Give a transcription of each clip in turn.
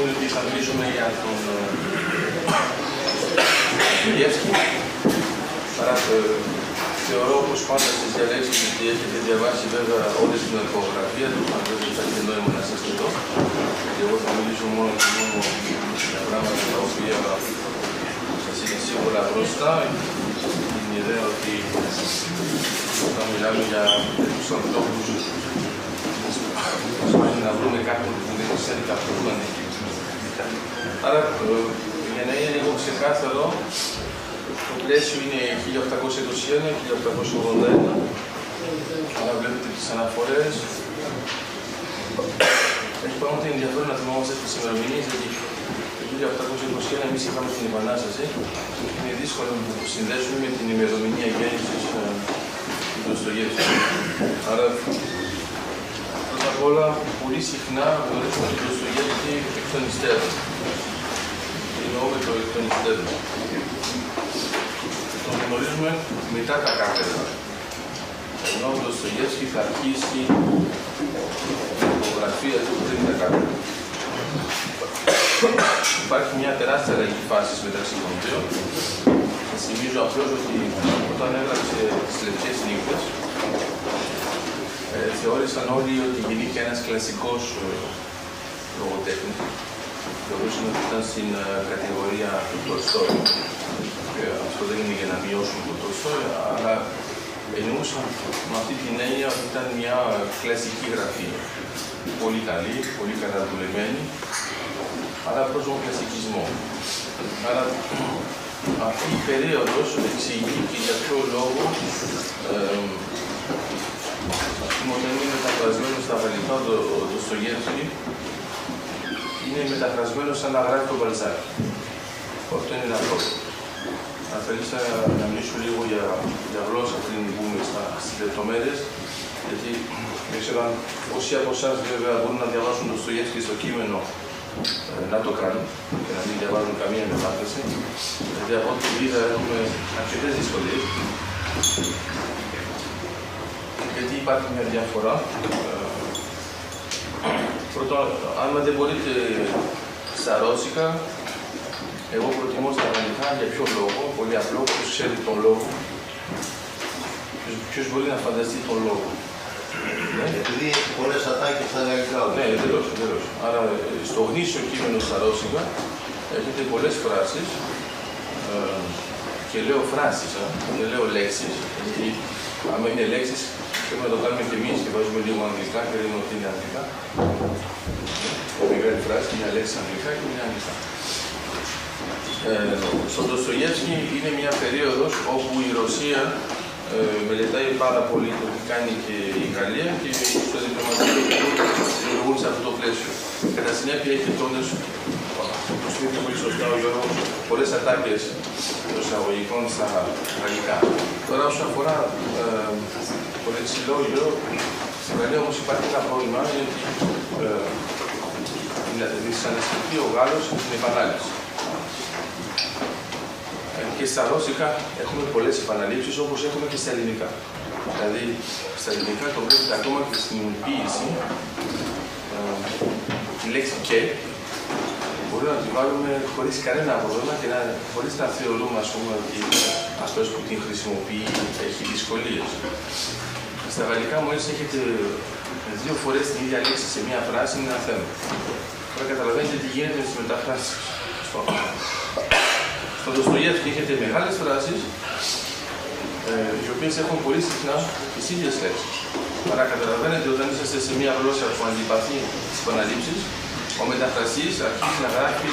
είναι ότι θα μιλήσουμε για τον Ντοστογεύσκη. Άρα θεωρώ πως πάντα στις διαλέξεις ότι έχετε διαβάσει βέβαια όλη την αρκογραφία του, αν δεν θα έχει νόημα να είστε εδώ. Και εγώ θα μιλήσω μόνο και μόνο για πράγματα τα οποία σας είναι σίγουρα μπροστά. Την ιδέα ότι όταν μιλάμε για τους ανθρώπους πρέπει να βρούμε κάποιον που δεν ξέρει κάποιο που είναι. Άρα, για να είναι λίγο ξεκάθαρο, το πλαίσιο είναι 1821-1881. Άρα βλέπετε τις αναφορές. Έχει πράγματα ενδιαφέρον να θυμόμαστε τις ημερομηνίες, γιατί το 1821 εμείς είχαμε την Επανάσταση. Είναι δύσκολο να το συνδέσουμε με την ημερομηνία γέννησης του Ντοστογεύσκη. Άρα, πρώτα απ' όλα, πολύ συχνά γνωρίζουμε τον Ντοστογεύσκη εκ των υστέρων. Εννοούμε το εκ των υστέρων. Τον γνωρίζουμε μετά τα κάτεδρα. Ενώ ο Ντοστογεύσκη θα αρχίσει την υπογραφία του πριν τα κάτεδρα. Υπάρχει μια τεράστια αλλαγή φάσης μεταξύ των δύο. Θα θυμίζω απλώς ότι όταν έγραψε τις Λευκές Νύχτες, θεώρησαν όλοι ότι γεννήθηκε ένας κλασικός λογοτέχνης. Θεωρούσαν ότι ήταν στην κατηγορία του Τολστόι. Αυτό δεν είναι για να μειώσουν τον Τολστόι, αλλά εννοούσαν με αυτή την έννοια ότι ήταν μια κλασική γραφή. Πολύ καλή, πολύ καλά δουλεμένη, αλλά προς τον κλασικισμό. Άρα αυτή η περίοδος εξηγεί και για ποιο λόγο όταν είναι μεταφρασμένο στα γαλλικά ο Ντοστογεύσκη, είναι μεταφρασμένο σαν να γράφει τον Μπαλζάκ. Αυτό είναι ένα πρόβλημα. Αν θέλεις να μιλήσω λίγο για γλώσσα πριν μπούμε στις λεπτομέρειες, γιατί δεν ξέρω αν όσοι από εσάς βέβαια μπορούν να διαβάσουν το Ντοστογεύσκη στο κείμενο, να το κάνουν και να μην διαβάζουν καμία μετάφραση. Δηλαδή από ό,τι είδα έχουμε αρκετές δυσκολίες. Γιατί υπάρχει μια διαφορά. Πρώτον, αν δεν μπορείτε στα ρώσικα, εγώ προτιμώ στα γαλλικά. Για ποιο λόγο? Πολύ απλό, ποιος ξέρει τον λόγο. Ποιος μπορεί να φανταστεί τον λόγο. Επειδή έχει πολλές ατάκες στα γαλλικά. Ναι, εντελώς. Άρα, στο γνήσιο κείμενο στα ρώσικα έχετε πολλές φράσεις και λέω φράσεις, δεν λέω λέξεις. Γιατί άμα είναι λέξεις, πρέπει να το κάνουμε και εμείς και βάζουμε λίγο αγγλικά και λέμε ότι είναι αγγλικά. Μεγάλη φράση, μια λέξη αγγλικά και μια αγγλικά. Στον Ντοστογεύσκη είναι μια περίοδος όπου η Ρωσία μελετάει πάρα πολύ το τι κάνει και η Γαλλία και στο διπλωματικό επίπεδο λειτουργούν σε αυτό το πλαίσιο. Κατά συνέπεια έχει τότε, όπως είπε πολύ σωστά ο Γιώργος, πολλές ατάκες των εισαγωγικών στα γαλλικά. Τώρα όσον αφορά το λεξιλόγιο, στην Γαλλία όμως υπάρχει ένα πρόβλημα, είναι ότι δυσαναισθητεί ο Γάλλος στην επανάληψη. Και στα ρώσικα έχουμε πολλές επαναλήψεις όπως έχουμε και στα ελληνικά. Δηλαδή, στα ελληνικά το βλέπετε ακόμα και στην ποίηση, τη λέξη «και» μπορούμε να τη βάλουμε χωρίς κανένα πρόβλημα και χωρίς να θεωρούμε, ας πούμε, ότι αυτός που την χρησιμοποιεί έχει δυσκολίες. Στα γαλλικά, μόλις έχετε δύο φορές την ίδια λέξη σε μία φράση, είναι ένα θέμα. Τώρα καταλαβαίνετε τι γίνεται στις μεταφράσεις. Στον Ντοστογεύσκη έχετε μεγάλες φράσεις, οι οποίες έχουν πολύ συχνά τις ίδιες λέξεις. Άρα καταλαβαίνετε όταν είσαστε σε μια γλώσσα που αντιπαθεί τις επαναλήψεις, ο μεταφραστής αρχίζει να γράφει.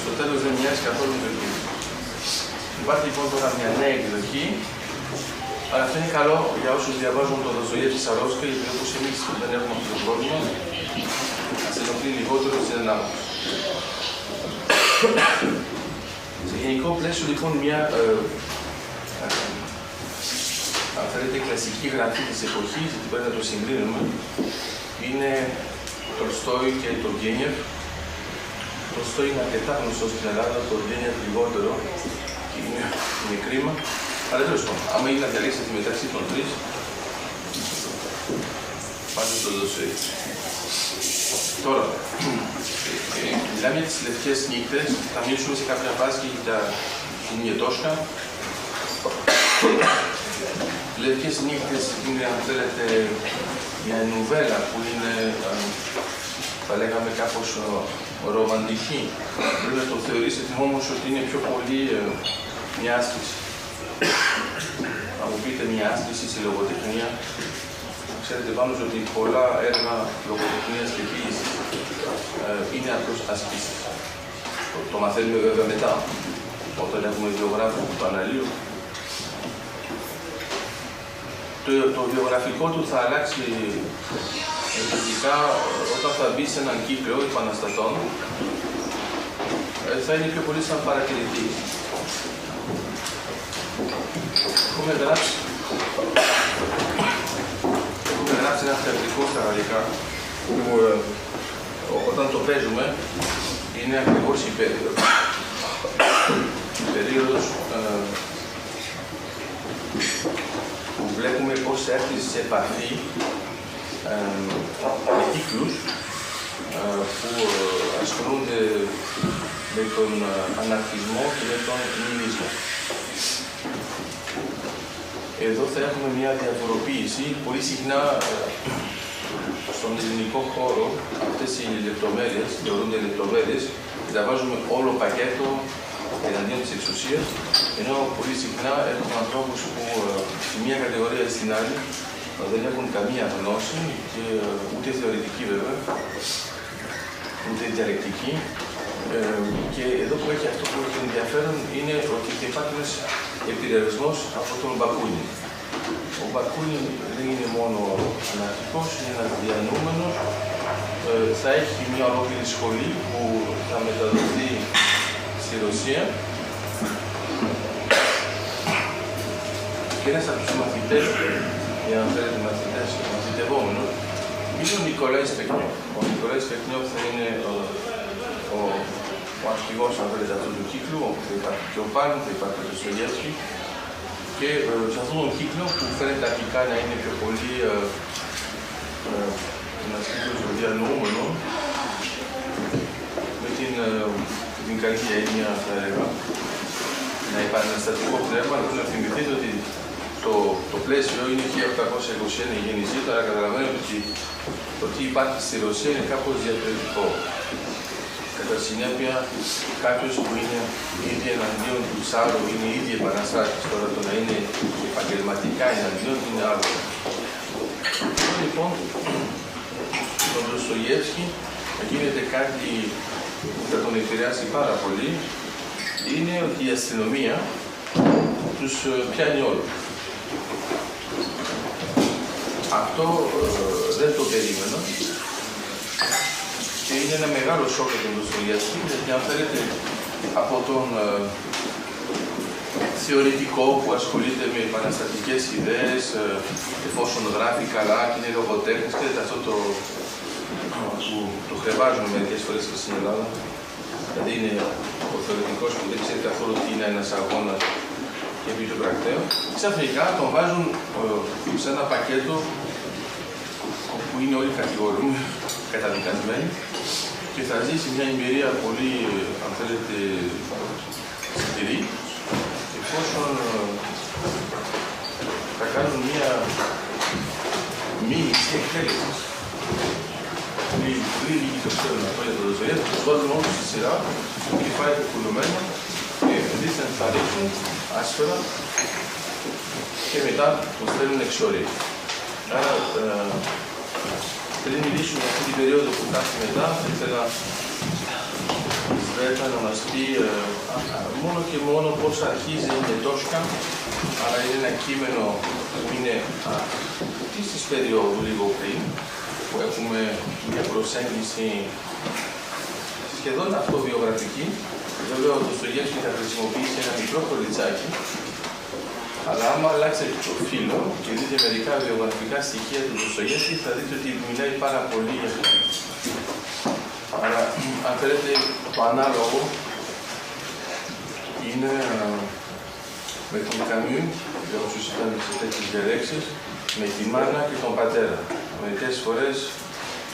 Στο τέλος δεν μοιάζει καθόλου με το κείμενο. Υπάρχει λοιπόν τώρα μια νέα εκδοχή, αλλά αυτό είναι καλό για όσους διαβάζουν τον Ντοστογεύσκη στα ρώσικα, γιατί όπως εμείς δεν έχουμε αυτό το πρόβλημα, θα σε ενοχλεί λιγότερο στην ανάγνωση. Σε γενικό πλαίσιο λοιπόν μια αν θέλετε κλασική γραφή της εποχής, γιατί πρέπει να το συγκρίνουμε, είναι το Τολστόι και το Γκένιεφ. Το Τολστόι είναι αρκετά γνωστό στην Ελλάδα, το Γκένιεφ λιγότερο και είναι κρίμα. Αλλά τέλος πάντων, άμα είναι να διαλέξετε μεταξύ των τρεις, πάτε στο Ντοστογεύσκη. Τώρα, μιλάμε για τις λευκές νύχτες, θα μιλήσουμε σε κάποια φάση και για την Ιετόσκα. Λευκές νύχτες είναι, αν θέλετε, μια νουβέλα που είναι, θα λέγαμε, κάπως ρομαντική. Πρέπει να το θεωρήσετε όμως ότι είναι πιο πολύ μια άσκηση. Να μου πείτε μια άσκηση στη λογοτεχνία. Ξέρετε πάνω ότι πολλά έργα λογοτεχνίας και ποίησης είναι απλώς ασκήσεις. Το μαθαίνουμε βέβαια μετά, όταν έχουμε βιογράφο του αναλύου. Το βιογραφικό του θα αλλάξει ειδικά όταν θα μπει σε έναν κύκλο επαναστατών, θα είναι πιο πολύ σαν παρατηρητής. Έχουμε γράψει ένα θεατρικό στα γαλλικά, που όταν το παίζουμε είναι ακριβώς η περίοδος. Η περίοδος που βλέπουμε πώς έρθει σε επαφή με κύκλους που ασχολούνται με τον αναρχισμό και με τον νihilισμό. Εδώ θα έχουμε μια διαφοροποίηση. Πολύ συχνά στον ελληνικό χώρο αυτές οι λεπτομέρειες, θεωρούνται λεπτομέρειες, τα βάζουμε όλο πακέτο εναντίον της εξουσίας, ενώ πολύ συχνά έχουμε ανθρώπους που στη μία κατηγορία ή στην άλλη δεν έχουν καμία γνώση, και ούτε θεωρητική βέβαια, ούτε διαλεκτική. Και εδώ που έχει αυτό που έχει ενδιαφέρον είναι ότι θα υπάρχει ένας επηρεασμός από τον Μπακούνιν. Ο Μπακούνιν δεν είναι μόνο αναρχικός, είναι ένας διανοούμενος. Θα έχει μια ολόκληρη σχολή που θα μεταδοθεί στη Ρωσία. Και ένας από τους μαθητές, για να θέλετε μαθητευόμενος, είναι ο Νικολάης Πεκνιόφ. Ο Νικολάης Πεκνιόφ θα είναι ο αρχηγός, αν θέλετε, αυτού του κύκλου, όπου θα υπάρχει και ο Πάλιν, θα υπάρχει και ο Στογεύσκι. Και σε αυτόν τον κύκλο, που φαίνεται αρχικά να είναι πιο πολύ ένας κύκλος διανοούμενο, με την καλή έννοια, θα έλεγα, να υπάρχει ένα στατικό πνεύμα, να θυμηθείτε ότι το πλαίσιο είναι 1821 η γέννησή του, αλλά καταλαβαίνετε ότι το τι υπάρχει στη Ρωσία είναι κάπως διαφορετικό. Κατά συνέπεια, κάποιος που είναι ήδη εναντίον του Τσάρου, είναι ήδη επαναστάτης, τώρα το να είναι επαγγελματικά εναντίον είναι άλλο. Λοιπόν, τον Ντοστογεύσκι γίνεται κάτι που θα τον επηρεάσει πάρα πολύ, είναι ότι η αστυνομία τους πιάνει όλους. Αυτό δεν το περίμενα. Και είναι ένα μεγάλο σοκ για τον Ντοστογεύσκι, γιατί αν θέλετε από τον θεωρητικό που ασχολείται με επαναστατικές ιδέες, εφόσον γράφει καλά και είναι λογοτέχνης, ξέρετε αυτό που το χρεβάζουμε μερικές φορές και στην Ελλάδα. Δηλαδή είναι ο θεωρητικός που δεν ξέρει καθόλου τι είναι ένας αγώνας και πει το πρακτέο. Ξαφνικά τον βάζουν σε ένα πακέτο όπου είναι όλοι κατηγορούμενοι, καταδικασμένοι, και θα ζήσει μια εμπειρία πολύ, αν θέλετε, σκληρή, εφόσον θα κάνουν μια μήνυση εκτέλεσης. Πριν λίγοι το ξέρουν αυτό για το Ντοστογεύσκι, τους βάζουν όλους στη σειρά, κεφάλι πεκουλωμένο, και δίθεν θα ρίξουν άσφαιρα και μετά τους στέλνουν εξορία. Άρα, πριν μιλήσουμε για αυτή την περίοδο που θα έρθει μετά, θα ήθελα η Σβέτα να μας πει μόνο και μόνο πώς αρχίζει η Ιετόσκα, αλλά είναι ένα κείμενο που είναι αυτής της περίοδου λίγο πριν, που έχουμε μια προσέγγιση σχεδόν αυτοβιογραφική. Βέβαια ο Ντοστογεύσκι θα χρησιμοποιήσει ένα μικρό κοριτσάκι, αλλά άμα αλλάξετε το φύλλο και δείτε μερικά βιογραφικά στοιχεία του Ντοστογεύσκι, θα δείτε ότι μιλάει πάρα πολύ για αυτό. Αλλά αν θέλετε, το ανάλογο είναι με τον Καμιού, για όσους ήταν σε τέτοιες διαλέξεις, με τη μάνα και τον πατέρα. Μερικές φορές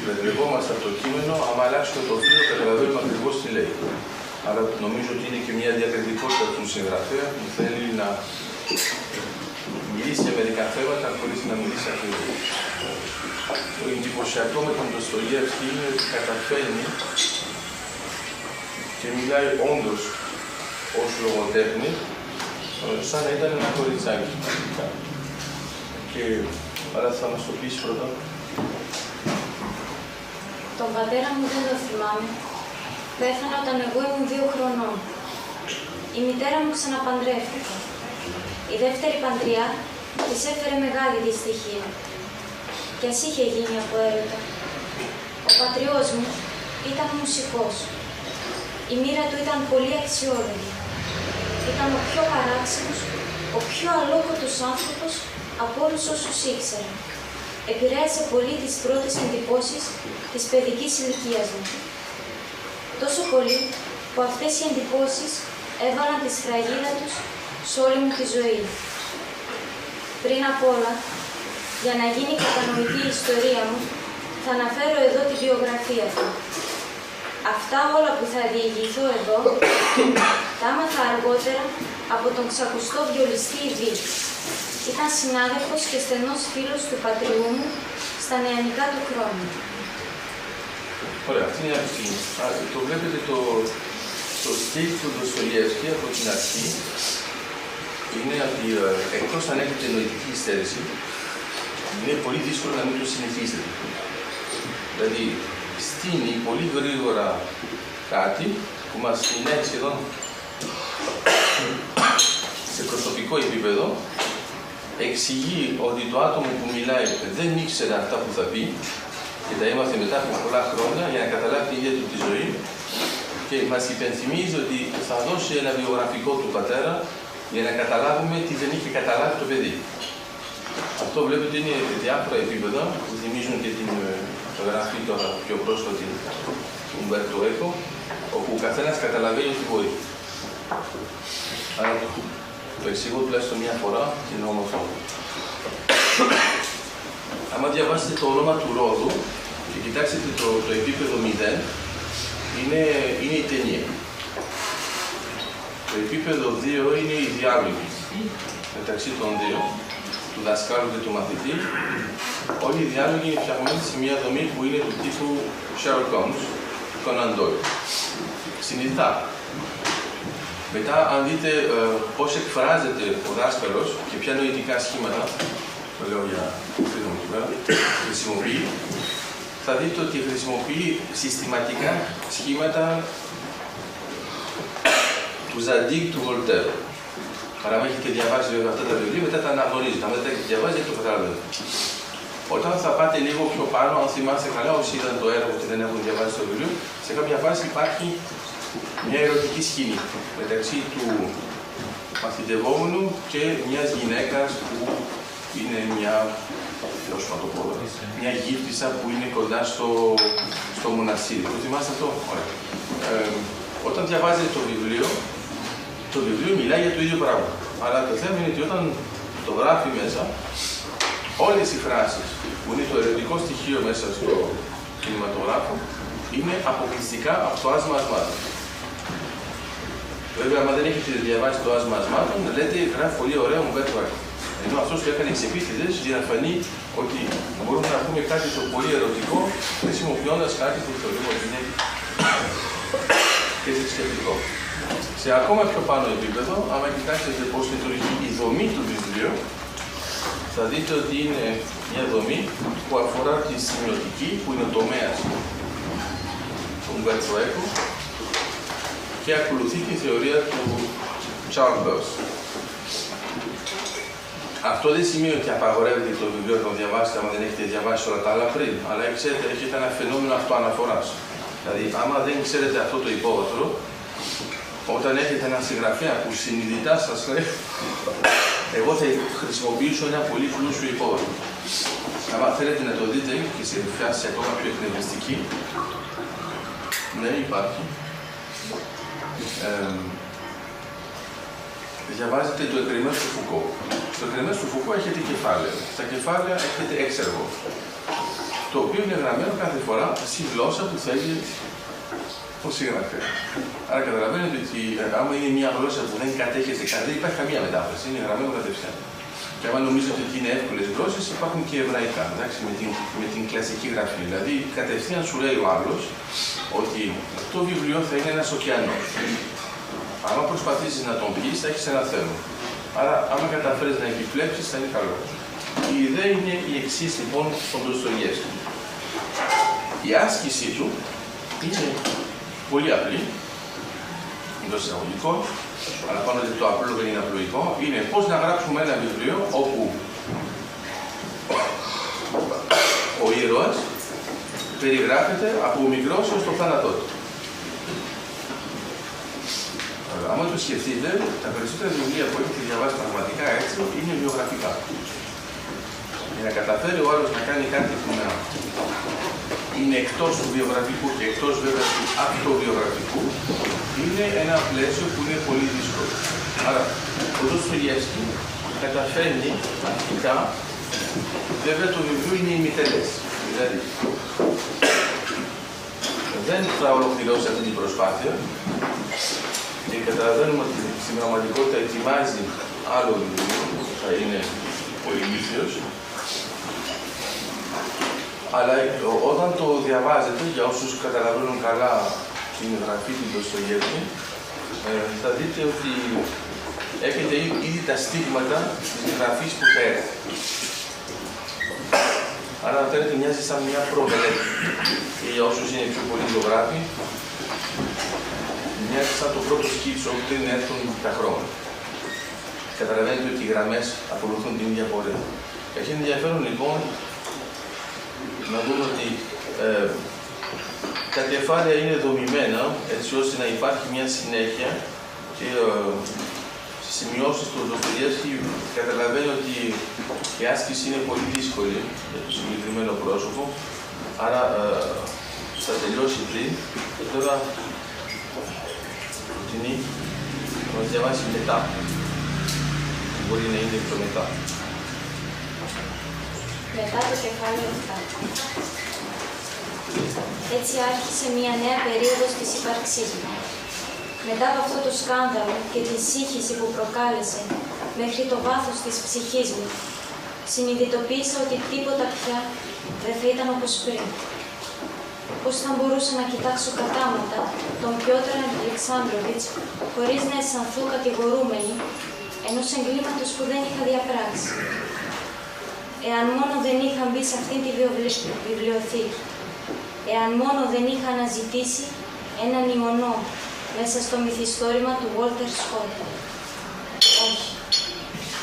Μπερδευόμαστε από το κείμενο, άμα αλλάξουμε το φύλλο, καταλαβαίνουμε ακριβώς τι λέει. Άρα νομίζω ότι είναι και μια διακριτικότητα του συγγραφέα που θέλει να μιλήσει για μερικά θέματα χωρίς να μιλήσει ακριβώς. Το εντυπωσιακό με τον Ντοστογεύσκη είναι ότι καταφέρνει και μιλάει όντως ως λογοτέχνη, σαν να ήταν ένα κοριτσάκι. Και άρα θα μας το πεις πρώτα. Τον πατέρα μου δεν τον θυμάμαι. Πέθανε όταν εγώ ήμουν 2 χρονών. Η μητέρα μου ξαναπαντρεύτηκε. Η δεύτερη παντριά της έφερε μεγάλη δυστυχία. Κι ας είχε γίνει από έρωτα. Ο πατριός μου ήταν μουσικός. Η μοίρα του ήταν πολύ αξιόλογη. Ήταν ο πιο παράξενος, ο πιο αλόκοτος άνθρωπος από όλους όσους ήξερα. Επηρέασε πολύ τις πρώτες εντυπώσεις της παιδικής ηλικίας μου. Τόσο πολύ που αυτές οι εντυπώσεις έβαλαν τη σφραγίδα τους σε όλη μου τη ζωή. Πριν απ' όλα, για να γίνει κατανοητή η ιστορία μου, θα αναφέρω εδώ τη βιογραφία του. Αυτά όλα που θα διηγηθώ εδώ, τα άμαθα αργότερα από τον ξακουστό βιολιστή Ιβή. Ήταν συνάδελφος και στενός φίλος του πατριού μου στα νεανικά του χρόνια. Ωραία, αυτή είναι αυτή. Το βλέπετε το στυλ του Ντοστογεύσκη από την αρχή είναι ότι εκτός αν έχετε νοητική υστέρηση, είναι πολύ δύσκολο να μην το συνεχίσετε. Δηλαδή, στείνει πολύ γρήγορα κάτι που μας συνέχει σχεδόν σε προσωπικό επίπεδο, εξηγεί ότι το άτομο που μιλάει δεν ήξερε αυτά που θα πει και τα έμαθε μετά από πολλά χρόνια για να καταλάβει την ίδια του τη ζωή και μας υπενθυμίζει ότι θα δώσει ένα βιογραφικό του πατέρα για να καταλάβουμε τι δεν είχε καταλάβει το παιδί. Αυτό βλέπετε είναι διάφορα επίπεδα που θυμίζουν και την γραφή τώρα πιο πρόσφατη του Ουμμπέρτο Έκο, όπου ο καθένας καταλαβαίνει ότι μπορεί. Άρα το εξηγώ τουλάχιστον μία φορά και είναι όμορφο. Άμα διαβάσετε το όνομα του Ρόδου και κοιτάξετε το επίπεδο 0, είναι η ταινία. Το επίπεδο 2 είναι η διάλογη μεταξύ των δύο, του δασκάλου και του μαθητή. Όλοι οι διάλογοι είναι φτιαγμένοι σε μια δομή που είναι του τύπου Sherlock Holmes, Conan Doyle. Συνειδητά. Μετά, αν δείτε πώς εκφράζεται ο δάσκαλος και ποια νοητικά σχήματα, το λέω για φίλο μου σήμερα, χρησιμοποιεί, θα δείτε ότι χρησιμοποιεί συστηματικά σχήματα του Zadig του Voltaire. Άρα, αν έχετε διαβάσει βέβαια αυτά τα βιβλία, μετά τα αναγνωρίζετε. Αν δεν τα έχετε διαβάσει, δεν το καταλαβαίνετε. Όταν θα πάτε λίγο πιο πάνω, αν θυμάστε καλά, όσοι είδαν το έργο και δεν έχουν διαβάσει το βιβλίο, σε κάποια φάση υπάρχει μια ερωτική σκηνή μεταξύ του μαθητευόμενου και μιας γυναίκας που είναι μια γύφτισσα που είναι κοντά στο μοναστήρι. Το θυμάστε αυτό? Ωραία. Όταν διαβάζετε το βιβλίο μιλάει για το ίδιο πράγμα. Αλλά το θέμα είναι ότι όταν το γράφει μέσα, όλες οι φράσεις που είναι το ερωτικό στοιχείο μέσα στο κινηματογράφο είναι αποκλειστικά από το άσμα ασμάτων. Βέβαια, άμα δεν έχετε διαβάσει το άσμα ασμάτων, λέτε γράφει πολύ ωραία Ουμμπέρτο Έκο. Ενώ αυτός που έκανε ξεπίτηδες για να φανεί ότι μπορούμε να πούμε κάτι το πολύ ερωτικό χρησιμοποιώντας κάτι που θεωρούμε ότι είναι και θρησκευτικό. Σε ακόμα πιο πάνω επίπεδο, άμα κοιτάξετε πώς λειτουργεί η δομή του βιβλίου, θα δείτε ότι είναι μια δομή που αφορά τη σημειωτική, που είναι ο τομέας του Ουμμπέρτο Έκο και ακολουθεί τη θεωρία του Chambers. Αυτό δεν σημαίνει ότι απαγορεύεται το βιβλίο να το διαβάσετε άμα δεν έχετε διαβάσει όλα τα άλλα πριν, αλλά ξέρετε, έχετε ένα φαινόμενο αυτοαναφοράς. Δηλαδή, άμα δεν ξέρετε αυτό το υπόβαθρο, όταν έχετε ένα συγγραφέα που συνειδητά σας λέει, εγώ θα χρησιμοποιήσω ένα πολύ πλούσιο υπόβαθρο. Άμα θέλετε να το δείτε και σε φάση ακόμα πιο εκνευριστική, ναι, υπάρχει. Διαβάζετε το εκκρεμές του Φουκώ. Στο εκκρεμές του Φουκώ έχετε κεφάλαια. Στα κεφάλαια έχετε έξεργο. το οποίο είναι γραμμένο κάθε φορά στη γλώσσα που θέλει ο συγγραφέα. Άρα καταλαβαίνετε ότι άμα είναι μια γλώσσα που δεν κατέχεται καν, δεν υπάρχει καμία μετάφραση, είναι γραμμένο κατευθείαν. Και άμα νομίζετε ότι είναι εύκολες γλώσσες, υπάρχουν και εβραϊκά, εντάξει, με την κλασική γραφή. Δηλαδή, κατευθείαν σου λέει ο άλλος ότι το βιβλίο θα είναι ένας ωκεανός. Αν προσπαθήσεις να τον πεις, θα έχεις ένα θέμα. Άρα, άμα καταφέρεις να επιπλέψεις, θα είναι καλό. Η ιδέα είναι η εξής, λοιπόν, στον Ντοστογιέφσκι. Η άσκησή του είναι πολύ απλή, εντός εισαγωγικών, αλλά πάνω ότι το απλό δεν είναι απλοϊκό, είναι πώς να γράψουμε ένα βιβλίο όπου ο ήρωας περιγράφεται από μικρός έως το θάνατό του. Αν το σκεφτείτε, τα περισσότερα βιβλία που έχετε διαβάσει πραγματικά έτσι είναι βιογραφικά. Για να καταφέρει ο άλλος να κάνει κάτι που να είναι εκτός του βιογραφικού και εκτός βέβαια του αυτοβιογραφικού, είναι ένα πλαίσιο που είναι πολύ δύσκολο. Άρα, ο Ντοστογιέφσκι καταφέρνει αρχικά, βέβαια το βιβλίο είναι ημιτελές. Δηλαδή, δεν θα ολοκληρώσει αυτή την προσπάθεια και καταλαβαίνουμε ότι στην πραγματικότητα ετοιμάζει άλλο βιβλίο που θα είναι πολυμύθιος. Αλλά όταν το διαβάζετε, για όσους καταλαβαίνουν καλά την γραφή του Ντοστογιέφσκι, θα δείτε ότι έχετε ήδη τα στίγματα της γραφής που θα έρθει. Άρα, αν θέλετε, μοιάζει σαν μια προμελέτη. Και για όσους είναι πιο πολύ ζωγράφοι, μοιάζει σαν το πρώτο σκίτσο πριν έρθουν τα χρώματα. Καταλαβαίνετε ότι οι γραμμές ακολουθούν την ίδια πορεία. Έχει ενδιαφέρον λοιπόν να δούμε ότι τα κεφάλαια είναι δομημένα έτσι ώστε να υπάρχει μια συνέχεια και στις σημειώσεις του Ντοστογιέφσκι καταλαβαίνει ότι η άσκηση είναι πολύ δύσκολη για το συγκεκριμένο πρόσωπο, άρα θα τελειώσει πριν και τώρα προτείνει να διαβάσει μετά, μπορεί να είναι πιο μετά. Μετά το κεφάλαιο 7. Έτσι άρχισε μια νέα περίοδος της ύπαρξής μου. Μετά από αυτό το σκάνδαλο και τη σύγχυση που προκάλεσε μέχρι το βάθος της ψυχής μου, συνειδητοποίησα ότι τίποτα πια δεν θα ήταν όπως πριν. Πώς θα μπορούσα να κοιτάξω κατάματα τον Πιότρ Αλεξάνδροβιτς χωρίς να αισθανθώ κατηγορούμενη ενός εγκλήματος που δεν είχα διαπράξει. Εάν μόνο δεν είχα μπει σε αυτή τη βιβλιοθήκη, εάν μόνο δεν είχα αναζητήσει έναν ιονό μέσα στο μυθιστόρημα του Walter Scott. Όχι,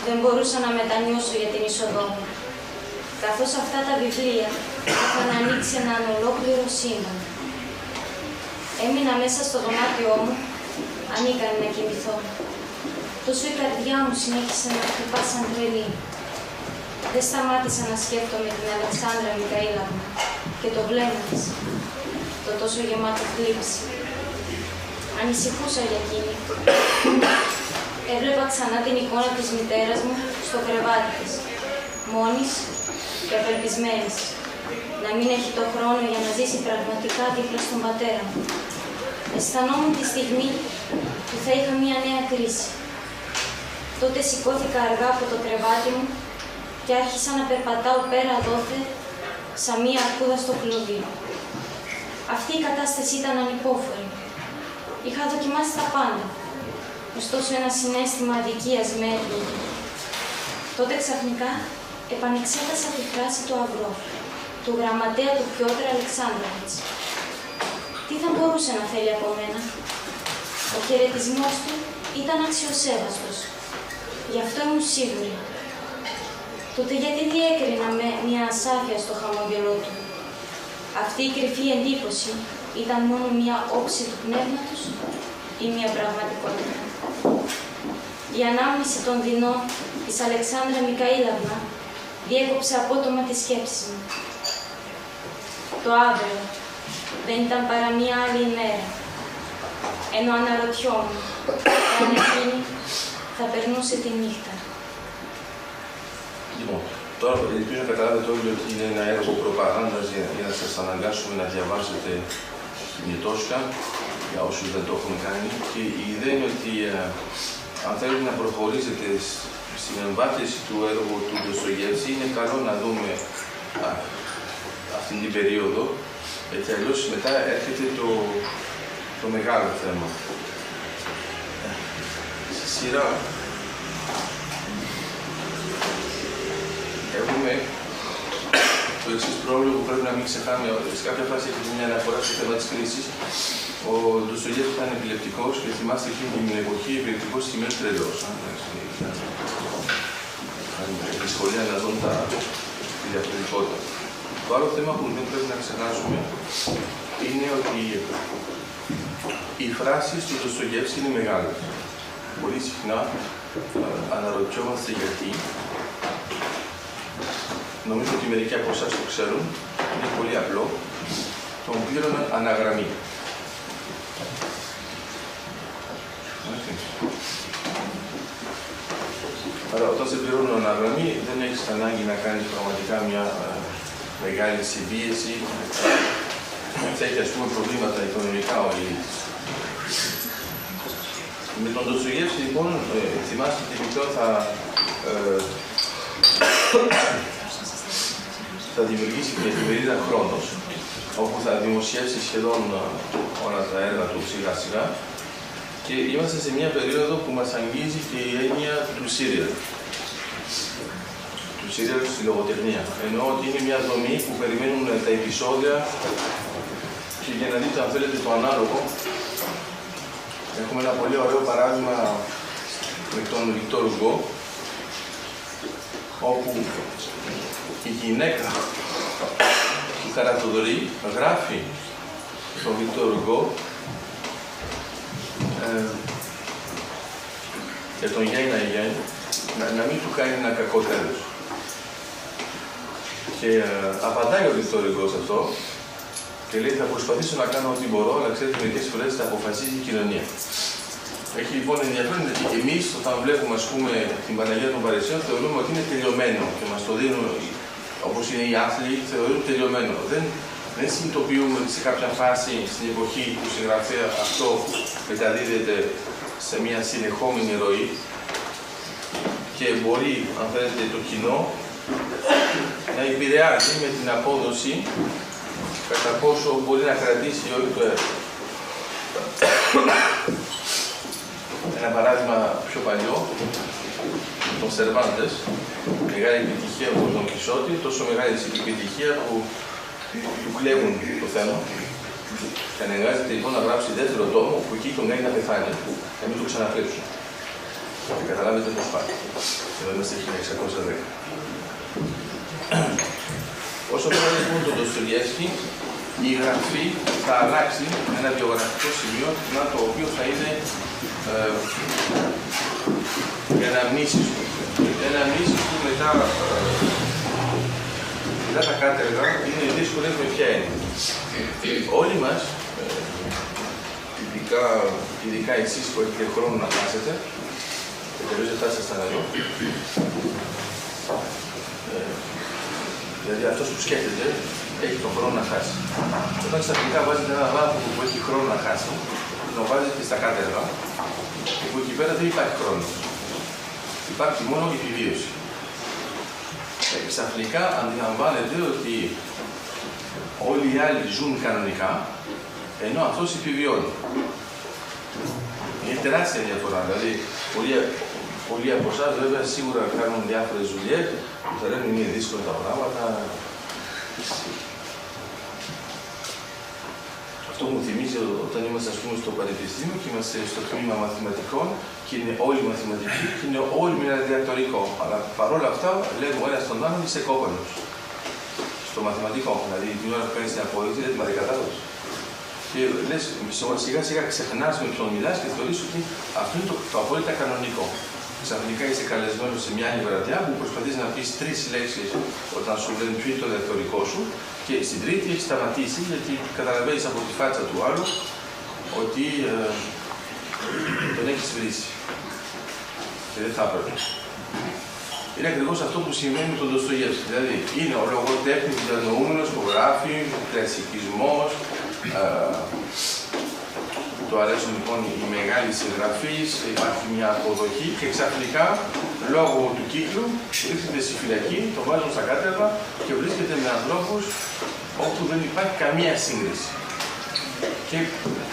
δεν μπορούσα να μετανιώσω για την είσοδό μου, καθώς αυτά τα βιβλία είχαν ανοίξει έναν ολόκληρο σύμπαν. Έμεινα μέσα στο δωμάτιό μου, ανίκανη να κοιμηθώ. Τόσο η καρδιά μου συνέχισε να χτυπά σαν τρελή. Δεν σταμάτησα να σκέφτομαι την Αλεξάνδρα Μικαήλαυνα και το βλέμμα της, το τόσο γεμάτο θλίψη. Ανησυχούσα για εκείνη. Έβλεπα ξανά την εικόνα της μητέρας μου στο κρεβάτι της, μόνης και απελπισμένης, να μην έχει το χρόνο για να ζήσει πραγματικά δίπλα στον πατέρα μου. Αισθανόμουν τη στιγμή που θα είχα μία νέα κρίση. Τότε σηκώθηκα αργά από το κρεβάτι μου και άρχισα να περπατάω πέρα δόθε σαν μία αρκούδα στο κλουβί. Αυτή η κατάσταση ήταν ανυπόφορη. Είχα δοκιμάσει τα πάντα, ωστόσο ένα συναίσθημα αδικίας με έτρωγε. Τότε ξαφνικά επανεξέτασα τη φράση του Αυρόφ, του γραμματέα του Πιότρ Αλεξάνδροβιτς. Τι θα μπορούσε να θέλει από μένα? Ο χαιρετισμός του ήταν αξιοσέβαστος. Γι' αυτό ήμουν σίγουρη. Τότε γιατί διέκρινα με μια ασάφεια στο χαμόγελό του? Αυτή η κρυφή εντύπωση ήταν μόνο μια όψη του πνεύματος ή μια πραγματικότητα? Η ανάμνηση των δεινών της Αλεξάνδρα Μικαήλαυνα διέκοψε απότομα τη σκέψη μου. Το αύριο δεν ήταν παρά μια άλλη ημέρα, ενώ αναρωτιόμουν αν εκείνη θα περνούσε τη νύχτα. Λοιπόν, Τώρα, ελπίζω να καταλάβετε όλοι ότι είναι ένα έργο προπαγάνδας για να σας αναγκάσουμε να διαβάσετε την Τόσκα, για όσους δεν το έχουν κάνει. Και η ιδέα είναι ότι αν θέλετε να προχωρήσετε στην εμβάθυνση του έργου του Ντοστογεύσκη, είναι καλό να δούμε αυτήν την περίοδο, γιατί αλλιώς μετά έρχεται το μεγάλο θέμα. Στη σειρά έχουμε το εξής πρόβλημα που πρέπει να μην ξεχάμε. Σε κάποια φάση έχετε μια αναφορά στο θέμα της κρίσης. Ο Ντοστογεύσκης ήταν επιλεπτικός και θυμάστε εκείνη την εποχή επιλεπτικός σημαίνει τρελός. Δυσκολία να δουν τη διαφορετικότητα. Το άλλο θέμα που δεν πρέπει να ξεχάσουμε είναι ότι οι φράσεις του Ντοστογεύσκη είναι μεγάλες. Πολύ συχνά αναρωτιόμαστε γιατί. Νομίζω ότι μερικοί από εσάς το ξέρουν. Είναι πολύ απλό. Τον πλήρωναν αναγραμμή. Άρα, όταν σε πληρώνουν αναγραμμή, δεν έχεις ανάγκη να κάνεις πραγματικά μια μεγάλη συμπίεση. Θα έχει, ας πούμε, προβλήματα οικονομικά ο ηλίτης. Με τον Ντοστογεύσκη, λοιπόν, θυμάστε ότι λοιπόν θα δημιουργήσει την εφημερίδα Χρόνος, όπου θα δημοσιεύσει σχεδόν όλα τα έργα του σιγά-σιγά. Και είμαστε σε μια περίοδο που μας αγγίζει και η έννοια του serial. Του serial στη λογοτεχνία. Εννοώ ότι είναι μια δομή που περιμένουν τα επεισόδια και για να δείτε αν θέλετε το ανάλογο. Έχουμε ένα πολύ ωραίο παράδειγμα με τον Βικτόρ Ουγκό, όπου η γυναίκα του Καρατοδωρή γράφει στον Βικτόρ Ουγκό για τον Γιάννη Ναγιάννη να μην του κάνει ένα κακό τέλος. Και απαντάει ο Βικτόρ Ουγκό σε αυτό και λέει θα προσπαθήσω να κάνω ό,τι μπορώ, αλλά ξέρετε μερικές φορές θα αποφασίζει η κοινωνία. Έχει λοιπόν ενδιαφέρον ότι εμείς όταν βλέπουμε ας πούμε την Παναγία των Παρισίων θεωρούμε ότι είναι τελειωμένο και μας το δίνουν όπως είναι οι άθλοι, θεωρούν τελειωμένο. Δεν συνειδητοποιούμε ότι σε κάποια φάση στην εποχή του συγγραφέα αυτό μεταδίδεται σε μια συνεχόμενη ροή και μπορεί, αν θέλετε, το κοινό να επηρεάζει με την απόδοση κατά πόσο μπορεί να κρατήσει όλο το έργο. Ένα παράδειγμα πιο παλιό, τον Σερβάντες, μεγάλη επιτυχία από τον Κισώτη, τόσο μεγάλη επιτυχία που του κλέβουν το θέμα. Και αναγκάζεται λοιπόν να γράψει δεύτερο τόμο που εκεί τον κάνει να πεθάνει, να μην το ξανακλέψουν. Και καταλάβετε πώς πάει. Εδώ είμαστε 1610. Όσο πέρα λοιπόν τον Ντοστογεύσκη, η γραφή θα αλλάξει ένα βιογραφικό σημείο, το οποίο θα είναι οι αναμνήσεις του. Οι αναμνήσεις του μετά τα κάτεργα είναι δύσκολες με ποια έννοια. Όλοι μας, ειδικά εσείς που έχετε χρόνο να χάσετε, και τελείως δεν θα ήσασταν εδώ, δηλαδή αυτός που σκέφτεται έχει τον χρόνο να χάσει. Όταν ξαφνικά βάζετε ένα άνθρωπο που έχει χρόνο να χάσει, τον βάζετε στα κάτεργα, που εκεί πέρα δεν υπάρχει χρόνος. Υπάρχει μόνο η επιβίωση. Ξαφνικά αντιλαμβάνεται ότι όλοι οι άλλοι ζουν κανονικά, ενώ αυτός επιβιώνει. Είναι τεράστια διαφορά. Δηλαδή, πολλοί από εσάς βέβαια σίγουρα κάνουν διάφορες δουλειές που θα λένε είναι δύσκολα τα πράγματα. Αυτό μου θυμίζει όταν είμαστε ας πούμε στο πανεπιστήμιο και είμαστε στο τμήμα μαθηματικών και είναι όλοι μαθηματικοί και είναι όλοι με ένα διδακτορικό. Αλλά παρόλα αυτά λέγουμε ένα στον άλλον είσαι κόπανος. Στο μαθηματικό. Δηλαδή την ώρα που κάνεις την απόδειξη δεν την κατάλαβες. Και λες σιγά σιγά ξεχνάς με ποιον μιλάς και θεωρείς ότι αυτό είναι το απόλυτα κανονικό. Ξαφνικά είσαι καλεσμένος σε μια άλλη βραδιά που προσπαθείς να πεις 3 λέξεις όταν σου λένε ποιο είναι το διδακτορικό σου και στην τρίτη έχεις σταματήσει γιατί καταλαβαίνεις από τη φάτσα του άλλου ότι τον έχεις βρήσει. Και δεν θα έπρεπε. είναι ακριβώς αυτό που συμβαίνει με τον Ντοστογεύσκη. Δηλαδή, είναι ο λογοτέχνης διανοούμενος που γράφει, κλασικισμός, του αρέσουν λοιπόν οι μεγάλοι συγγραφείς, υπάρχει μια αποδοχή και ξαφνικά, λόγω του κύκλου, βρίσκεται στη φυλακή, το βάζουν στα κάτωπτρα και βρίσκεται με ανθρώπους όπου δεν υπάρχει καμία σύγκριση. Και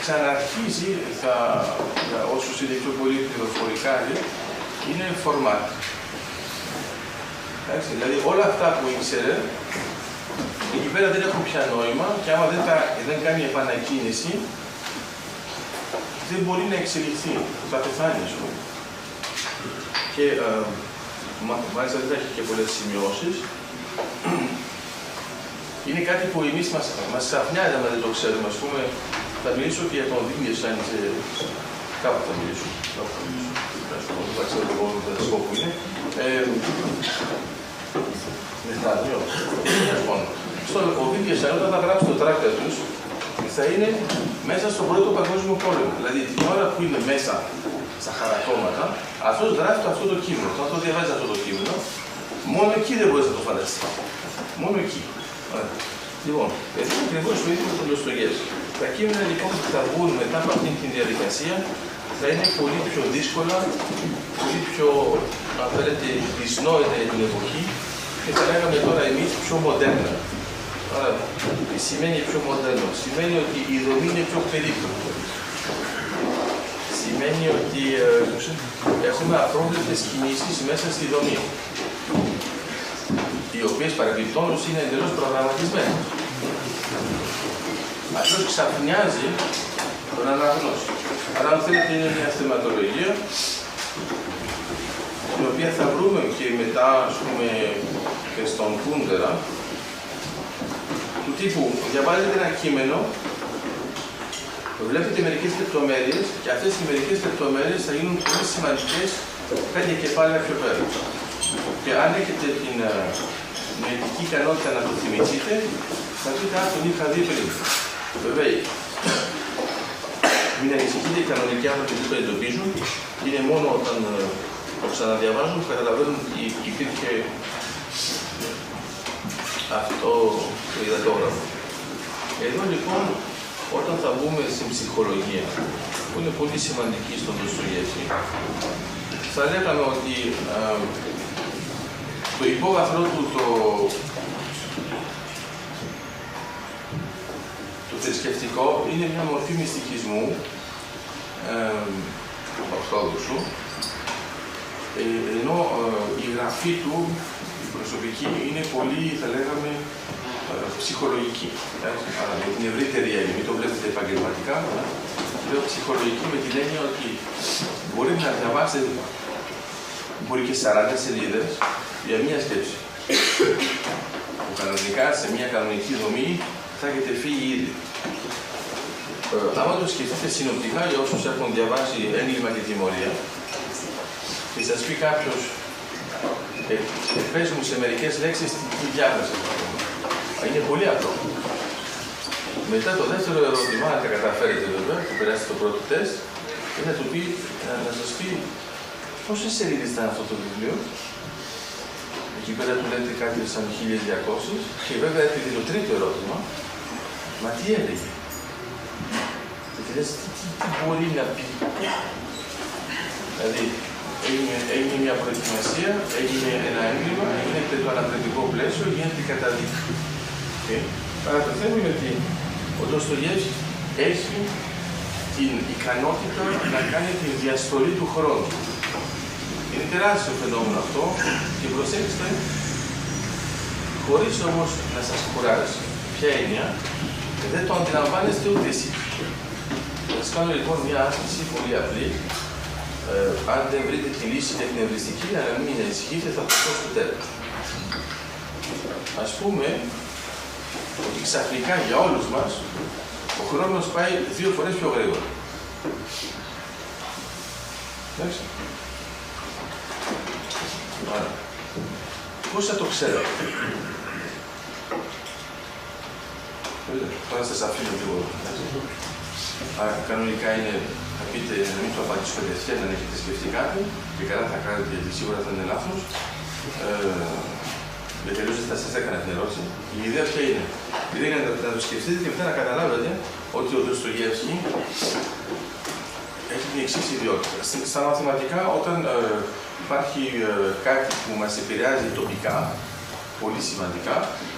ξαναρχίζει, για όσους είναι πιο πολύ πληροφορικά, είναι φορμάτ. Δηλαδή όλα αυτά που ήξερε, εκεί πέρα δεν έχουν πια νόημα και άμα δεν κάνει επανακίνηση, δεν μπορεί να εξελιχθεί, θα πεθάνει, ας πούμε. Και μάλιστα δεν θα έχει και πολλές σημειώσεις. Είναι κάτι που εμείς μας ξαφνιάζει, άμα δεν το ξέρουμε. Ας πούμε, θα μιλήσω και για τον Wittgenstein, κάπου θα μιλήσω. Δεν ξέρω εγώ το σκοπό που είναι. Ο Wittgenstein όταν θα γράψει το τράκτα τους, θα είναι μέσα στον Πρώτο Παγκόσμιο Πόλεμο. Δηλαδή την ώρα που είναι μέσα στα χαρακόμματα, αυτός γράφει αυτό το κείμενο. Όταν το διαβάζει αυτό το κείμενο, μόνο εκεί δεν μπορείς να το φανταστείς. Μόνο εκεί. Λοιπόν, εδώ ακριβώς το ίδιο με τον Ντοστογεύσκη. Τα κείμενα λοιπόν που θα βγουν μετά από αυτή τη διαδικασία θα είναι πολύ πιο δύσκολα, πολύ πιο, αν θέλετε, δυσνόητα για την εποχή και θα λέγαμε τώρα εμείς πιο μοντέρνα. Άρα, τι σημαίνει πιο μοντέρνο? Σημαίνει ότι η δομή είναι πιο περίπλοκη. Σημαίνει ότι έχουμε απρόβλεπτες κινήσεις μέσα στη δομή, οι οποίες παρεμπιπτόντως είναι εντελώς προγραμματισμένες. Αυτός ξαφνιάζει τον αναγνώστη. Άρα, αν θέλετε, είναι μια θεματολογία, την οποία θα βρούμε και μετά, ας πούμε, και στον Κούντερα, του τύπου διαβάζετε ένα κείμενο, βλέπετε μερικές λεπτομέρειες και αυτές οι μερικές λεπτομέρειες θα γίνουν πολύ σημαντικές 5 κεφάλαια πιο πέρα. Και αν έχετε την νοητική ικανότητα να το θυμηθείτε, θα πείτε αν τον είχα δει πριν. Βέβαια, μην ανησυχείτε, οι κανονικοί άνθρωποι δεν το εντοπίζουν, είναι μόνο όταν το ξαναδιαβάζουν που καταλαβαίνουν ότι υπήρχε αυτό το υδατόγραφο. Εδώ λοιπόν, όταν θα μπούμε στην ψυχολογία, που είναι πολύ σημαντική στον Ντοστογεύσκη, θα λέγαμε ότι το υπόβαθρο του, το θρησκευτικό, είναι μια μορφή μυστικισμού ορθόδοξου, ενώ η γραφή του, η προσωπική, είναι πολύ, θα λέγαμε, ψυχολογική. Άρα, με την ευρύτερη έννοια, μην το βλέπετε επαγγελματικά, λέω ψυχολογική με την έννοια ότι μπορεί να διαβάσετε, μπορεί και 40 σελίδες για μία σκέψη. Που κανονικά, σε μία κανονική δομή, θα έχετε φύγει ήδη. Άμα το σκεφτείτε συνοπτικά για όσους έχουν διαβάσει έγκλημα και τιμωρία, και σας πει κάποιος, πες μου σε μερικές λέξεις τι διάβασες. Είναι πολύ απλό. Μετά το δεύτερο ερώτημα, αν τα καταφέρετε βέβαια, που περάσετε το πρώτο τεστ, είναι να του πει, να σας πει πόσες σελίδες ήταν αυτό το βιβλίο. Εκεί πέρα του λέτε κάτι σαν 1200 και βέβαια έρχεται το τρίτο ερώτημα, μα τι έλεγε. Και λες, τι μπορεί να πει. Δηλαδή, έγινε μια προετοιμασία, έγινε ένα έγκλημα, γίνεται το αναπληκτικό πλαίσιο, γίνεται η καταδίκη. Άρα το θέμα είναι ότι ο Ντοστογεύσκη έχει την ικανότητα να κάνει τη διαστολή του χρόνου. Είναι τεράστιο φαινόμενο αυτό και προσέξτε, χωρίς όμως να σας κουράζει. Ποια έννοια, δεν το αντιλαμβάνεστε ούτε εσείς. Θα σας κάνω λοιπόν μια άσκηση πολύ απλή. Αν δεν βρείτε τη λύση εκνευριστική, να μην ανησυχείτε, θα το πω στο τέλος. Ας πούμε ότι ξαφνικά για όλους μας ο χρόνος πάει 2 φορές πιο γρήγορα. Εντάξει. Άρα, πώς θα το ξέρετε. Τώρα σας αφήνω λίγο. Άρα, κανονικά είναι, θα πείτε, να μην το απαντήσω κατευθείαν, αν έχετε σκεφτεί κάτι, και καλά θα κάνετε γιατί σίγουρα θα είναι λάθος. με τελείωσε θα σας έκανα την ερώτηση. Η ιδέα ποια είναι? Η ιδέα είναι να το σκεφτείτε και μετά να καταλάβετε ότι ο Ντοστογεύσκι έχει την εξής ιδιότητα. Στα μαθηματικά, όταν υπάρχει κάτι που μας επηρεάζει τοπικά, πολύ σημαντικά,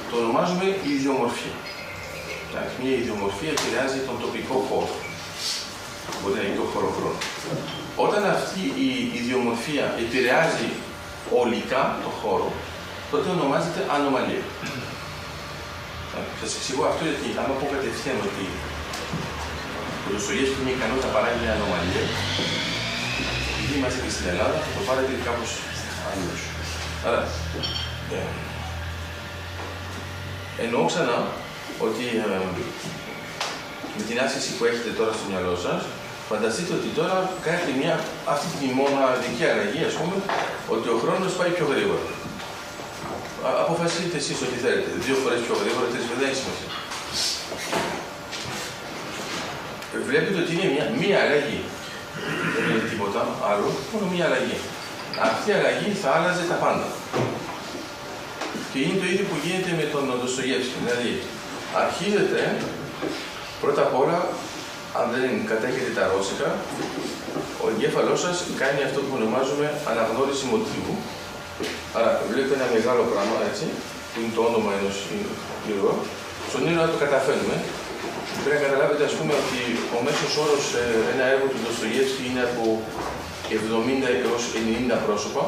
το ονομάζουμε ιδιομορφία. Μια ιδιομορφία επηρεάζει τον τοπικό χώρο. Μπορεί να είναι το χώρο-χρόνο. Όταν αυτή η ιδιομορφία επηρεάζει ολικά το χώρο, τότε ονομάζεται ανομαλία. Σας εξηγώ αυτό γιατί, άμα πω κατευθείαν ότι ο Ντοστογεύσκι είναι ικανός να παράγει μια ανομαλία, επειδή είμαστε και στην Ελλάδα, θα το πάρετε κάπως αλλιώς. Άρα, εννοώ ξανά ότι με την άσκηση που έχετε τώρα στο μυαλό σας, φανταστείτε ότι τώρα κάνετε αυτή τη μοναδική αλλαγή, ας πούμε, ότι ο χρόνος πάει πιο γρήγορα. Αποφασίζετε εσείς ότι θέλετε, 2 φορές πιο γρήγορα, 3 φορές, δεν έχει σημασία. Βλέπετε ότι είναι μία αλλαγή. Δεν είναι τίποτα άλλο, μόνο μία αλλαγή. Αυτή η αλλαγή θα άλλαζε τα πάντα. Και είναι το ίδιο που γίνεται με τον Ντοστογεύσκι. Δηλαδή, αρχίζετε πρώτα απ' όλα, αν δεν κατέχετε τα ρώσικα, ο εγκέφαλός σας κάνει αυτό που ονομάζουμε αναγνώριση μοτίβου. Άρα, βλέπετε ένα μεγάλο πράγμα, έτσι, που είναι το όνομα ενός ήρωα. Στον ήρωα το καταφέρνουμε. Πρέπει να καταλάβετε, ας πούμε, ότι ο μέσος όρος ένα έργο του Ντοστογεύσκι είναι από 70 έως 90 πρόσωπα.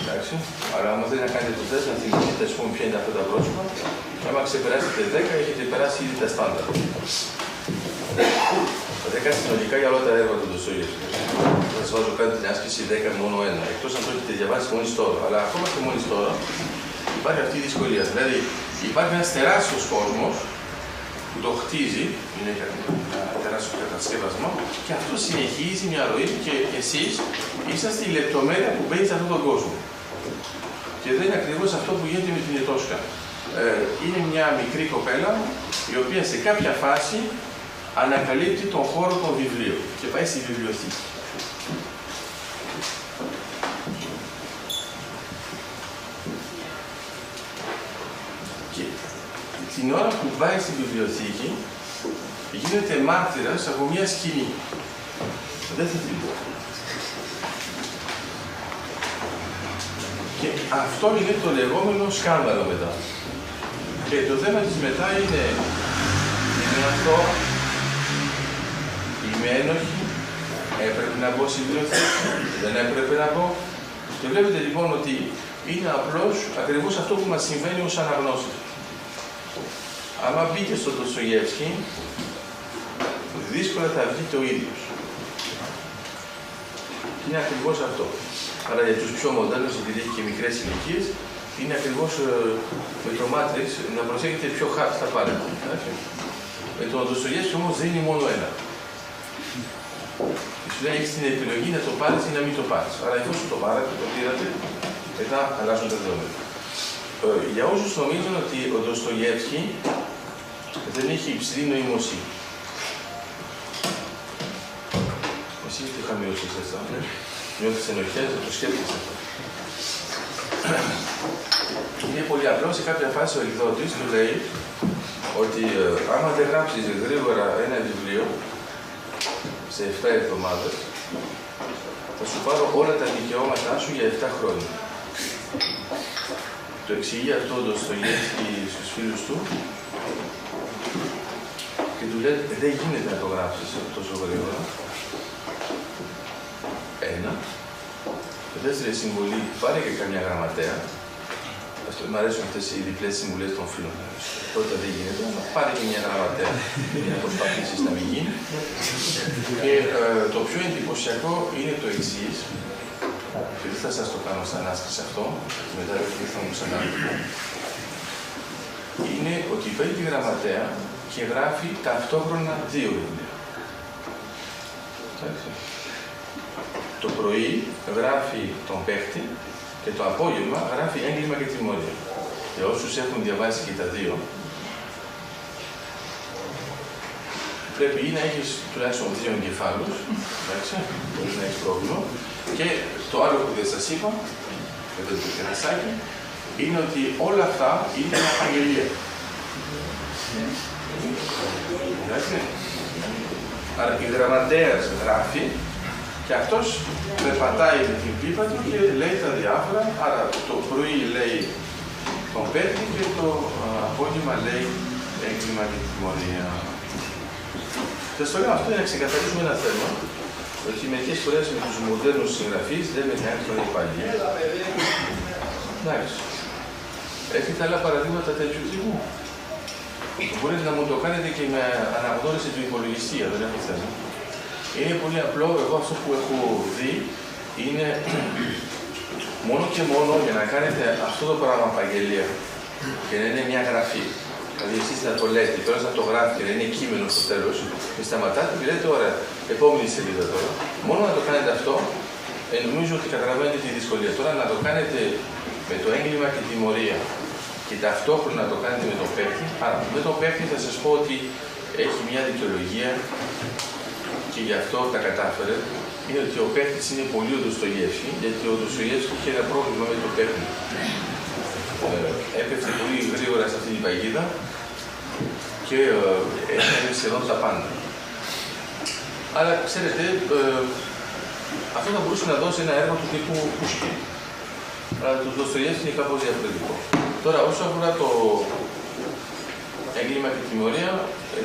Εντάξει. Άρα, άμα θέλετε να κάνετε το τεστ, να θυμηθείτε, ας πούμε, ποια είναι αυτά τα πρόσωπα, άμα ξεπεράσετε 10, έχετε περάσει ήδη τα στάνταρ. 10 συνολικά για όλα τα έργα του Ντοστογεύσκι. Θα σας βάζω κάτι την άσκηση 10 μόνο ένα. Εκτός αν το έχετε διαβάσει μόλις τώρα. Αλλά ακόμα και μόλις τώρα υπάρχει αυτή η δυσκολία. Δηλαδή, υπάρχει ένας τεράστιος κόσμος που το χτίζει, είναι ένα τεράστιο κατασκεύασμα, και αυτό συνεχίζει μια ροή και εσείς είσαστε η λεπτομέρεια που μπαίνει σε αυτόν τον κόσμο. Και δεν είναι ακριβώς αυτό που γίνεται με την Ετόσκα. Είναι μια μικρή κοπέλα η οποία σε κάποια φάση ανακαλύπτει τον χώρο των βιβλίων και πάει στη βιβλιοθήκη. Και την ώρα που πάει στη βιβλιοθήκη γίνεται μάρτυρας από μια σκηνή. Δεν θα την πω. Και αυτό είναι το λεγόμενο σκάνδαλο μετά. Και το θέμα της μετά είναι αυτό, είμαι ένοχη, έπρεπε να μπω στη βιβλιοθήκη, δεν έπρεπε να μπω. Και βλέπετε λοιπόν ότι είναι απλώς ακριβώς αυτό που μας συμβαίνει ως αναγνώστες. Άμα μπείτε στο Ντοστογεύσκι, δύσκολα θα βγείτε ο ίδιος. Είναι ακριβώς αυτό. Άρα για τους πιο μοντέρνους, επειδή έχει και μικρές ηλικίες, είναι ακριβώς με το Matrix να προσέχετε πιο hard θα πάρετε. Με τον Ντοστογεύσκι όμως δεν είναι μόνο ένα. Σου λέει έχεις την επιλογή να το πάρεις ή να μην το πάρεις. Άρα εφόσον το πάρετε, το πήρατε, μετά αλλάζουν τα δεδομένα. Για όσους νομίζουν ότι ο Ντοστογεύσκι δεν έχει υψηλή νοημοσύνη. Εσύ τι χαμηλώσεις εσάς, νιώθεις ενοχές, το σκέφτεσαι αυτό. Είναι πολύ απλό, σε κάποια φάση ο εκδότης του λέει ότι άμα δεν γράψεις γρήγορα ένα βιβλίο σε 7 εβδομάδες, θα σου πάρω όλα τα δικαιώματά σου για 7 χρόνια. Το εξηγεί αυτό ο Ντοστογεύσκι στους φίλους του και του λέει δεν γίνεται να το γράψεις τόσο γρήγορα. Ένα. Δεύτερη συμβουλή, πάρε και καμιά γραμματέα. Μ' αρέσουν αυτές οι διπλές συμβουλές των φίλων. Πρώτα δεν γίνεται, αλλά πάρε και μια γραμματέα για να προσπαθήσεις να μην γίνει. Και το πιο εντυπωσιακό είναι το εξής, και δεν θα σας το κάνω σαν άσκηση αυτό, και μετά θα μου ξαναπώ. Είναι ότι παίρνει τη γραμματέα και γράφει ταυτόχρονα 2 βιβλία. Το πρωί γράφει τον παίχτη και το απόγευμα γράφει έγκλημα και τιμωρία. Για όσους έχουν διαβάσει και τα δύο, πρέπει ή να έχεις τουλάχιστον 2 εγκεφάλους, εντάξει, μπορείς να έχεις πρόβλημα. Και το άλλο που δεν σας είπα με το κερασάκι, είναι ότι όλα αυτά είναι μια απαγγελία. Εντάξει. Άρα η γραμματέας γράφει και αυτός περπατάει με την πίπα του και λέει τα διάφορα. Άρα το πρωί λέει τον παίρνει και το απόγευμα λέει έγκλημα και τιμωρία. Και στο λέω αυτό για να ξεκαθαρίσουμε ένα θέμα, ότι μερικές φορές με τους μοντέρνους συγγραφείς δεν με κάνει τον υπάλληλο. Εντάξει. Έχετε άλλα παραδείγματα τέτοιου τύπου? Μπορείτε να μου το κάνετε και με αναγνώριση του υπολογιστή, δεν έχω θέμα. Είναι πολύ απλό. Εγώ αυτό που έχω δει είναι μόνο και μόνο για να κάνετε αυτό το πράγμα απαγγελία και να είναι μια γραφή. Δηλαδή, εσείς να το λέτε, τώρα να το γράφετε, να είναι κείμενο στο τέλος, και σταματάτε και λέτε, ωραία, επόμενη σελίδα τώρα. Μόνο να το κάνετε αυτό, νομίζω ότι καταλαβαίνετε τη δυσκολία. Τώρα να το κάνετε με το έγκλημα και τη τιμωρία και ταυτόχρονα να το κάνετε με τον παίκτη. Άρα, με τον παίκτη θα σας πω ότι έχει μια δικαιολογία και γι' αυτό τα κατάφερε. Είναι ότι ο παίκτης είναι πολύ ο Ντοστογεύσκι, γιατί ο Ντοστογεύσκι είχε ένα πρόβλημα με τον παίκτη. Έπεφτε πολύ γρήγορα σε αυτή την παγίδα και έκανε σχεδόν τα πάντα. Αλλά ξέρετε, αυτό θα μπορούσε να δώσει ένα έργο του τύπου Πουσκίν. Αλλά το Ντοστογεύσκι είναι κάπως διαφορετικό. Τώρα, όσο αφορά το έγκλημα και τιμωρία,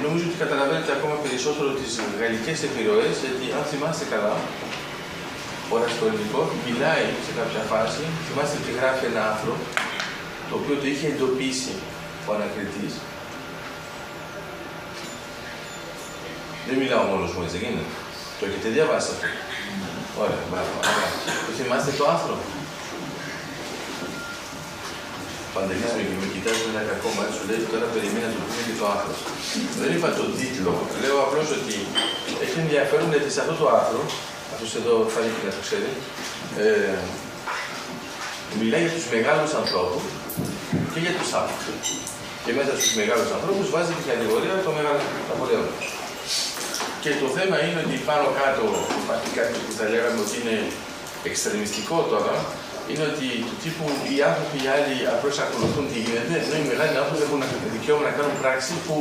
νομίζω ότι καταλαβαίνετε ακόμα περισσότερο τις γαλλικές επιρροές, γιατί αν θυμάστε καλά, ο Ραστολνικόφ μιλάει σε κάποια φάση, θυμάστε ότι γράφει ένα άρθρο, το οποίο το είχε εντοπίσει ο ανακριτής. Δεν μιλάω μόνος μου, έτσι δεν γίνεται. Το έχετε διαβάσει αυτό? Ωραία, μπράβο. Το θυμάστε το άρθρο? Παντελής με κοιτάζει με ένα κακό μάτι, σου λέει τώρα περιμένει να του πούμε και το άρθρο. Δεν είπα τον τίτλο, λέω απλώς ότι έχει ενδιαφέρον γιατί σε αυτό το άρθρο, αυτός εδώ φάνηκε να το ξέρει, μιλάει για τους μεγάλους ανθρώπους και για τους άνθρωπους. Και μέσα στους μεγάλους ανθρώπους βάζει την κατηγορία των μεγάλων Ναπολέων. Και το θέμα είναι ότι πάνω κάτω υπάρχει κάτι που θα λέγαμε ότι είναι εξτρεμιστικό τώρα, είναι ότι του τύπου οι άνθρωποι οι άλλοι απλώς ακολουθούν τι γίνεται, ενώ οι μεγάλοι άνθρωποι έχουν δικαίωμα να κάνουν πράξεις που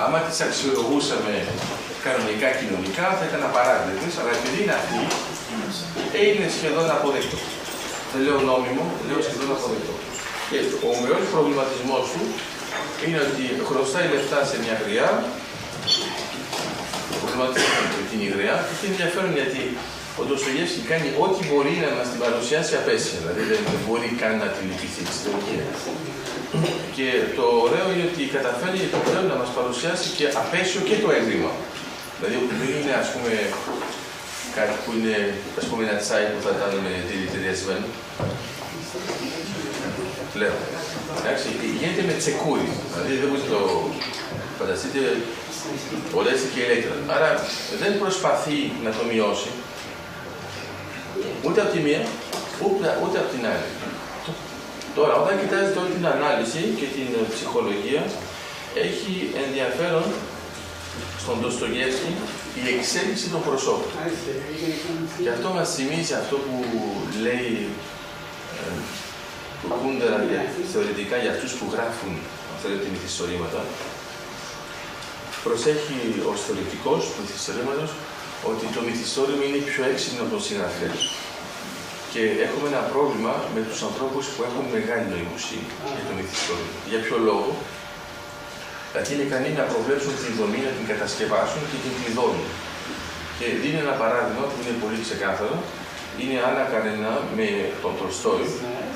άμα τις αξιολογούσαμε κανονικά κοινωνικά θα ήταν απαράδεκτες, αλλά επειδή είναι αυτοί, είναι σχεδόν αποδεκτό. Δεν λέω νόμιμο, λέω σχεδόν αποδεκτό. Και ο μεγάλος προβληματισμός του είναι ότι χρωστάει λεφτά σε μια γριά, προβληματίζεται την γριά και είναι ενδιαφέρον γιατί ο Ντοστογεύσκι κάνει ό,τι μπορεί να μας την παρουσιάσει απέσια, δηλαδή δεν μπορεί καν να την λυπηθεί της θεολογίας. Και το ωραίο είναι ότι καταφέρει το πλέον να μας παρουσιάσει και απέσιο και το έγκλημα. Δηλαδή δεν είναι ας πούμε κάτι που είναι ας πούμε ένα τσάι που θα ήταν δηλητηριασμένο. Λέω. Εντάξει, γίνεται με τσεκούρι, δηλαδή δεν μπορείτε να το φανταστείτε όλα έτσι και ηλέκτρα. Άρα δεν προσπαθεί να το μειώσει, ούτε από τη μία, ούτε από την άλλη. Τώρα, όταν κοιτάζετε όλη την ανάλυση και την ψυχολογία, έχει ενδιαφέρον στον Ντοστογεύσκι η εξέλιξη των προσώπων. Και αυτό μας θυμίζει αυτό που λέει το Κούντερα θεωρητικά για αυτούς που γράφουν τη μυθιστορήματα. Προσέχει ως θεωρητικός του μυθιστορήματος ότι το μυθιστόρημα είναι πιο έξυπνο από τον συγγραφέα. Και έχουμε ένα πρόβλημα με τους ανθρώπους που έχουν μεγάλη νοημοσύνη για το μυθιστόρημα. Για ποιο λόγο? Γιατί είναι ικανοί να προβλέψουν την δομή, να την κατασκευάσουν και την κλειδώνουν. Και δίνει ένα παράδειγμα που είναι πολύ ξεκάθαρο. Είναι Άννα Καρενά με τον Τολστόι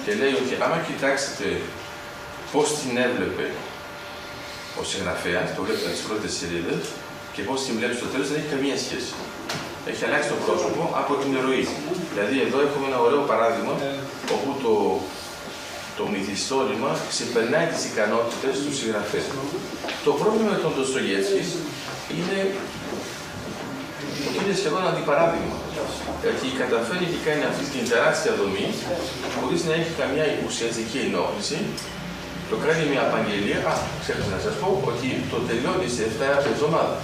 και λέει ότι άμα κοιτάξετε πώς την έβλεπε ο συγγραφέας, το βλέπετε στις πρώτες σελίδες και πώς την βλέπει στο τέλος, δεν έχει καμία σχέση. Έχει αλλάξει το πρόσωπο από την ροή. Δηλαδή εδώ έχουμε ένα ωραίο παράδειγμα όπου το μυθιστόρημα ξεπερνάει τις ικανότητες του συγγραφέα. Το πρόβλημα με τον Ντοστογεύσκι είναι ότι είναι σχεδόν αντιπαράδειγμα. Γιατί καταφέρει και κάνει αυτή την τεράστια δομή χωρίς να έχει καμιά ουσιαστική ενόχληση. Το κάνει μια απαγγελία. Ξέχασα να σας πω ότι το τελειώνει σε 7 εβδομάδες.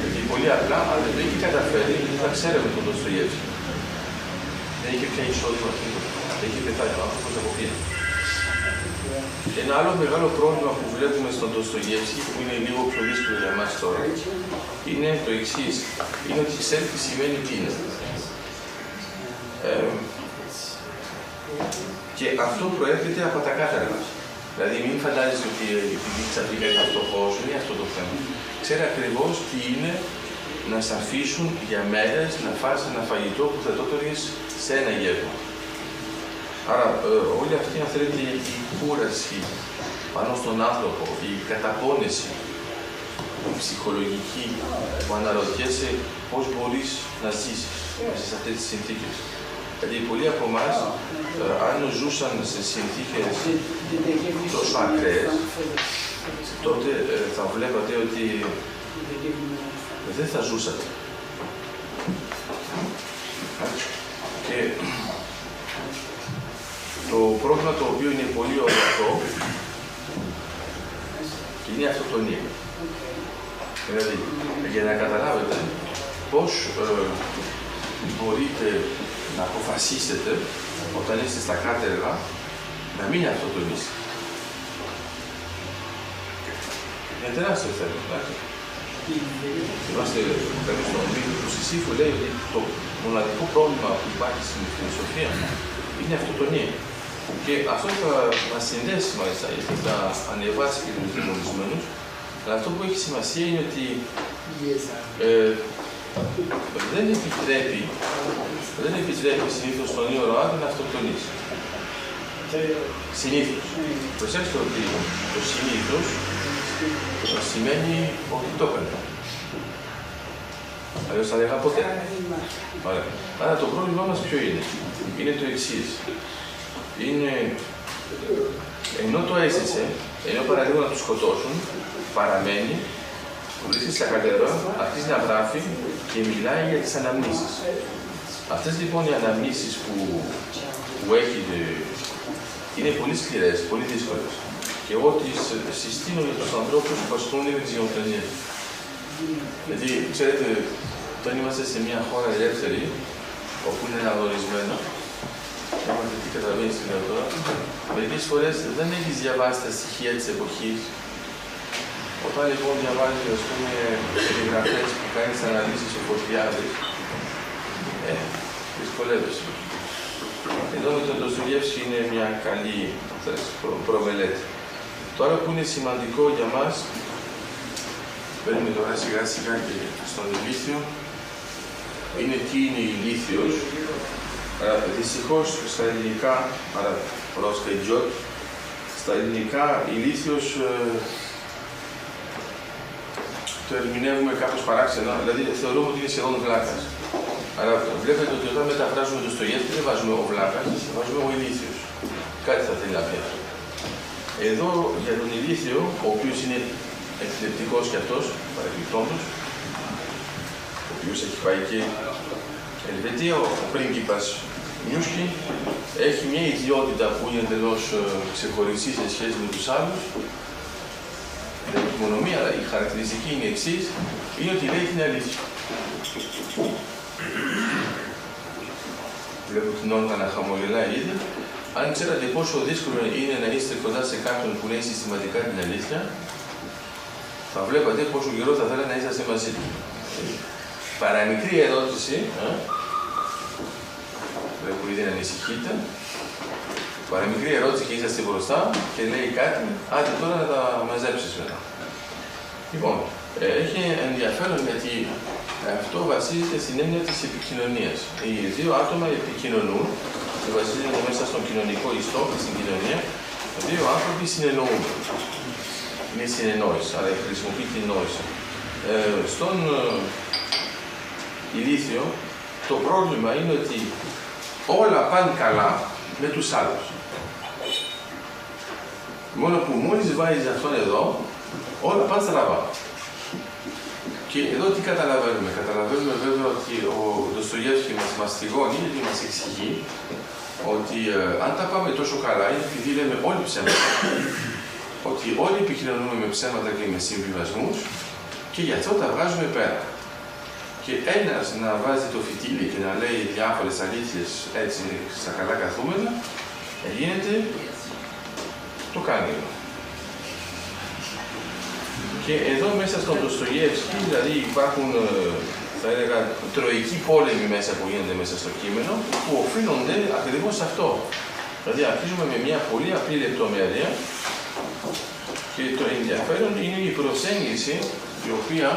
Γιατί πολύ απλά, αν δεν το είχε καταφέρει, θα ξέραμε τον Ντοστογεύσκι. δεν είχε πια εισόδημα, είχε πεθάνει ο άνθρωπος από πείνα. Ένα άλλο μεγάλο πρόβλημα που βλέπουμε στον Ντοστογεύσκη, που είναι λίγο πιο δύσκολο για εμάς τώρα, είναι το εξής. Είναι ότι ξέρει τι σημαίνει πείνα. Και αυτό προέρχεται από τα κάταργα. Δηλαδή, μην φαντάζεστε ότι επειδή ξαφνικά ήταν φτωχός, δεν είναι αυτό το θέμα. Ξέρει ακριβώς τι είναι να σε αφήσουν για μέρες να φας ένα φαγητό που θα το τρώγες σε ένα γεύμα. Άρα, όλη αυτή, αν θέλετε, η κούραση πάνω στον άνθρωπο, η καταπώνηση, η ψυχολογική, που αναρωτιέσαι πώς μπορείς να ζήσεις μέσα σε αυτές τις συνθήκες. Δηλαδή, πολλοί από εμάς, αν ζούσαν σε συνθήκες τόσο ακραίες, τότε θα βλέπατε ότι δεν θα ζούσατε. Και το πρόβλημα το οποίο είναι πολύ ορατό είναι η αυτοκτονία. Δηλαδή, για να καταλάβετε πώς μπορείτε να αποφασίσετε όταν είστε στα κάτεργα να μην αυτοκτονήσετε. Είναι τεράστιο θέμα, εντάξει. Είμαστε καλοί στον μύθο του Σισίφου, λέει ότι το μοναδικό πρόβλημα που υπάρχει στην φιλοσοφία είναι η αυτοκτονία. Και αυτό θα μας συνδέσει μάλιστα, γιατί θα ανεβάσει και τους δαιμονισμένους. Αλλά αυτό που έχει σημασία είναι ότι δεν επιτρέπει συνήθως στον ήωρο άντρα να αυτοκτονήσει. Συνήθως. Προσέξτε ότι το συνήθως σημαίνει ότι το έκανε. Αλλιώς θα λέγα ποτέ. Άρα το πρόβλημά μας ποιο είναι? Είναι το εξής. Είναι, ενώ το έζησε, ενώ παραλίγο να του σκοτώσουν, παραμένει, βρίσκεται στα κατέρα, αρχίζει να γράφει και μιλάει για τις αναμνήσεις. Αυτές λοιπόν οι αναμνήσεις που έχει είναι πολύ σκληρές, πολύ δύσκολες. Και εγώ τις συστήνω για τους ανθρώπους που ασχολούνται με τις γενοκτονίες. Γιατί, ξέρετε, όταν είμαστε σε μια χώρα ελεύθερη, όπου είναι αναγνωρισμένα, είμαστε τι καταλαβαίνεις τι λέω τώρα, μερικές φορές δεν έχεις διαβάσει τα στοιχεία της εποχής. Όταν λοιπόν διαβάζεις, ας πούμε, περιγραφές που κάνεις αναλύσεις ο Φωτιάδης, δυσκολεύεσαι. Εδώ με τον Ντοστογεύσκη είναι μια καλή προμελέτη. Το άλλο που είναι σημαντικό για μας, μπαίνουμε τώρα σιγά σιγά και στον ηλίθιο, είναι τι είναι ηλίθιος. Δυστυχώς στα ελληνικά, άρα ρώσκα ιδιότ, στα ελληνικά ηλίθιος το ερμηνεύουμε κάπως παράξενα, δηλαδή θεωρούμε ότι είναι σχεδόν βλάκας. Αλλά βλέπετε ότι όταν μεταφράζουμε το Ντοστογεύσκη δεν βάζουμε ο βλάκας, βάζουμε ο ηλίθιος. Κάτι θα θέλει να πει αυτό. Εδώ για τον ηλίθιο, ο οποίος είναι επιλεπτικός κι αυτός, παρεμπιπτόντος, ο οποίος έχει πάει και Ελβετία, ο πρίγκιπας Νιούσκι, έχει μια ιδιότητα που είναι εντελώς ξεχωριστή σε σχέση με τους άλλους. Δεν έχει μονομία, αλλά η χαρακτηριστική είναι εξής, είναι ότι λέει την αλήθεια. Βλέπω την Όλγα να χαμογελάει ήδη. Αν ξέρατε πόσο δύσκολο είναι να είστε κοντά σε κάποιον που λέει συστηματικά την αλήθεια, θα βλέπατε πόσο καιρό θα θέλατε να είσαστε μαζί του. Παραμικρή ερώτηση, βλέπω ήδη να ανησυχείτε. Παραμικρή ερώτηση και είσαστε μπροστά και λέει κάτι, άντε τώρα να τα μαζέψεις μετά. Λοιπόν, έχει ενδιαφέρον γιατί αυτό βασίζεται στην έννοια της επικοινωνίας. Οι δύο άτομα επικοινωνούν και βασίζονται μέσα στον κοινωνικό ιστό και στην κοινωνία. Οι δύο άνθρωποι συνεννοούν. Είναι συνεννόηση, αλλά χρησιμοποιεί την νόηση. Στον ηλίθιο, το πρόβλημα είναι ότι όλα πάνε καλά με τους άλλους. Μόνο που μόλις βάζεις αυτόν εδώ, όλα πάνε στραβά. Και εδώ τι καταλαβαίνουμε? Καταλαβαίνουμε βέβαια ότι ο Ντοστογεύσκη μας μαστιγώνει, γιατί μας εξηγεί ότι αν τα πάμε τόσο καλά είναι επειδή λέμε όλοι ψέματα. Ότι όλοι επικοινωνούμε με ψέματα και με συμβιβασμούς και γι' αυτό τα βγάζουμε πέρα. και ένας να βάζει το φυτίλι και να λέει διάφορες αλήθειες έτσι στα καλά καθούμενα, γίνεται το κάγκελο. Και εδώ μέσα στον Ντοστογεύσκι, δηλαδή υπάρχουν, θα έλεγα, τροικοί πόλεμοι μέσα που γίνονται μέσα στο κείμενο, που οφείλονται ακριβώς σε αυτό. Δηλαδή αρχίζουμε με μια πολύ απλή λεπτομέρεια και το ενδιαφέρον είναι η προσέγγιση η οποία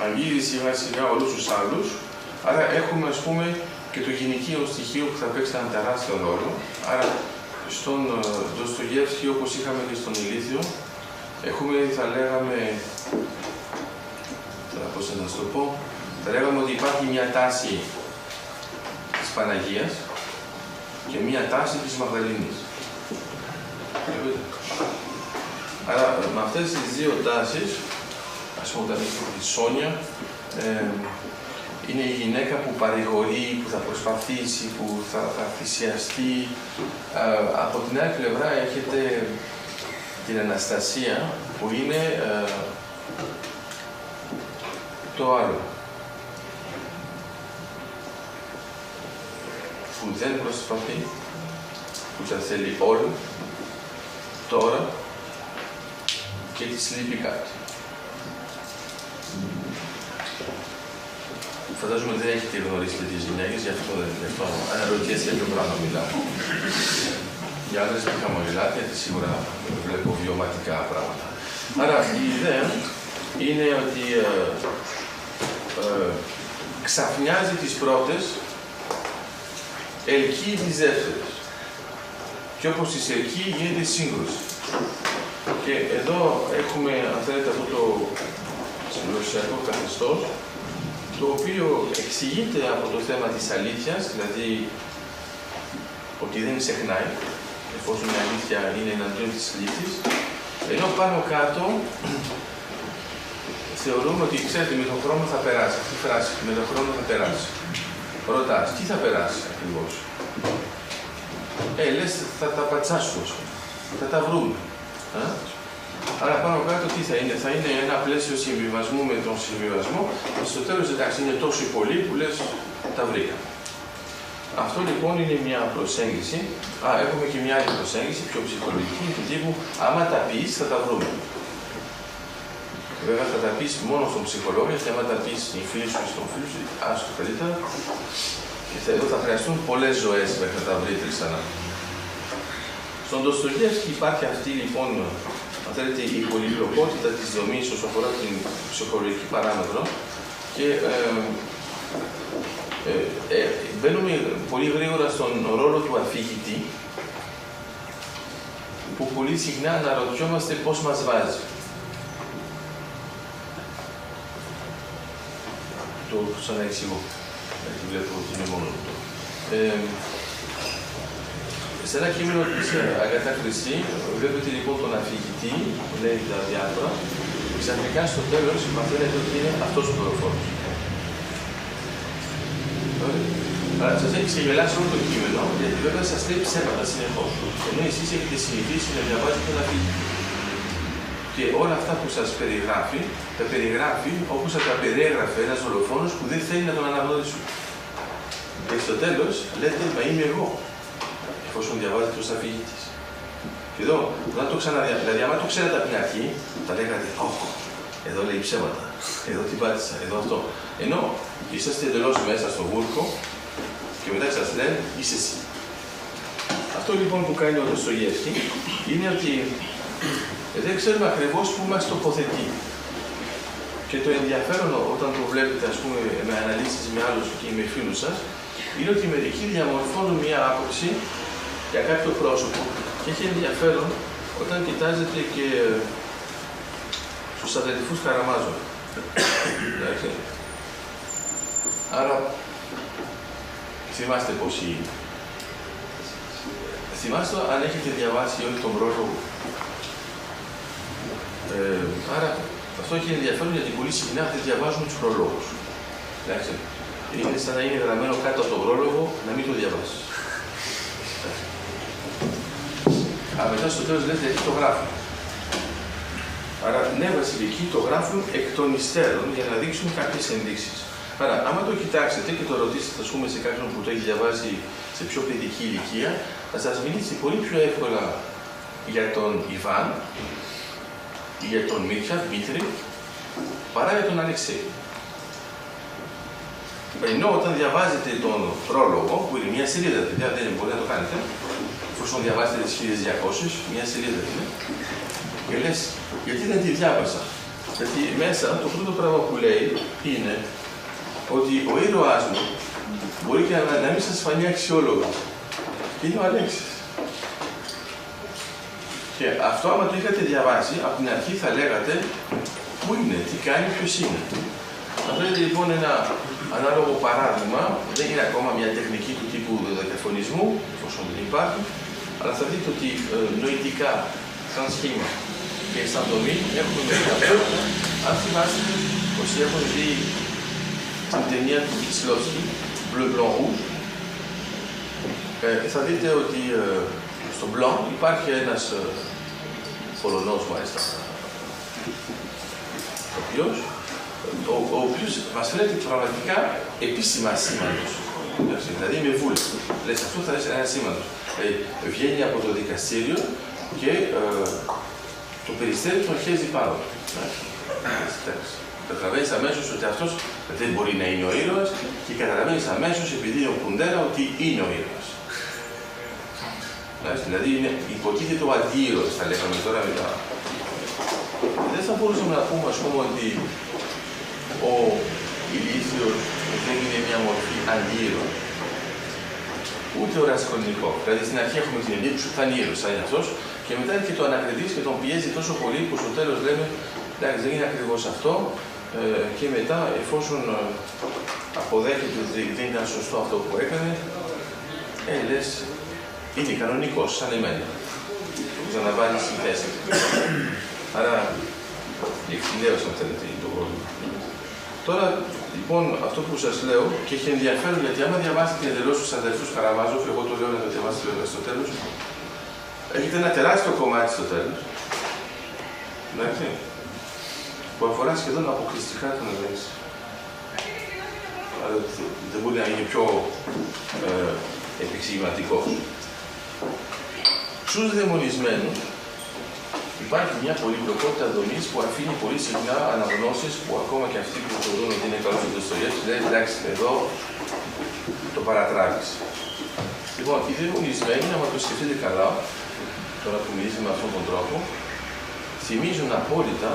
αγγίζει σιγά σιγά όλους τους άλλους. Άρα έχουμε, ας πούμε, και το γυναικείο στοιχείο που θα παίξει έναν τεράστιο ρόλο. Άρα στον Ντοστογεύσκι, όπως είχαμε και στον Ηλίθιο, έχουμε, θα λέγαμε, πώς να σας το πω, θα λέγαμε ότι υπάρχει μια τάση της Παναγίας και μια τάση της Μαγδαλήνης. Άρα με αυτές τις δύο τάσεις, ας πούμε όταν έχουμε τη Σόνια, είναι η γυναίκα που παρηγορεί, που θα προσπαθήσει, που θα θυσιαστεί. Από την άλλη πλευρά έχετε την Αναστασία, που είναι το άλλο. Που δεν προσπαθεί, που τα θέλει όλα, τώρα και της λείπει κάτι. Φαντάζομαι δεν έχετε γνωρίσει τις γυναίκες, γι' αυτό αναρωτιέστε ποιο πράγμα μιλάω. Για άντρες μην χαμογελάτε, γιατί σίγουρα βλέπω βιωματικά πράγματα. Άρα η ιδέα είναι ότι ξαφνιάζει τις πρώτες, ελκύει τις δεύτερες. Και όπως τις ελκύει γίνεται σύγκρουση. Και εδώ έχουμε, αν θέλετε, αυτό το συλλογιακό καθεστώς, το οποίο εξηγείται από το θέμα της αλήθειας, δηλαδή ότι δεν ξεχνάει, εφόσον η αλήθεια είναι εναντίον της αλήθειας, ενώ πάνω κάτω θεωρούμε ότι, ξέρετε, με τον χρόνο θα περάσει, αυτή η φράση, με τον χρόνο θα περάσει. Ρωτάς, τι θα περάσει ακριβώς. Λες, θα τα πατσάσουμε, θα τα βρούμε. Άρα πάνω κάτω τι θα είναι ένα πλαίσιο συμβιβασμού με τον συμβιβασμό, και στο τέλος εντάξει είναι τόσο πολύ που λες τα βρήκα. Αυτό λοιπόν είναι μια προσέγγιση. Έχουμε και μια άλλη προσέγγιση, πιο ψυχολογική, του τύπου άμα τα πεις θα τα βρούμε. Βέβαια θα τα πεις μόνο στον ψυχολόγο, γιατί άμα τα πεις στην φίλη σου ή στον φίλο σου, άστο καλύτερα. Και εδώ θα χρειαστούν πολλές ζωές μέχρι να τα βρείτε ξανά. Στον Ντοστογεύσκι υπάρχει αυτή λοιπόν, αν θέλετε, η πολυπλοκότητα της δομής όσο αφορά την ψυχολογική παράμετρο και μπαίνουμε πολύ γρήγορα στον ρόλο του αφηγητή, που πολύ συχνά αναρωτιόμαστε πώς μας βάζει. Το ξαναεξηγώ, γιατί βλέπω ότι είναι μόνο αυτό. Σε ένα κείμενο της Αγαθά Χριστή, βλέπετε λοιπόν τον αφηγητή, που λέει τα διάφορα, και ξαφνικά στο τέλος μαθαίνετε ότι είναι αυτός ο δολοφόνος. Άρα σας έχει ξεγελάσει όλο το κείμενο, γιατί βέβαια σας λέει ψέματα συνεχώς. Ενώ εσείς έχετε συνηθίσει να διαβάζετε τον αφηγητή. Και όλα αυτά που σας περιγράφει, τα περιγράφει όπως θα τα περιέγραφε ένας δολοφόνος που δεν θέλει να τον αναγνωρίσουν. Και στο τέλος λέτε, μα είμαι εγώ, εφόσον διαβάζετε ως αφηγητής. Και εδώ, δηλαδή άμα το ξέρατε από την αρχή, θα λέγατε, εδώ λέει ψέματα, εδώ την πάτησα, εδώ αυτό. Ενώ είσαστε εντελώς μέσα στο βούρκο και μετά σας λένε, είσαι εσύ. Αυτό λοιπόν που κάνει ο Ντοστογεύσκι είναι ότι δεν ξέρουμε ακριβώς πού μας τοποθετεί. Και το ενδιαφέρον όταν το βλέπετε, ας πούμε, με αναλύσεις με άλλους και με φίλους σας, είναι ότι μερικοί διαμορφώνουν μια άποψη για κάποιο πρόσωπο. Και έχει ενδιαφέρον όταν κοιτάζετε και στους αδελφούς Καραμάζων. Άρα, θυμάστε πώς είναι. Θυμάστε αν έχετε διαβάσει όλοι τον πρόλογο. Άρα, αυτό έχει ενδιαφέρον γιατί πολύ συχνά δεν διαβάζουμε τους προλόγους. Εντάξει. Είναι σαν να είναι γραμμένο κάτω από τον πρόλογο να μην το διαβάσεις. Μετά στο τέλος λέτε γιατί το γράφω. Άρα, ναι, βασιλικοί το γράφουν εκ των υστέρων για να δείξουν κάποιες ενδείξεις. Άρα, άμα το κοιτάξετε και το ρωτήσετε, ας πούμε, σε κάποιον που το έχει διαβάσει σε πιο παιδική ηλικία, θα σας μιλήσει πολύ πιο εύκολα για τον Ιβάν ή για τον Μίτια, Δημήτρη, παρά για τον Αλεξή. Ενώ όταν διαβάζετε τον πρόλογο, που είναι μια σελίδα, παιδιά, δεν μπορεί να το κάνετε, εφόσον διαβάζετε τις 1200, μια σελίδα είναι, και λες, γιατί δεν τη διάβασα. Γιατί μέσα το πρώτο πράγμα που λέει είναι ότι ο ήρωάς μου μπορεί και να μην σας φανεί αξιόλογο. Και είναι ο Αλέξης. Και αυτό, άμα το είχατε διαβάσει, από την αρχή θα λέγατε πού είναι, τι κάνει, ποιος είναι. Θα βρείτε λοιπόν ένα ανάλογο παράδειγμα, δεν είναι ακόμα μια τεχνική του τύπου δεκαφωνισμού, εφόσον δεν υπάρχει, αλλά θα δείτε ότι νοητικά, σαν σχήμα και σαν δομή έχουμε μέχρι αυτό. Αν θυμάστε, όσοι έχουν δει την ταινία του Κισλόφσκι, Bleu Blanc Rouge, θα δείτε ότι στο Blanc υπάρχει ένας Πολωνός, μάλιστα, ο οποίος μας φαίνεται πραγματικά επίσημα σήμαντος. Δηλαδή με βούλη. Λες, αυτό θα είναι ένα σήμαντος. Βγαίνει από το δικαστήριο και το περιστέρι του αρχίζει πάνω. Καταλαβαίνεις αμέσως ότι αυτός δεν μπορεί να είναι ο ήρωας και καταλαβαίνεις αμέσως, επειδή είναι ο Κουντέρα, ότι είναι ο ήρωας. Δηλαδή υποτίθεται ο αντίηρωας, θα λέγαμε τώρα μετά. Δεν θα μπορούσαμε να πούμε, ας πούμε, ότι ο ηλίθιος δεν είναι μια μορφή αντίηρωα. Ούτε ο Ρασκολνικόφ. Δηλαδή στην αρχή έχουμε την εντύπωση που θα είναι ήρωας, θα είναι αυτός, και μετά έρχεται το ανακριτής και τον πιέζει τόσο πολύ που στο τέλος λέμε εντάξει, δεν είναι ακριβώς αυτό, και μετά, εφόσον αποδέχεται ότι δεν ήταν σωστό αυτό που έκανε, λες, είναι κανονικός, σαν εμένα. Το ξαναβάλει στη θέση. Άρα, εξηλαίως αν θέλετε το πρόβλημα. Τώρα, λοιπόν, αυτό που σας λέω και έχει ενδιαφέρον, γιατί άμα διαβάσετε εντελώς τους αδερφούς Καραμάζοφ, εγώ το λέω να το διαβάσετε βέβαια στο τέλος, έχετε ένα τεράστιο κομμάτι στο τέλος. Εντάξει, που αφορά σχεδόν αποκλειστικά τον Αλέξη. Άρα δεν μπορεί να είναι πιο επεξηγηματικός. Στους δαιμονισμένους υπάρχει μια πολυπλοκότητα δομής που αφήνει πολύ συχνά αναγνώσεις που ακόμα και αυτοί που θεωρούν ότι είναι καλός ο Ντοστογεύσκης λένε εντάξει, εδώ το παρατράβεις. Λοιπόν, οι δαιμονισμένοι, άμα το σκεφτείτε καλά, τώρα που μιλήσαμε με αυτόν τον τρόπο, θυμίζουν απόλυτα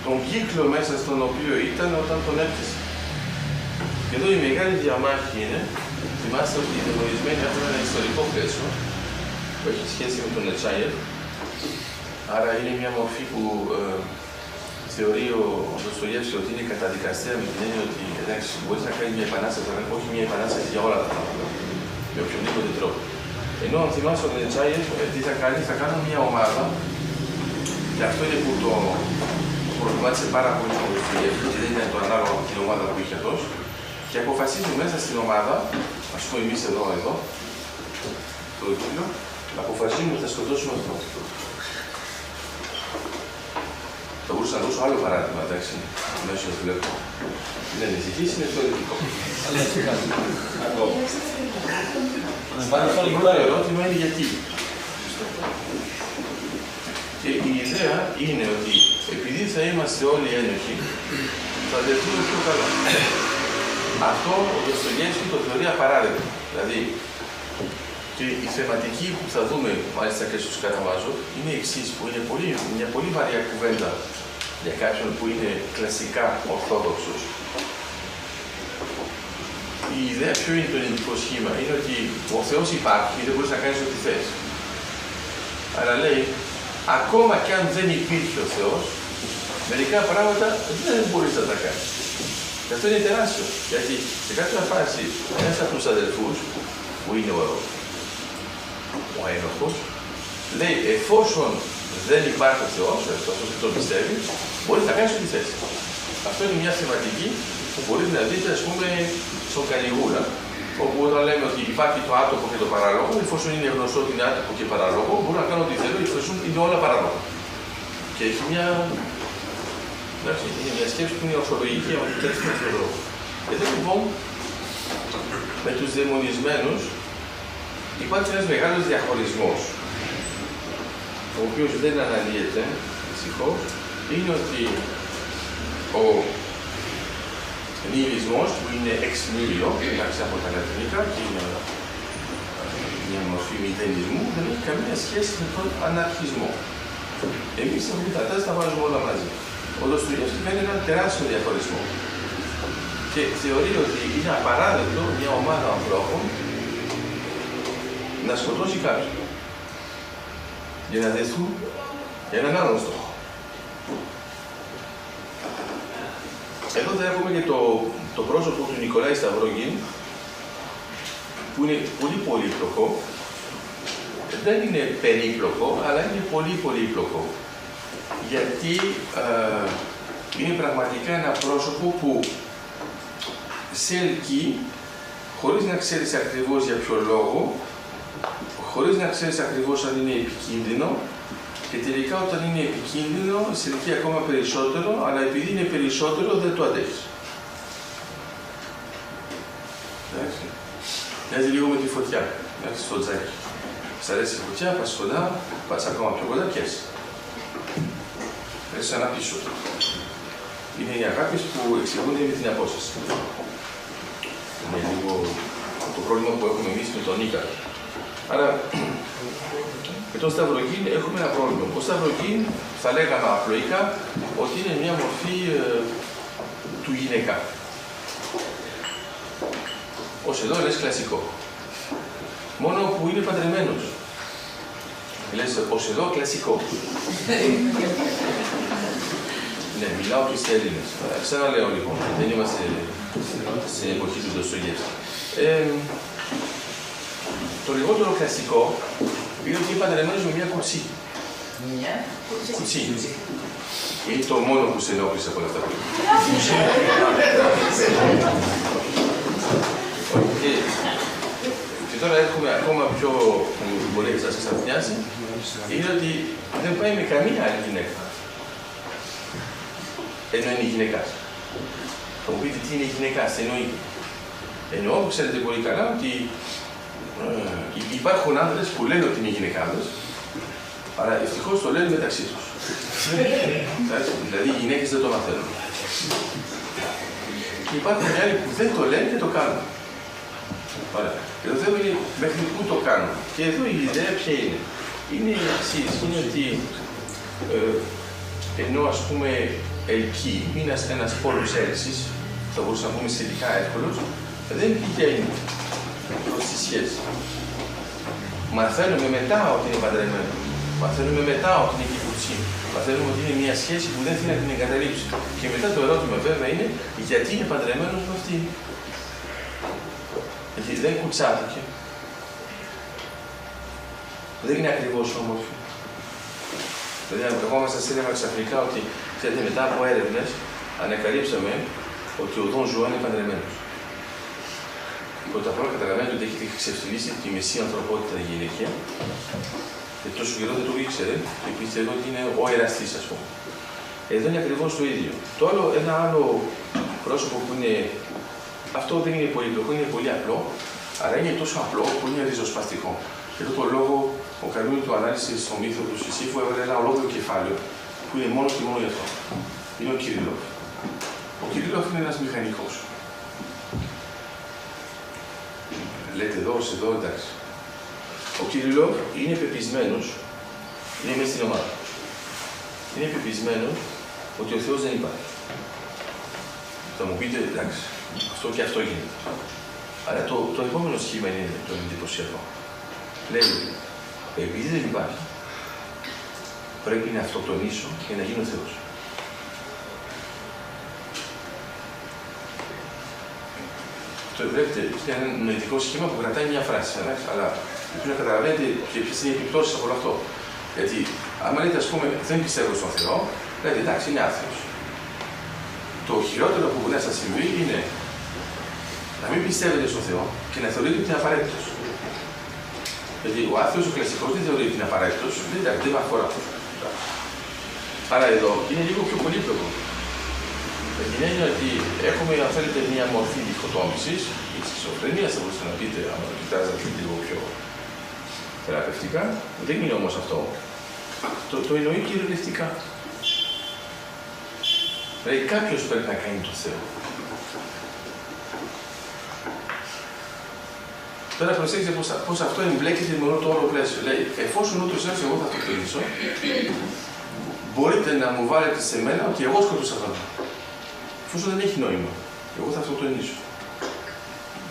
τον κύκλο μέσα στον οποίο ήταν όταν τον έπιασε. Και εδώ η μεγάλη διαμάχη είναι, θυμάστε ότι οι δαιμονισμένοι έχουν ένα ιστορικό πλαίσιο που έχει σχέση με τον Νετσάιεφ. Άρα είναι μια μορφή που θεωρεί ο Ντοστογεύσκης ότι είναι καταδικαστέα με την έννοια ότι εντάξει, μπορείς να κάνει μια επανάσταση, αλλά όχι μια επανάσταση για όλα τα πράγματα, με οποιονδήποτε τρόπο. Ενώ αν θυμάσαι ο Νετσάιεφ, τι θα κάνει, θα κάνουν μια ομάδα, και αυτό είναι που το προβλημάτισε πάρα πολύ τον Ντοστογεύσκη, γιατί δεν ήταν το ανάλογο από την ομάδα που είχε αυτός, και αποφασίζουν μέσα στην ομάδα, ας πούμε εμείς εδώ, το κύριο, αποφασίζουμε ότι θα σκοτώσουμε αυτό. Θα μπορούσα να δώσω άλλο παράδειγμα, εντάξει, μέσω του βλέπω. Δεν ανησυχείς, είναι θεωρητικό. Το ερώτημα είναι γιατί. Και η ιδέα είναι ότι επειδή θα είμαστε όλοι ένοχοι, θα δεχτούμε πιο καλά. Αυτό ο Ντοστογεύσκης το θεωρεί απαράδεκτο. Δηλαδή, και η θεματική που θα δούμε μάλιστα και στους Καραμάζοφ είναι η εξής, που είναι μια πολύ βαριά κουβέντα για κάποιον που είναι κλασικά ορθόδοξος. Η ιδέα ποιο είναι το ελληνικό σχήμα, είναι ότι ο Θεός υπάρχει και δεν μπορείς να κάνεις ό,τι θες. Άρα λέει, ακόμα και αν δεν υπήρχε ο Θεός, μερικά πράγματα δεν μπορείς να τα κάνεις. Και αυτό είναι τεράστιο, γιατί σε κάποια φάση ένας από τους αδελφούς, που είναι ο ένοχος, λέει εφόσον δεν υπάρχει ο Θεός, αυτός που τον πιστεύει, μπορείς να κάνεις ό,τι θες. Αυτό είναι μια θεματική που μπορείτε να δείτε, ας πούμε, στον Καλιγούρα, Όπου όταν λέμε ότι υπάρχει το άτομο και το παράλογο, εφόσον είναι γνωστό ότι είναι άτομο και παράλογο, μπορώ να κάνω ό,τι θέλω, εφόσον είναι όλα παράλογα. Και έχει μια σκέψη που είναι ορθολογική, αν επιτρέψει με αυτόν τον τρόπο. Εδώ λοιπόν, με τους δαιμονισμένους, υπάρχει ένας μεγάλος διαχωρισμός, ο οποίος δεν αναλύεται, δυστυχώς, είναι ότι ο νihilισμός, που είναι ex nihilo, εντάξει από τα λατινικά και είναι μια μορφή μηδενισμού, δεν έχει καμία σχέση με τον αναρχισμό. Εμείς έχουμε κατάσταση να βάζουμε όλα μαζί. Ο Δοστογεύσκη κάνει έναν τεράστιο διαχωρισμό και θεωρεί ότι είναι απαράδεκτο μια ομάδα ανθρώπων να σκοτώσει κάποιον για να δεθούν για έναν άλλον στόχο. Εδώ θα έχουμε και το πρόσωπο του Νικολάη Σταυρόγγιν, που είναι πολύ πολύπλοκο. Δεν είναι περίπλοκο, αλλά είναι πολύ πολύπλοκο. Γιατί είναι πραγματικά ένα πρόσωπο που σε ελκύει, χωρίς να ξέρεις ακριβώς για ποιο λόγο, χωρίς να ξέρεις ακριβώς αν είναι επικίνδυνο, και τελικά όταν είναι επικίνδυνο, σε ελκύει ακόμα περισσότερο, αλλά επειδή είναι περισσότερο δεν το αντέχεις. Εντάξει. Μοιάζει λίγο με τη φωτιά, εντάξει, στο τζάκι. Σ' αρέσει η φωτιά, πας κοντά, πας ακόμα πιο κοντά, πιες. Έτσι σαν να πίσω. Είναι οι αγάπες που εξηγούνται με την απόσταση. Είναι λίγο το πρόβλημα που έχουμε εμείς με τον Ίκαρο. Άρα, με τον Σταυρογγιν έχουμε ένα πρόβλημα. Ο Σταυρογγιν θα λέγαμε απλοϊκά ότι είναι μια μορφή του γυναικά. Ως εδώ λες κλασικό. Μόνο που είναι παντρεμένος. Λες ως εδώ κλασικό. Ναι, μιλάω και στις Έλληνες. Ξαναλέω λοιπόν, δεν είμαστε στην εποχή του Δοστογεύσκη. Το λιγότερο κλασικό είναι ότι είναι παντρεμένος με μια κουτσί. Μια κουτσί. Είναι το μόνο που σε ενόχλησε από όλα αυτά που και τώρα έχουμε ακόμα πιο που μπορεί να σας ξαφνιάσει, είναι ότι δεν πάει με καμία άλλη γυναίκα. Ενώ είναι η γυναικάς. Θα μου πείτε τι είναι η γυναικάς, τι εννοεί. Εννοώ, ξέρετε πολύ καλά, ότι υπάρχουν άντρες που λένε ότι είναι γυναικάδες, αλλά ευτυχώς το λένε μεταξύ τους. Δηλαδή οι γυναίκες δεν το μαθαίνουν. Και υπάρχουν και άλλοι που δεν το λένε και το κάνουν. Ωραία. Και το θέμα είναι μέχρι πού το κάνουν. Και εδώ η ιδέα ποια είναι. Είναι η εξής, είναι ότι ενώ ας πούμε ελκύει, είναι ένας πόλος έλξης, θα μπορούσαμε να πούμε σχετικά εύκολος, δεν πηγαίνει προς τη σχέση. Μαθαίνουμε μετά ότι είναι παντρεμένο. Μαθαίνουμε μετά ότι είναι κυβουτσί. Μαθαίνουμε ότι είναι μια σχέση που δεν θέλει να την εγκαταλείψει. Και μετά το ερώτημα βέβαια είναι γιατί είναι παντρεμένος με αυτή. Γιατί δεν κουτσάθηκε. Δεν είναι ακριβώς όμορφη. Δηλαδή, εγώ μας σας έλεγα ξαφνικά ότι, ξέρετε, μετά από έρευνες, ανακαλύψαμε ότι ο Δον Ζουάν είναι παντρεμένος. Πρώτα απ' όλα καταλαβαίνετε ότι έχει ξεφτυλίσει τη μισή ανθρωπότητα γυναικεία. Και τόσο καιρό δεν το ήξερε και πίστευε ότι είναι ο εραστής, ας πούμε. Εδώ είναι ακριβώς το ίδιο. Το άλλο, ένα άλλο πρόσωπο που είναι. Αυτό δεν είναι πολύπλοκο, είναι πολύ απλό, αλλά είναι τόσο απλό που είναι ριζοσπαστικό. Και αυτό το λόγο, ο κανόνι του ανάλυση στο μύθο του Σισίφου έβαλε ένα ολόκληρο κεφάλαιο που είναι μόνο και μόνο γι' αυτό. Είναι ο Κυρίλλοφ. Ο Κυρίλλοφ είναι ένας μηχανικός. Λέτε εδώ, εντάξει. Ο Κυρίλλοφ είναι πεπισμένος, είναι μέσα στην ομάδα. Είναι πεπισμένος ότι ο Θεός δεν υπάρχει. Θα μου πείτε, εντάξει, αυτό και αυτό γίνεται. Αλλά το επόμενο σχήμα είναι το εντυπωσιακό. Λέει, επειδή δεν υπάρχει, πρέπει να αυτοκτονήσω και να γίνω Θεός. Το βλέπετε, είναι ένα νοητικό σχήμα που κρατάει μια φράση, αλλά πρέπει να καταλαβαίνετε και ποιες είναι οι επιπτώσεις από όλο αυτό. Γιατί, άμα λέτε, ας πούμε, δεν πιστεύω στον Θεό, λέτε, εντάξει, είναι άθεος. Το χειρότερο που μπορεί να σας συμβεί είναι να μην πιστεύετε στον Θεό και να θεωρείτε ότι είναι απαραίτητος. Γιατί ο άθεος, ο κλασικός, δεν θεωρεί ότι είναι απαραίτητος, δεν με αφορά. Άρα εδώ είναι λίγο πιο πολύπλοκο. Με την έννοια ότι έχουμε, αν θέλετε, μια μορφή διχοτόμησης, η σχιζοφρενία, θα μπορούσατε να πείτε, αν το κοιτάζατε λίγο πιο θεραπευτικά. Δεν είναι όμως αυτό. Το εννοεί κυριολεκτικά. Δηλαδή κάποιος πρέπει να κάνει το Θεό. Τώρα προσέξτε πώς αυτό εμπλέκεται με όλο το όλο πλαίσιο. Λέει, εφόσον ούτως έτσι εγώ θα το κλείσω, μπορείτε να μου βάλετε σε μένα ότι εγώ σκοτούσα αυτόν. Εφόσον δεν έχει νόημα, εγώ θα αυτοκτονήσω.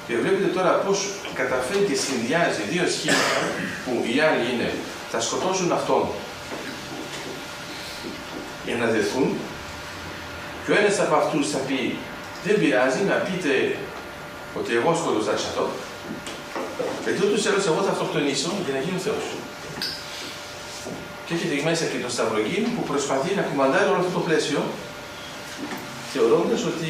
Και βλέπετε τώρα πώς καταφέρει και συνδυάζει δύο σχήματα που οι άλλοι είναι θα σκοτώσουν αυτόν για να δεθούν, και ο ένας από αυτούς θα πει δεν πειράζει να πείτε ότι εγώ σκοτώσα αυτό, γιατί ούτως ή άλλως εγώ θα αυτοκτονήσω για να γίνω Θεός. Και έχετε μέσα και τον Σταυρογίνη που προσπαθεί να κουμαντάρει όλο αυτό το πλαίσιο, θεωρώντας ότι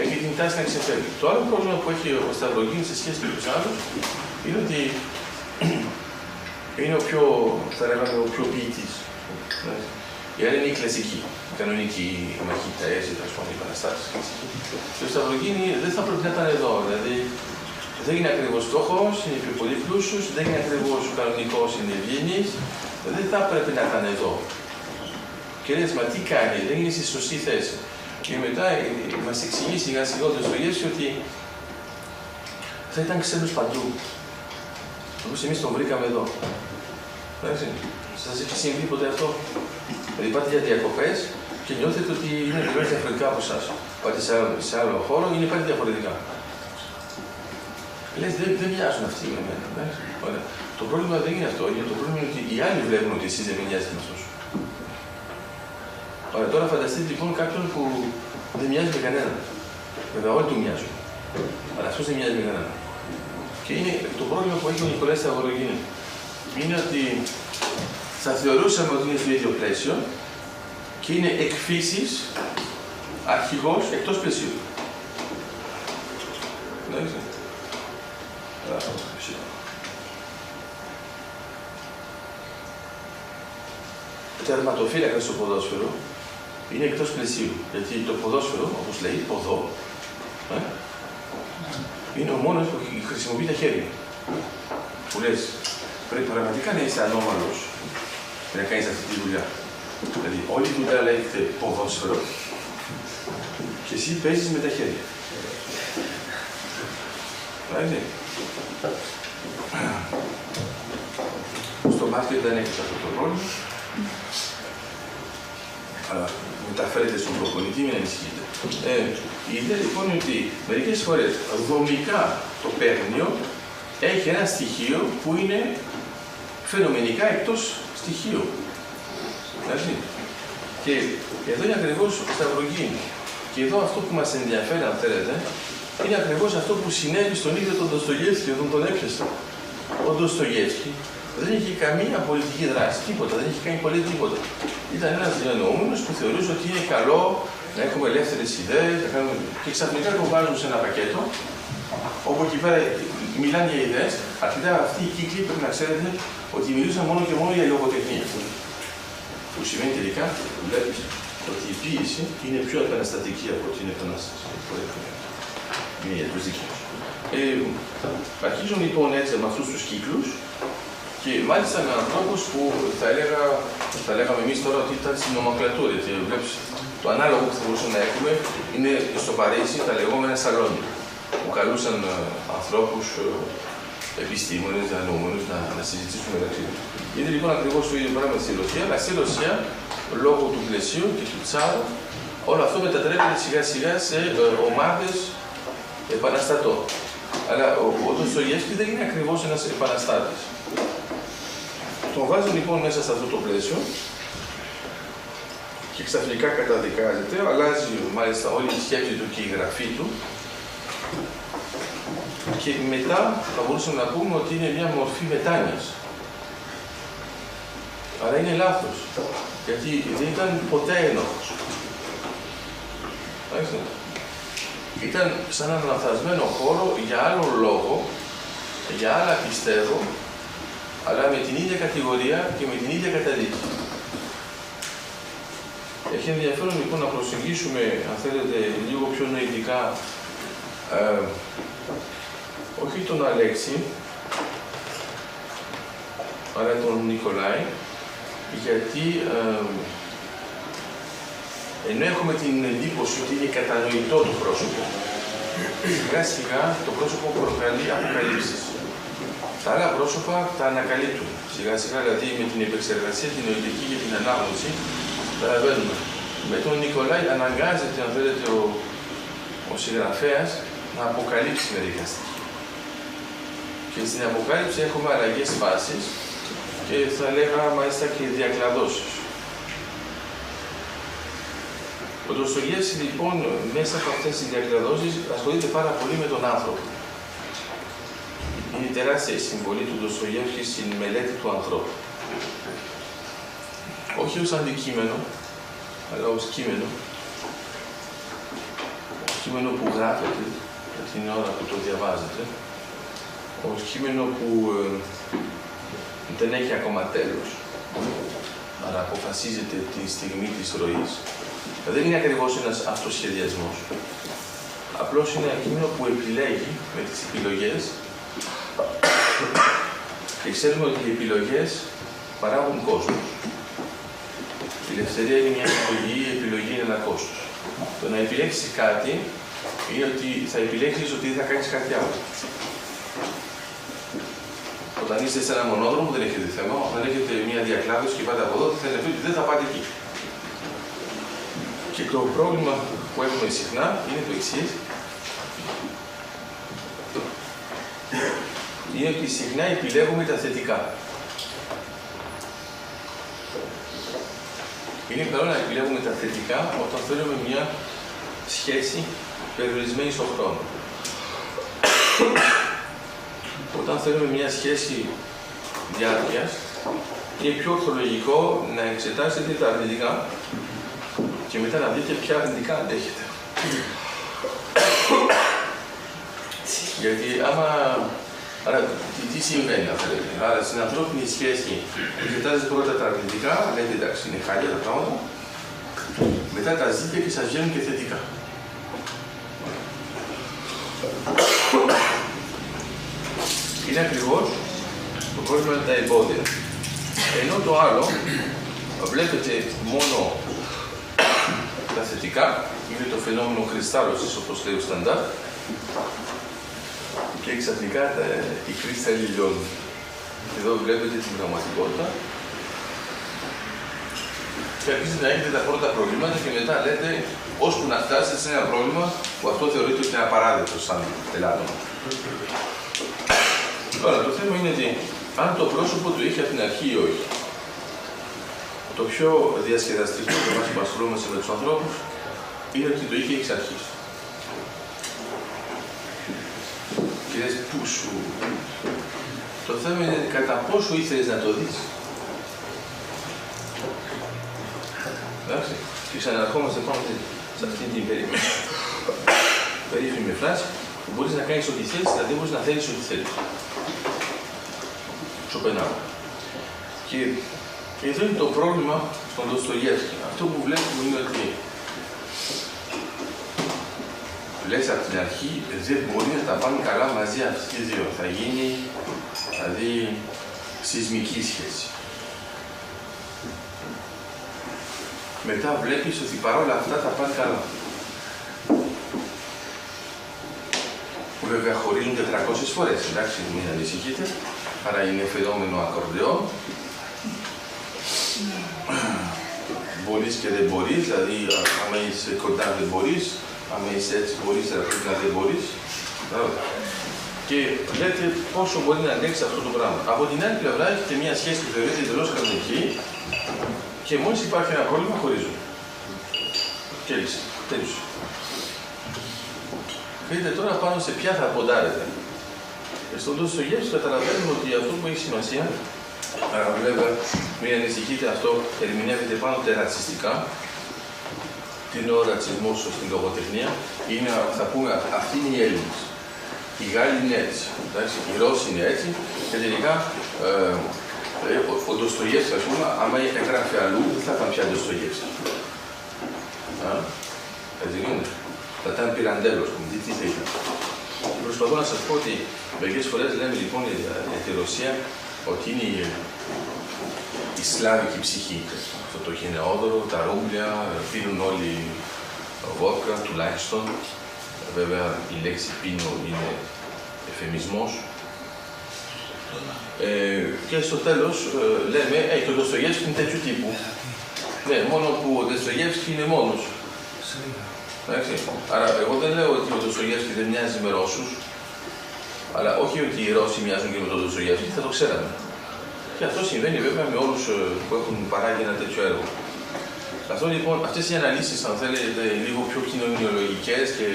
έχει την τάση να ξεφεύγει. Το άλλο πρόβλημα που έχει ο Σταυρογίνης σε σχέση με τους άλλους είναι ότι είναι ο πιο, θα λέγαμε, ο πιο ποιητής. Η άλλη είναι η κλασική, η κανονική μαχή, τα έζητα, ας πούμε, οι επαναστάσεις. Και ο Σταυρογίνη δεν θα πρέπει να ήταν εδώ, δηλαδή δεν είναι ακριβώς στόχος, είναι πιο πολύ πλούσιος, δεν είναι ακριβώς ο κανονικός, είναι ευγενής, δεν θα πρέπει να ήταν εδώ. Και λες, μα τι κάνει, δεν είναι στη σωστή θέση. Και μετά μας εξηγεί σιγά σιγά ο Ντοστογεύσκης ότι θα ήταν ξένος παντού. Όπως εμείς τον βρήκαμε εδώ. Εντάξει, σας έχει συμβεί ποτέ αυτό? Δηλαδή πάτε για διακοπές και νιώθετε ότι είναι τελείως διαφορετικά από εσάς. Πάτε σε άλλο χώρο, είναι πάλι διαφορετικά. Λες, δεν μοιάζουν αυτοί με εμένα. Το πρόβλημα δεν είναι αυτό, γιατί το πρόβλημα είναι ότι οι άλλοι βλέπουν ότι εσείς δεν μοιάζετε με αυτούς. Ωραία, τώρα φανταστείτε λοιπόν κάποιον που δεν μοιάζει με κανέναν. Βέβαια, όλοι του μοιάζουν. Αλλά αυτός δεν μοιάζει με κανέναν. Και είναι το πρόβλημα που έχει ο Νικολάς Σταυρογίνη. Είναι ότι θα θεωρούσαμε ότι είναι στο ίδιο πλαίσιο και είναι εκ φύσης αρχηγός εκτός πλαισίου. Εντάξει. Τερματοφύλακας στο ποδόσφαιρο είναι εκτός πλαισίου. Γιατί το ποδόσφαιρο, όπως λέει, ποδό, είναι ο μόνος που χρησιμοποιεί τα χέρια. Που λες, πρέπει πραγματικά να είσαι ανώμαλος για να κάνεις αυτή τη δουλειά. Δηλαδή, όλη η δουλειά λέγεται ποδόσφαιρο και εσύ παίζεις με τα χέρια. Εντάξει. Στο μπάσκετ δεν έχεις αυτό το πρόβλημα. Αλλά μεταφέρεται στον προπονητή, μην ανησυχείτε. Η ιδέα λοιπόν είναι ότι μερικές φορές δομικά το παίγνιο έχει ένα στοιχείο που είναι φαινομενικά εκτός στοιχείου. Εντάξει. Και εδώ είναι ακριβώς ο Σταυρογίνη. Και εδώ αυτό που μας ενδιαφέρει, αν θέλετε, είναι ακριβώς αυτό που συνέβη στον ίδιο τον Ντοστογεύσκη όταν τον έπιασε. Ο Ντοστογεύσκη δεν είχε καμία πολιτική δράση, τίποτα, δεν είχε κάνει πολύ τίποτα. Ήταν ένας διανοούμενος που θεωρούσε ότι είναι καλό να έχουμε ελεύθερες ιδέες, και ξαφνικά το βάζουν σε ένα πακέτο, όπου εκεί πέρα μιλάνε για ιδέες. Αρχικά αυτοί οι κύκλοι πρέπει να ξέρετε ότι μιλούσαν μόνο και μόνο για λογοτεχνία. Που σημαίνει τελικά, βλέπεις, ότι η ποίηση είναι πιο επαναστατική από την επανάσταση. Είναι για τους δικούς. Αρχίζουν λοιπόν έτσι με αυτούς τους κύκλους και μάλιστα με ανθρώπους που θα λέγαμε εμείς τώρα ότι ήταν στην νομοκλατούρα. Γιατί βλέπεις, το ανάλογο που θα μπορούσαμε να έχουμε είναι στο Παρίσι τα λεγόμενα σαλόνια, που καλούσαν ανθρώπους, επιστήμονες, διανοούμενους να συζητήσουν μεταξύ τους. Είναι λοιπόν ακριβώς το ίδιο πράγμα στη Ρωσία, αλλά στη Ρωσία, λόγω του πλαισίου και του τσάρου, όλο αυτό μετατρέπεται σιγά σιγά σε ομάδες επαναστατών. Αλλά ο Ντοστογεύσκη δεν είναι ακριβώς ένας επαναστάτης. Τον βάζουν λοιπόν μέσα σε αυτό το πλαίσιο και ξαφνικά καταδικάζεται, αλλάζει μάλιστα όλη η σκέψη του και η γραφή του και μετά θα μπορούσαμε να πούμε ότι είναι μια μορφή μετάνοιας. Αλλά είναι λάθος, γιατί δεν ήταν ποτέ ένοχος. ήταν σαν έναν λανθασμένο χώρο για άλλο λόγο, για άλλα πιστεύω, αλλά με την ίδια κατηγορία και με την ίδια καταδίκη. Έχει ενδιαφέρον λοιπόν να προσεγγίσουμε, αν θέλετε, λίγο πιο νοητικά, όχι τον Αλέξη, αλλά τον Νικολάη, γιατί ενώ έχουμε την εντύπωση ότι είναι κατανοητό το πρόσωπο, σιγά σιγά το πρόσωπο προκαλεί αποκαλύψεις. Τα άλλα πρόσωπα τα ανακαλύπτουν. Σιγά σιγά δηλαδή με την επεξεργασία, την νοητική και την ανάγνωση, καταλαβαίνουμε. Με τον Νικολάη αναγκάζεται, αν θέλετε, ο συγγραφέας να αποκαλύψει μερικά στοιχεία. Και στην αποκάλυψη έχουμε αλλαγές φάσεις και θα λέγαμε μάλιστα και διακλαδώσεις. Ο Ντοστογεύσκι λοιπόν μέσα από αυτές τις διακλαδώσεις ασχολείται πάρα πολύ με τον άνθρωπο. Είναι τεράστια η συμβολή του Ντοστογεύσκι στην μελέτη του ανθρώπου. Όχι ως αντικείμενο, αλλά ως κείμενο. Ως κείμενο που γράφεται την ώρα που το διαβάζετε. Ως κείμενο που δεν έχει ακόμα τέλος. Άρα αποφασίζεται τη στιγμή της ροής. Δεν είναι ακριβώς ένας αυτοσχεδιασμός. Απλώς είναι ένα κείμενο που επιλέγει με τις επιλογές και ξέρουμε ότι οι επιλογές παράγουν κόστος. Η ελευθερία είναι μια επιλογή, η επιλογή είναι ένα κόστος. Το να επιλέξεις κάτι είναι ότι θα επιλέξεις ότι δεν θα κάνεις κάτι άλλο. Όταν είστε σε ένα μονόδρομο δεν έχετε θέμα, όταν έχετε μια διακλάδωση και πάτε από εδώ, θα πει ότι δεν θα πάτε εκεί. Και το πρόβλημα που έχουμε συχνά είναι το εξής. Είναι ότι συχνά επιλέγουμε τα θετικά. Είναι καλό να επιλέγουμε τα θετικά όταν θέλουμε μια σχέση περιορισμένη στον χρόνο. Όταν θέλουμε μια σχέση διάρκειας, είναι πιο ορθολογικό να εξετάσετε τα αρνητικά και μετά να δείτε ποια αρνητικά αντέχετε. Γιατί άμα... Άρα, τι συμβαίνει αν θέλετε. Άρα, στην ανθρώπινη σχέση εξετάζετε πρώτα τα αρνητικά, λέτε εντάξει, είναι χάλια τα πράγματα, μετά τα ζείτε και σας βγαίνουν και θετικά. Είναι ακριβώς το πρόβλημα με τα εμπόδια. Ενώ το άλλο, βλέπετε μόνο τα θετικά, είναι το φαινόμενο κρυστάλλωσης, όπως λέει ο Σταντάρ, και ξαφνικά οι κρύσταλλοι λιώνουν. Εδώ βλέπετε την πραγματικότητα και αρχίζετε να έχετε τα πρώτα προβλήματα και μετά λέτε ώσπου να φτάσετε σε ένα πρόβλημα που αυτό θεωρείται ότι είναι απαράδεκτο σαν Ελλάδα. Τώρα, το θέμα είναι ότι αν το πρόσωπο του είχε από την αρχή ή όχι. Το πιο διασκεδαστικό για εμάς που ασχολούμαστε με τους ανθρώπους είναι ότι το είχε εξ αρχής. Και λες, πού σου... Το θέμα είναι κατά πόσο ήθελες να το δεις. Εντάξει. Και ξαναρχόμαστε πάνω σε αυτή την περίφημη φράση που μπορείς να κάνεις ό,τι θέλεις, δηλαδή μπορείς να θέλεις ό,τι θέλεις. Σοπενάου. Και εδώ είναι το πρόβλημα στον Ντοστογεύσκι. Αυτό που βλέπουμε είναι ότι λες από την αρχή δεν μπορεί να τα πάνε καλά μαζί αυτοί οι δύο. Θα γίνει δηλαδή σεισμική σχέση. Μετά βλέπεις ότι παρόλα αυτά θα πάνε καλά. Βέβαια χωρίζουν 400 φορές, εντάξει, μην ανησυχείτε. Άρα είναι φαινόμενο ακορντεόν. Μπορείς και δεν μπορείς, δηλαδή άμα είσαι κοντά δεν μπορείς, άμα είσαι έτσι μπορείς, αλλά πρέπει να δεν μπορείς. Και λέτε πόσο μπορεί να αντέξει αυτό το πράγμα. Από την άλλη πλευρά έχετε μια σχέση που θεωρείται εντελώς κανονική και μόλις υπάρχει ένα πρόβλημα χωρίζουν. Και έλυσε. Τέλειωσε. Δείτε τώρα πάνω σε ποια θα ποντάρετε. Στον Ντοστογεύσκι καταλαβαίνουμε ότι αυτό που έχει σημασία, βέβαια, μην ανησυχείτε, αυτό ερμηνεύεται πάντοτε ρατσιστικά, τι είναι ο ρατσισμός στην λογοτεχνία, είναι, θα πούμε, αυτοί είναι οι Έλληνες. Οι Γάλλοι είναι έτσι, εντάξει, οι Ρώσοι είναι έτσι, και τελικά ο Ντοστογεύσκι, ας πούμε, άμα έγραφε αλλού, δεν θα ήταν πια Ντοστογεύσκι. Έτσι είναι. Θα ήταν Πυραντέλος, τι θα ήταν. Προσπαθώ να σας πω ότι μερικές φορές λέμε λοιπόν για τη Ρωσία ότι είναι η σλάβικη ψυχή. Αυτό το γενναιόδωρο, τα ρούμπλια, πίνουν όλοι βότκα τουλάχιστον. Βέβαια η λέξη πίνω είναι εφεμισμός. Και στο τέλος λέμε, και ο Ντοστογεύσκι είναι τέτοιου τύπου. Ναι, μόνο που ο Ντοστογεύσκι είναι μόνος. Άρα, εγώ δεν λέω ότι ο Ντοστογεύσκι δεν μοιάζει με Ρώσους, αλλά όχι ότι οι Ρώσοι μοιάζουν και με τον Ντοστογεύσκι, θα το ξέραμε. Και αυτό συμβαίνει βέβαια με όλους που έχουν παράγει ένα τέτοιο έργο. Αυτό λοιπόν, αυτές οι αναλύσεις, αν θέλετε, λίγο πιο κοινωνιολογικές και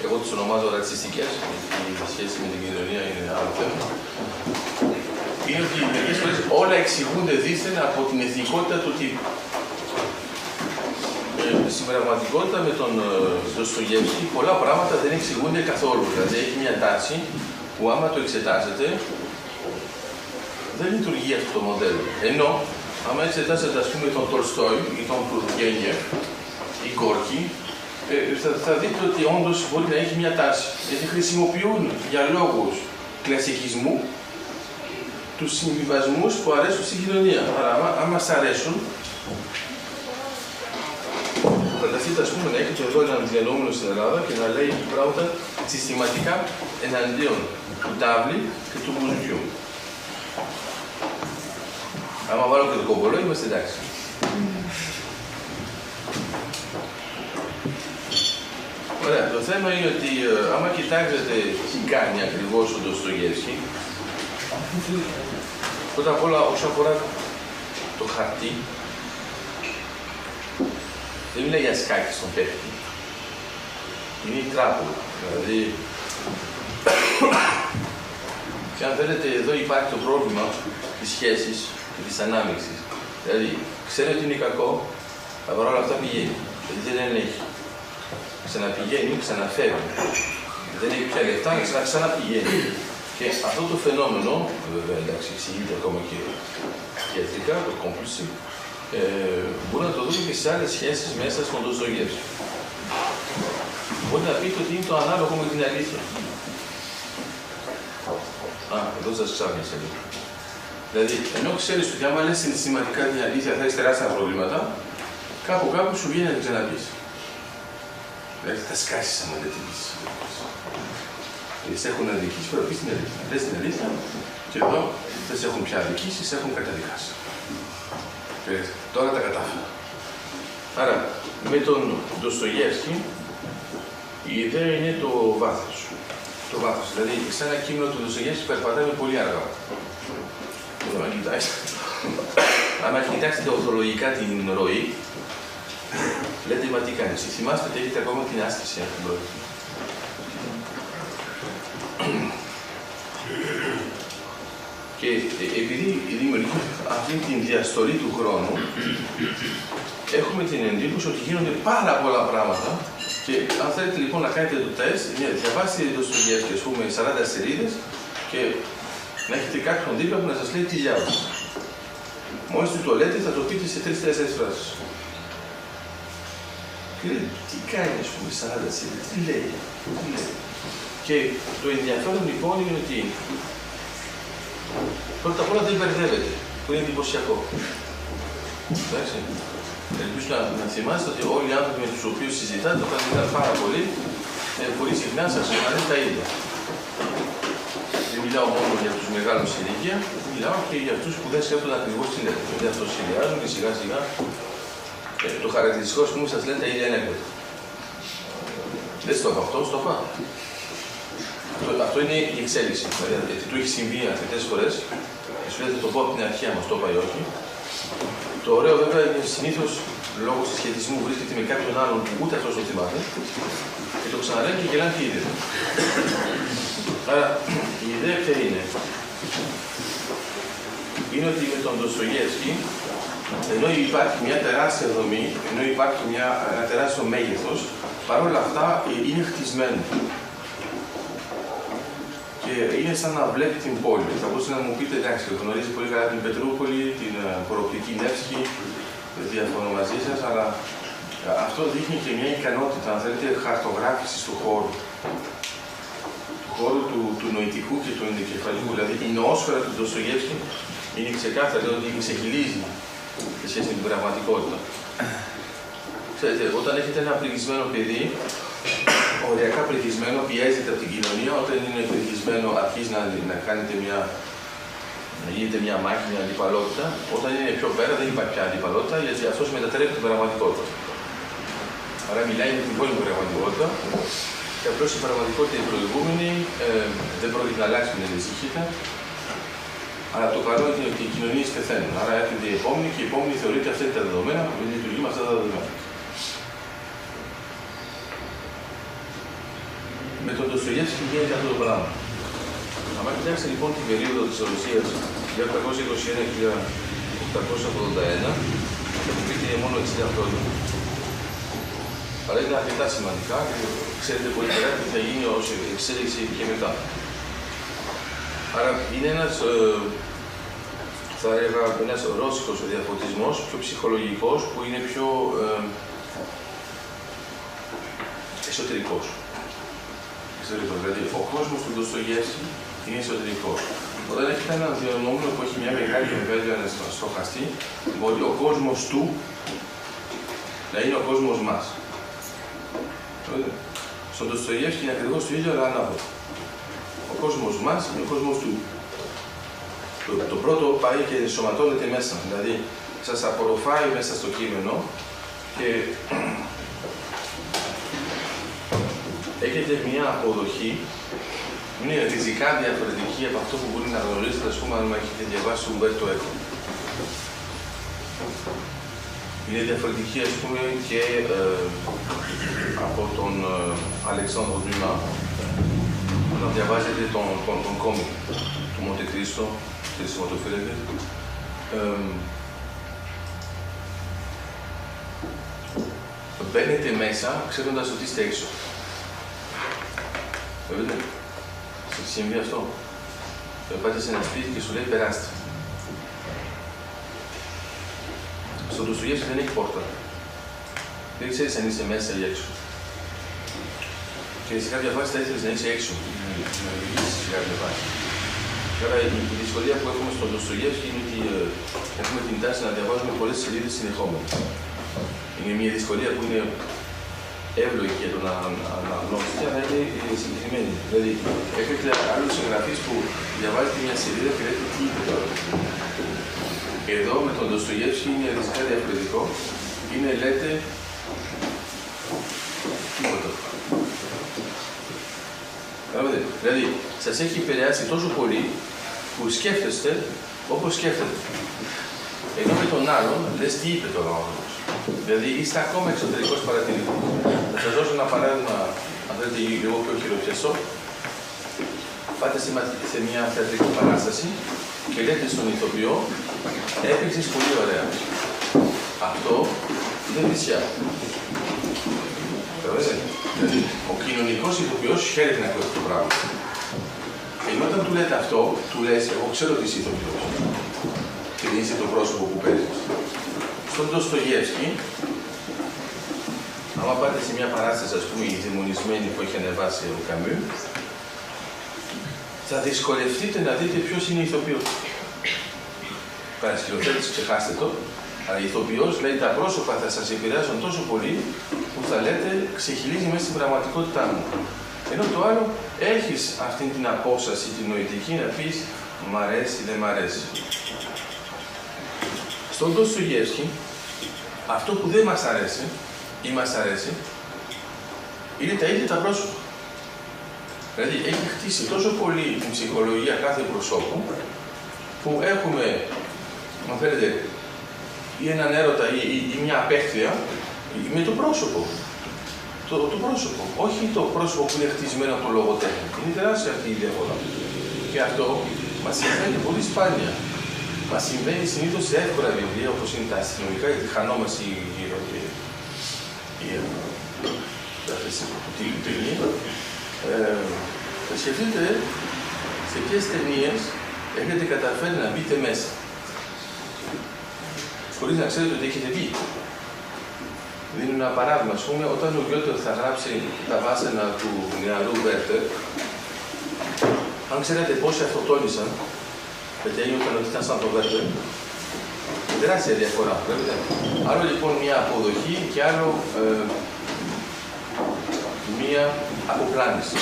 εγώ τις ονομάζω ρατσιστικές, γιατί η σχέση με την κοινωνία είναι άλλο θέμα, είναι ότι μερικές φορές όλα εξηγούνται δήθεν από την εθνικότητα του τύπου. Στην πραγματικότητα με τον Ντοστογεύσκι πολλά πράγματα δεν εξηγούνται καθόλου. Δηλαδή έχει μια τάση που άμα το εξετάσετε δεν λειτουργεί αυτό το μοντέλο. Ενώ άμα εξετάσετε ας πούμε τον Τολστόι ή τον Τουργκένιεφ ή Γκόρκι, θα δείτε ότι όντως μπορεί να έχει μια τάση. Γιατί χρησιμοποιούν για λόγους κλασικισμού τους συμβιβασμούς που αρέσουν στην κοινωνία. Άρα άμα σας αρέσουν, φανταστείτε, ας πούμε, να έχετε εδώ έναν διανοούμενο στην Ελλάδα και να λέει πράγματα συστηματικά εναντίον του τάβλη και του μπουζουκιού. Άμα βάλω και το κομπολό, είμαστε εντάξει. Ωραία, το θέμα είναι ότι άμα κοιτάξετε τι κάνει ακριβώς ο Ντοστογεύσκι, πρώτα απ' όλα όσον αφορά το χαρτί, δεν μιλάει για σκάκι στον παίκτη. Είναι η τράπουλα. Δηλαδή, και αν θέλετε, εδώ υπάρχει το πρόβλημα της σχέσης και της ανάμειξης. Δηλαδή, ξέρει ότι είναι κακό, αλλά παρόλα αυτά πηγαίνει. Γιατί δεν ελέγχει. Ξαναπηγαίνει, ξαναφεύγει. Δεν έχει πια λεφτά, ξαναπηγαίνει. Και αυτό το φαινόμενο, βέβαια εντάξει, εξηγείται ακόμα και ιατρικά, το compulsive, μπορεί να το δούμε και σε άλλες σχέσεις μέσα στον Ντοστογεύσκι. Μπορεί να πείτε ότι είναι το ανάλογο με την αλήθεια. Εδώ σας ξάφνισα λίγο. Δηλαδή, ενώ ξέρεις ότι άμα λες συναισθηματικά την αλήθεια θα έχεις τεράστια προβλήματα, κάπου σου βγαίνει να την ξαναπείς. Δηλαδή, θα σκάσεις άμα δεν την πεις. Σε έχουν αδικήσει, πρέπει να πεις την αλήθεια. Λες την αλήθεια και εδώ δεν σε έχουν πια αδικήσει, σε έχουν καταδικάσει. Τώρα τα κατάφερα. Άρα, με τον Ντοστογεύσκι, η ιδέα είναι το βάθος. Το βάθος. Δηλαδή, σε ένα κείμενο του Ντοστογεύσκι περπατάμε πολύ αργά. Αν κοιτάξετε ορθολογικά την ροή, λέτε, μα τι κάνεις. Θυμάστε ότι έχετε ακόμα την άσκηση από την πρώτη. Και επειδή δημιουργεί αυτή την διαστολή του χρόνου, έχουμε την εντύπωση ότι γίνονται πάρα πολλά πράγματα και αν θέλετε λοιπόν να κάνετε το τεστ, διαβάστε το Ντοστογεύσκι, ας πούμε, 40 σελίδες και να έχετε κάποιον δίπλα που να σας λέει τι διάβασε. Μόλις του το λέτε θα το πείτε σε 3-4 φράσεις. Και λέτε, τι κάνει, ας πούμε, 40 σελίδες, τι λέει. Και το ενδιαφέρον λοιπόν είναι ότι πρώτα απ' όλα δεν μπερδεύεται, που είναι εντυπωσιακό. Εντάξει. Ελπίζω να θυμάστε ότι όλοι οι άνθρωποι με τους οποίους συζητάτε, όταν μιλάνε πάρα πολύ, πολύ συχνά σας λένε τα ίδια. Δεν μιλάω μόνο για τους μεγάλους σε ηλικία, μιλάω και για αυτούς που δεν σκέφτονται ακριβώς τι λέτε. Δηλαδή αυτό σχεδιάζουν και σιγά σιγά το χαρακτηριστικό που σας λένε τα ίδια ανέκδοτα. Δεν στο είπα αυτό, στο είπα. Αυτό είναι η εξέλιξη. Δηλαδή, του έχει συμβεί αρκετές φορές. Σου λέτε το πω από την αρχή, άμα το είπα ή όχι. Το ωραίο βέβαια είναι συνήθως λόγω συσχετισμού βρίσκεται με κάποιον άλλον που ούτε αυτός το θυμάται και το ξαναλέει και γελάνε και ίδιο. Άρα η ιδέα ποια είναι. Είναι ότι με τον Ντοστογεύσκι Ενώ υπάρχει μια τεράστια δομή, ενώ υπάρχει ένα τεράστιο μέγεθος, παρόλα αυτά είναι χτισμένο. Και είναι σαν να βλέπει την πόλη. Θα μπορούσατε να μου πείτε, εντάξει, γνωρίζει πολύ καλά την Πετρούπολη, την προοπτική Νεύσκη, διαφωνώ μαζί σας, αλλά αυτό δείχνει και μια ικανότητα, αν θέλετε, χαρτογράφησης του χώρου. Του χώρου του νοητικού και του ενδοκεφαλικού. Δηλαδή η νοόσφαιρα του Ντοστογεύσκη είναι ξεκάθαρη ότι ξεχυλίζει σε σχέση με την πραγματικότητα. Ξέρετε, όταν έχετε ένα πληγισμένο παιδί, οριακά πληγισμένο, πιέζεται από την κοινωνία, όταν είναι πληγισμένο αρχίζει να γίνεται μια μάχη, μια αντιπαλότητα. Όταν είναι πιο πέρα δεν υπάρχει πια αντιπαλότητα, γιατί αυτός μετατρέπει την πραγματικότητα. Άρα μιλάει για την υπόλοιπη πραγματικότητα και απλώς η πραγματικότητα η προηγούμενη δεν πρόκειται να αλλάξει, μην ανησυχείτε. Αλλά το καλό είναι ότι οι κοινωνίες πεθαίνουν. Άρα έρχεται η επόμενη και η επόμενη θεωρείται αυτά τα δεδομένα που λειτουργεί με αυτά τα δεδομένα. Με τον Ντοστογεύσκη γίνεται αυτό το πράγμα. Αν κοιτάξετε λοιπόν την περίοδο της Ρωσίας 1821-1881, θα μου πείτε είναι μόνο 60 χρόνια. Αλλά είναι αρκετά σημαντικά και ξέρετε πολύ καλά τι θα γίνει ως εξέλιξη και μετά. Άρα είναι θα έλεγα, ένας ρώσικος διαφωτισμός, πιο ψυχολογικός, που είναι πιο εσωτερικός. Δηλαδή, ο κόσμος του Ντοστογεύσκη είναι εσωτερικός. Όταν έχετε έναν διανόμενο που έχει μια μεγάλη εμβέλεια να στοχαστεί, μπορεί ο κόσμος του να είναι ο κόσμος μας. Στον Ντοστογεύσκη είναι ακριβώς το ίδιο, αλλά ανάποδα. Ο κόσμος μας είναι ο κόσμος του. Το πρώτο πάει και ενσωματώνεται μέσα, δηλαδή σας απορροφάει μέσα στο κείμενο και έχετε μια αποδοχή που είναι ριζικά διαφορετική από αυτό που μπορεί να γνωρίζετε, ας πούμε, αν έχετε διαβάσει τον Ουμπέρτο Έκο. Είναι διαφορετική, ας πούμε, και από τον Αλεξάνδρο Ντουμά, όταν διαβάζετε τον κόμικ του Μοντε Κρίστο, της σηματοφύλακας. Μπαίνετε μέσα, ξέροντας ότι είστε έξω. Βλέπετε, σας συμβεί αυτό. Πάτε σε ένα σπίτι και σου λέει περάστε. Στον Ντοστογεύσκη δεν έχει πόρτα. Δεν ξέρεις αν είσαι μέσα ή έξω. Και σε κάποια φάση θα ήθελες να είσαι έξω, να λειτουργήσεις σε κάποια φάση. Άρα η δυσκολία που έχουμε στον Ντοστογεύσκη είναι ότι έχουμε την τάση να διαβάζουμε πολλές σελίδες συνεχόμενα. Είναι μια δυσκολία που είναι εύλογη για τον αναγνώστη, αλλά είναι συγκεκριμένη. Δηλαδή, έχετε άλλους συγγραφείς που διαβάζετε μια σελίδα και λέτε τι είπε τώρα. Εδώ με τον Ντοστογεύσκη είναι ριζικά διαφορετικό. Είναι, λέτε, τίποτα. Δηλαδή, σας έχει επηρεάσει τόσο πολύ που σκέφτεστε όπως σκέφτεται. Ενώ με τον άλλον, λες τι είπε τώρα ο άνθρωπος. Δηλαδή, είστε ακόμα εξωτερικός παρατηρητής. Θα σας δώσω ένα παράδειγμα, αν θέλετε, λίγο πιο χειροπιαστό. Πάτε σε μια θεατρική παράσταση και λέτε στον ηθοποιό, έπαιξες πολύ ωραία. Αυτό δεν βρισιά. Δηλαδή, ο κοινωνικός ηθοποιός χαίρεται να ακούει αυτό το πράγμα. Ενώ όταν του λέτε αυτό, του λες, εγώ ξέρω ότι είσαι ηθοποιός. Και δεν είσαι το πρόσωπο που παίζεις. Στον Ντοστογεύσκη, άμα πάτε σε μια παράσταση, ας πούμε, η δαιμονισμένη που έχει ανεβάσει ο Καμιού, θα δυσκολευτείτε να δείτε ποιος είναι ηθοποιός. Παρασκευαστές, ξεχάστε το. Αλλά η ηθοποιός λέει τα πρόσωπα θα σας επηρεάσουν τόσο πολύ που θα λέτε ξεχυλίζει μέσα στην πραγματικότητά μου. Ενώ το άλλο έχεις αυτή την απόσταση, την νοητική να πεις μ' αρέσει, δεν μ' αρέσει. Στον Ντοστογεύσκη αυτό που δεν μας αρέσει ή μας αρέσει είναι τα ίδια τα πρόσωπα. Δηλαδή έχει χτίσει τόσο πολύ την ψυχολογία κάθε προσώπου που έχουμε, αν θέλετε, ή έναν έρωτα ή μια απέχθεια με το πρόσωπο. Το πρόσωπο. Όχι το πρόσωπο που είναι χτισμένο από το λογοτέχνη. Είναι τεράστια αυτή η διαφορά. Και αυτό μας συμβαίνει πολύ σπάνια. Μας συμβαίνει συνήθως σε εύκολα βιβλία, όπως είναι τα αστυνομικά, γιατί χανόμαστε γύρω και η ταινία. Σκεφτείτε σε ποιες ταινίες έχετε καταφέρει να μπείτε μέσα, χωρίς να ξέρετε ότι έχετε βγει. Δίνω ένα παράδειγμα, ας πούμε, όταν ο Γκιότε θα γράψει τα βάσανα του νεαρού Βέρτερ, αν ξέρετε πόσοι αυτοκτόνησαν, γιατί ένιωταν ότι ήταν σαν το Βέρτερ, τεράστια διαφορά, βλέπετε. Άλλο λοιπόν μια αποδοχή και άλλο μια αποπλάνηση.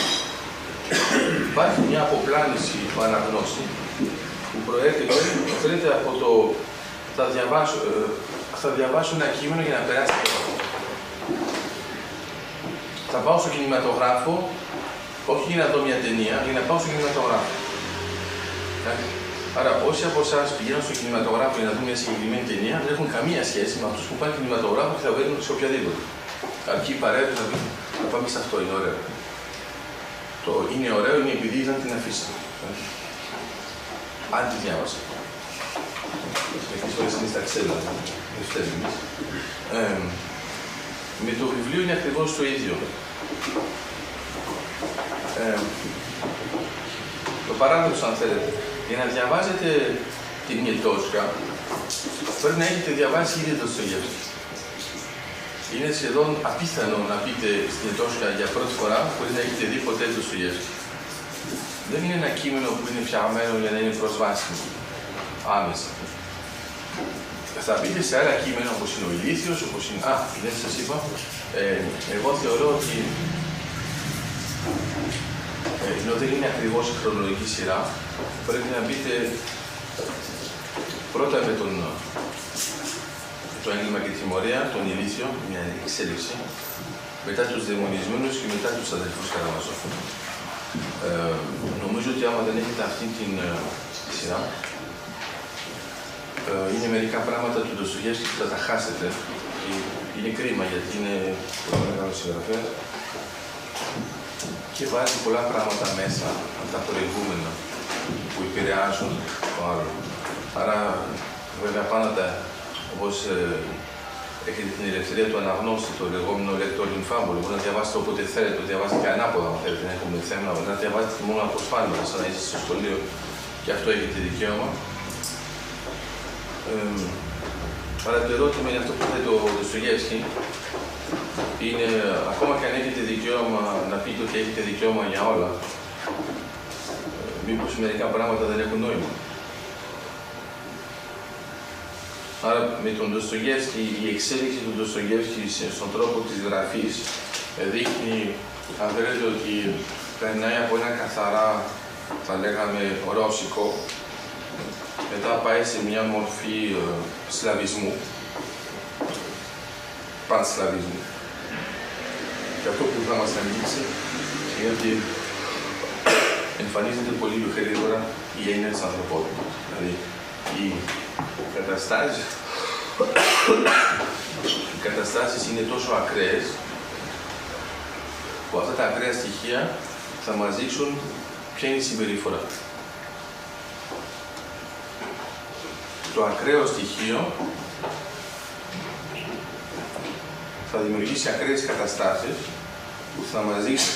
Υπάρχει μια αποπλάνηση του αναγνώστη που προέρχεται από το θα διαβάσω ένα κείμενο για να περάσει το χρόνο. Θα πάω στο κινηματογράφο, όχι για να δω μια ταινία, για να πάω στο κινηματογράφο. Άρα, όσοι από εσάς πηγαίνουν στο κινηματογράφο για να δουν μια συγκεκριμένη ταινία, δεν έχουν καμία σχέση με αυτούς που πάνε στο κινηματογράφο και θα βγαίνουν σε οποιαδήποτε. Αρκεί παρέμβει να πει, να πάμε σε αυτό, είναι ωραίο. Το είναι ωραίο είναι επειδή είδαν την αφίσα. Αν τη διάβασα. Μερικές φορές είναι στα ξένα, δεν φταίει εμείς. Με το βιβλίο είναι ακριβώς το ίδιο. Το παράδοξο, αν θέλετε, για να διαβάζετε την Νιετόσκα, πρέπει να έχετε διαβάσει ήδη το Ντοστογεύσκι. Είναι σχεδόν απίθανο να πείτε στην Νιετόσκα για πρώτη φορά χωρίς να έχετε δει ποτέ το Ντοστογεύσκι. Δεν είναι ένα κείμενο που είναι φτιαγμένο για να είναι προσβάσιμο άμεσα. Θα μπείτε σε άλλα κείμενα όπως είναι ο Ηλίθιος, όπως είναι... δεν σας είπα. Εγώ θεωρώ ότι ενώ δεν είναι ακριβώς η χρονολογική σειρά, πρέπει να μπείτε πρώτα με το έγκλημα και τη τιμωρία, τον Ηλίθιο, μια εξέλιξη, μετά τους δαιμονισμένους και μετά τους αδελφούς Καραμαζόφ. Νομίζω ότι άμα δεν έχετε αυτή την σειρά, είναι μερικά πράγματα του Ντοστογεύσκη που θα τα χάσετε. Είναι κρίμα γιατί είναι πολύ μεγάλο συγγραφέα και βάζει πολλά πράγματα μέσα από τα προηγούμενα που επηρεάζουν το άλλο. Άρα, βέβαια, πάντα όπως έχετε την ελευθερία του αναγνώστη, το λεγόμενο lector infamous, μπορεί να διαβάσετε όποτε θέλετε, το διαβάσετε και ανάποδα, αν θέλετε να έχουμε θέμα, να διαβάσετε μόνο από σφάλματα, σαν να είστε στο σχολείο και αυτό έχετε δικαίωμα. Αλλά το ερώτημα είναι αυτό που λέει το Ντοστογεύσκι, είναι ακόμα και αν έχετε δικαίωμα να πείτε ότι έχετε δικαίωμα για όλα, μήπως μερικά πράγματα δεν έχουν νόημα. Άρα με τον Ντοστογεύσκι, η εξέλιξη του Ντοστογεύσκι στον τρόπο της γραφής δείχνει, αν θέλετε, ότι περνάει από ένα καθαρά, θα λέγαμε, ρώσικο, μετά πάει σε μια μορφή σλαβισμού, πανσλαβισμού. Και αυτό που θα μας αγγίξει είναι ότι εμφανίζεται πολύ γρήγορα η έννοια της ανθρωπότητας. Δηλαδή, οι καταστάσεις είναι τόσο ακραίες που αυτά τα ακραία στοιχεία θα μας δείξουν ποια είναι η συμπεριφορά. Το ακραίο στοιχείο θα δημιουργήσει ακραίες καταστάσεις που θα μας δείξει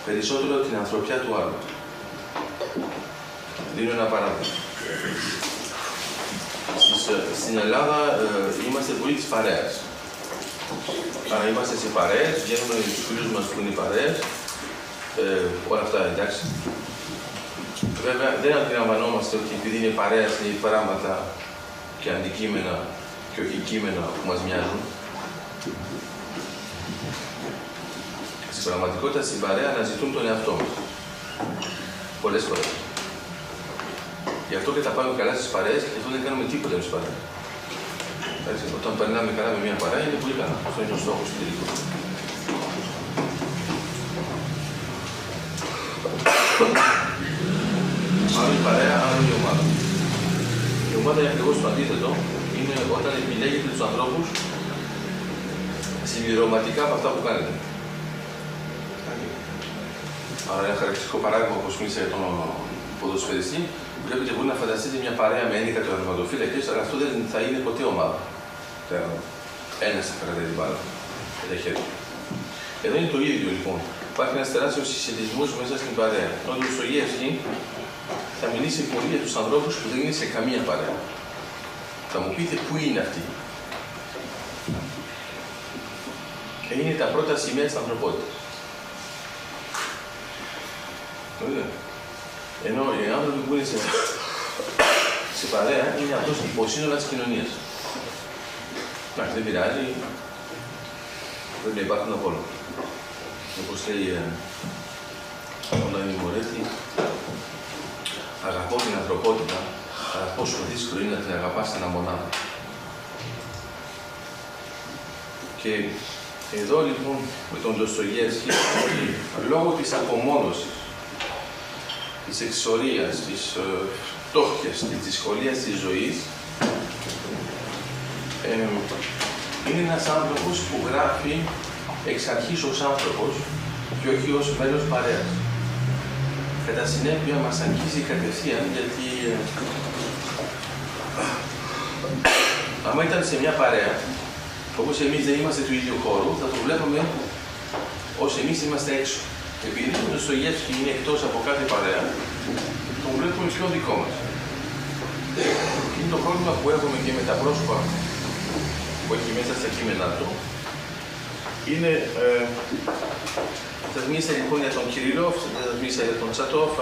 περισσότερο την ανθρωπιά του άλλου. Δίνω ένα παράδειγμα. Στην Ελλάδα είμαστε πολύ της παρέας. Άρα είμαστε σε παρέες, βγαίνουμε με τους φίλους μας που είναι οι παρέες, όλα αυτά εντάξει. Βέβαια δεν αντιλαμβανόμαστε ότι επειδή είναι παρέας είναι πράγματα και αντικείμενα και όχι κείμενα που μας μοιάζουν. Στην πραγματικότητα στην παρέα αναζητούν τον εαυτό μας. Πολλές φορές. Γι' αυτό και τα πάμε καλά στις παρέες και γι' αυτό δεν κάνουμε τίποτα με τις παρέες. Όταν περνάμε καλά με μια παρέα είναι πολύ καλά. Αυτό είναι ο στόχος του τελικού. Άλλο η παρέα, άλλο η ομάδα. Η ομάδα είναι ακριβώς το αντίθετο. Είναι όταν επιλέγετε τους ανθρώπους συμπληρωματικά από αυτά που κάνετε. Άρα ένα χαρακτηριστικό παράδειγμα, όπως μίλησα για τον ποδοσφαιριστή, Βλέπετε, μπορεί να φανταστείτε μια παρέα με 11 τερματοφύλακες, αλλά αυτό δεν θα είναι ποτέ ομάδα. Ένας θα κρατάει την μπάλα με τα χέρια. Εδώ είναι το ίδιο λοιπόν. Υπάρχει ένας τεράστιος συσχετισμός μέσα στην παρέα. Ο Ντοστογεύσκι θα μιλήσει πολύ για τους ανθρώπους που δεν είναι σε καμία παρέα. Θα μου πείτε πού είναι αυτοί. Είναι τα πρώτα σημεία της ανθρωπότητας. Ενώ οι άνθρωποι που είναι σε παρέα είναι αυτός υποσύνολα της κοινωνίας. Εντάξει, δεν πειράζει. Πρέπει να υπάρχουν από όλα. Όπως λέει ο Νάιμι Μορέτη, αγαπώ την ανθρωπότητα, αλλά πόσο δύσκολο είναι να την αγαπάς σε ένα μονάδα. Και εδώ λοιπόν με τον Ντοστογεύσκι, λόγω της απομόνωσης, της εξορίας, της φτώχειας, της δυσκολίας της ζωής, είναι ένας άνθρωπος που γράφει εξ αρχής ως άνθρωπος και όχι ως μέλος παρέας. Κατά συνέπεια μας αγγίζει κατευθείαν γιατί άμα ήταν σε μια παρέα, όπως εμείς δεν είμαστε του ίδιου χώρου, θα το βλέπουμε ως εμείς είμαστε έξω. Επειδή ο Ντοστογεύσκι είναι εκτός από κάθε παρέα, τον βλέπουμε πιο δικό μας. Είναι το πρόβλημα που έχουμε και με τα πρόσωπα που έχει μέσα στα κείμενά του. Είναι, σας μίλησα λοιπόν για τον Κυρίλοφ, σας μίλησα για τον Τσατόφ,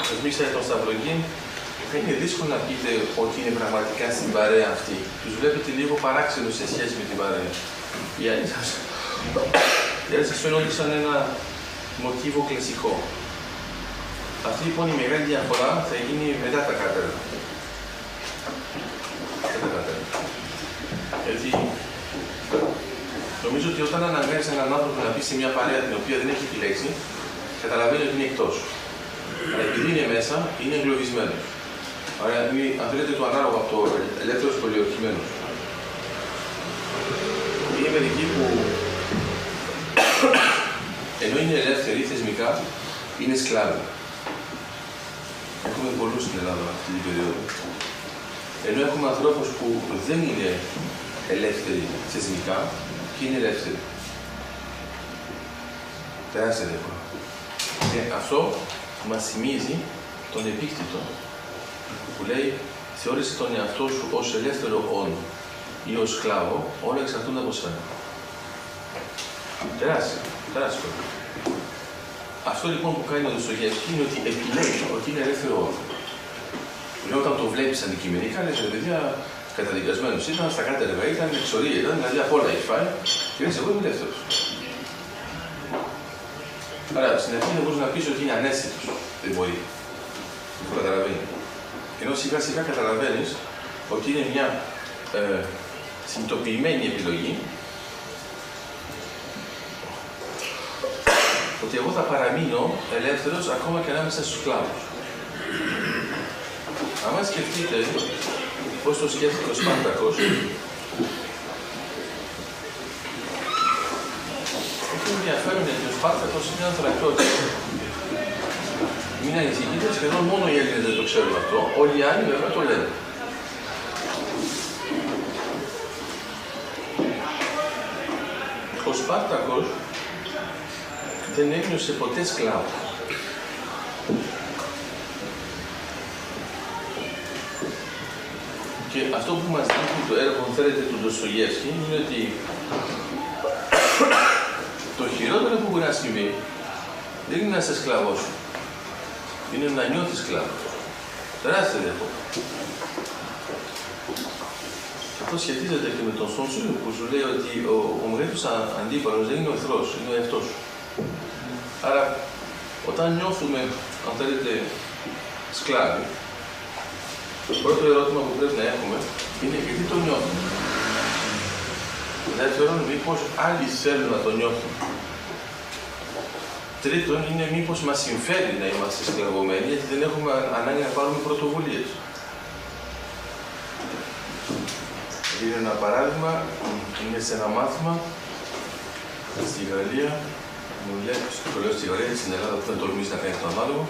σας μίλησα για τον Σταυρογγίν. Θα είναι δύσκολο να πείτε ότι είναι πραγματικά στην παρέα αυτή. Τους βλέπετε λίγο παράξενους σε σχέση με την παρέα. Οι άλλοι σας φαίνονται σαν ένα μοτίβο κλασικό. Αυτή λοιπόν η μεγάλη διαφορά θα γίνει μετά τα κάτερα. Γιατί νομίζω ότι όταν αναγκάζεις έναν άνθρωπο να πει σε μια παρέα την οποία δεν έχει επιλέξει, καταλαβαίνει ότι είναι εκτός. Αλλά επειδή είναι μέσα, είναι εγκλωβισμένος. Άρα είναι, αν θέλετε, το ανάλογο από το ελεύθερος πολιορκημένος. Είναι μερικοί που ενώ είναι ελεύθεροι θεσμικά, είναι σκλάβοι. Έχουμε πολλούς στην Ελλάδα αυτή την περίοδο. Ενώ έχουμε ανθρώπους που δεν είναι ελεύθεροι θεσμικά και είναι ελεύθεροι. Τεράστια διαφορά. Και αυτό μας θυμίζει τον Επίκτητο που λέει θεώρησε τον εαυτό σου ως ελεύθερο όν ή ως σκλάβο, όλα εξαρτούνται από σένα. Τεράστιο. Αυτό λοιπόν που κάνει ο Ντοστογεύσκι είναι ότι επιλέγει ότι είναι ελεύθερο όν. Λέω όταν το βλέπεις αντικειμενικά, λες ρε παιδιά, καταδικασμένος ήταν, στα κάτεργα ήταν, εξορία ήταν, δηλαδή απ' όλα έχει φάει και λες εγώ είμαι ελεύθερος. Άρα στην αρχή δεν μπορείς να πεις ότι είναι ανέστητος. Δεν μπορεί. Το καταλαβαίνει. Ενώ σιγά σιγά καταλαβαίνεις ότι είναι μια συνειδητοποιημένη επιλογή ότι εγώ θα παραμείνω ελεύθερος ακόμα και ανάμεσα στους σκλάβους. Αν σκεφτείτε πώς το σκέφτηκε ο Σπάρτακος, έχει ενδιαφέρον γιατί ο Σπάρτακος είναι ένας θρακτώτης. Μην ανησυχείτε, σχεδόν μόνο οι Έλληνες δεν το ξέρουν αυτό, όλοι οι άλλοι βέβαια το λένε. Ο Σπάρτακος δεν ένιωσε ποτέ σκλάβο. Και αυτό που μας δείχνει το έργο, αν θέλετε, του Ντοστογεύσκι, είναι ότι το χειρότερο που μπορεί να συμβεί δεν είναι να είσαι σκλαβός σου. Είναι να νιώθεις σκλάβος. Τεράστια διαφορά. Και αυτό σχετίζεται και με τον Σον Τzu που σου λέει ότι ο μεγαλύτερος αντίπαλος δεν είναι ο εχθρός, είναι ο εαυτός σου. Άρα, όταν νιώθουμε, αν θέλετε, σκλάβοι, το πρώτο ερώτημα που πρέπει να έχουμε είναι γιατί το νιώθουμε. Δεύτερον, μήπως άλλοι θέλουν να το νιώθουν. Τρίτον, είναι μήπως μας συμφέρει να είμαστε σκλαβωμένοι, γιατί δεν έχουμε ανάγκη να πάρουμε πρωτοβουλίες. Είναι ένα παράδειγμα, είναι σε ένα μάθημα στη Γαλλία μου λένε, στο λέω στη ωραία στην Ελλάδα που δεν τολμήσει να κάνει το ανάλογο,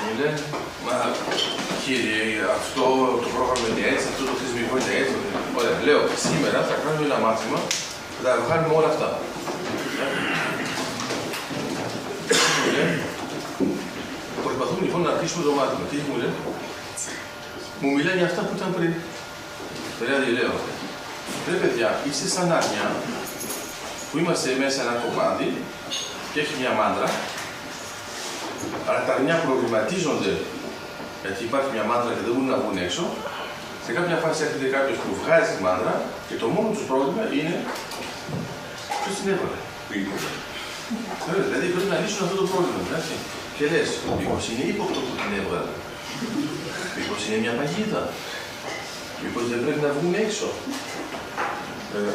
μου λένε, μα κύριε, αυτό το πρόγραμμα είναι έτσι, αυτό το θεσμικό είναι έτσι. Ωραία, λέω, σήμερα θα κάνουμε ένα μάθημα, θα βγάλουμε όλα αυτά. Προσπαθούμε λοιπόν να αρχίσουμε το μάθημα. Τι μου λένε, μου μιλάνε για αυτά που ήταν πριν. Δηλαδή λέω, ρε παιδιά, είστε σαν άρνια που είμαστε μέσα σε ένα κομμάτι και έχει μια μάντρα, αλλά τα αρνιά προβληματίζονται γιατί υπάρχει μια μάντρα και δεν μπορούν να βγουν έξω. Σε κάποια φάση έρχεται κάποιο που βγάζει τη μάντρα και το μόνο του πρόβλημα είναι ποιος την έβαλε. Δηλαδή πρέπει να λύσουν αυτό το πρόβλημα. Εντάξει. Και λες, μήπως είναι ύποπτο που την έβγαλε. Μήπως είναι μια παγίδα. Μήπως δεν πρέπει να βγουν έξω.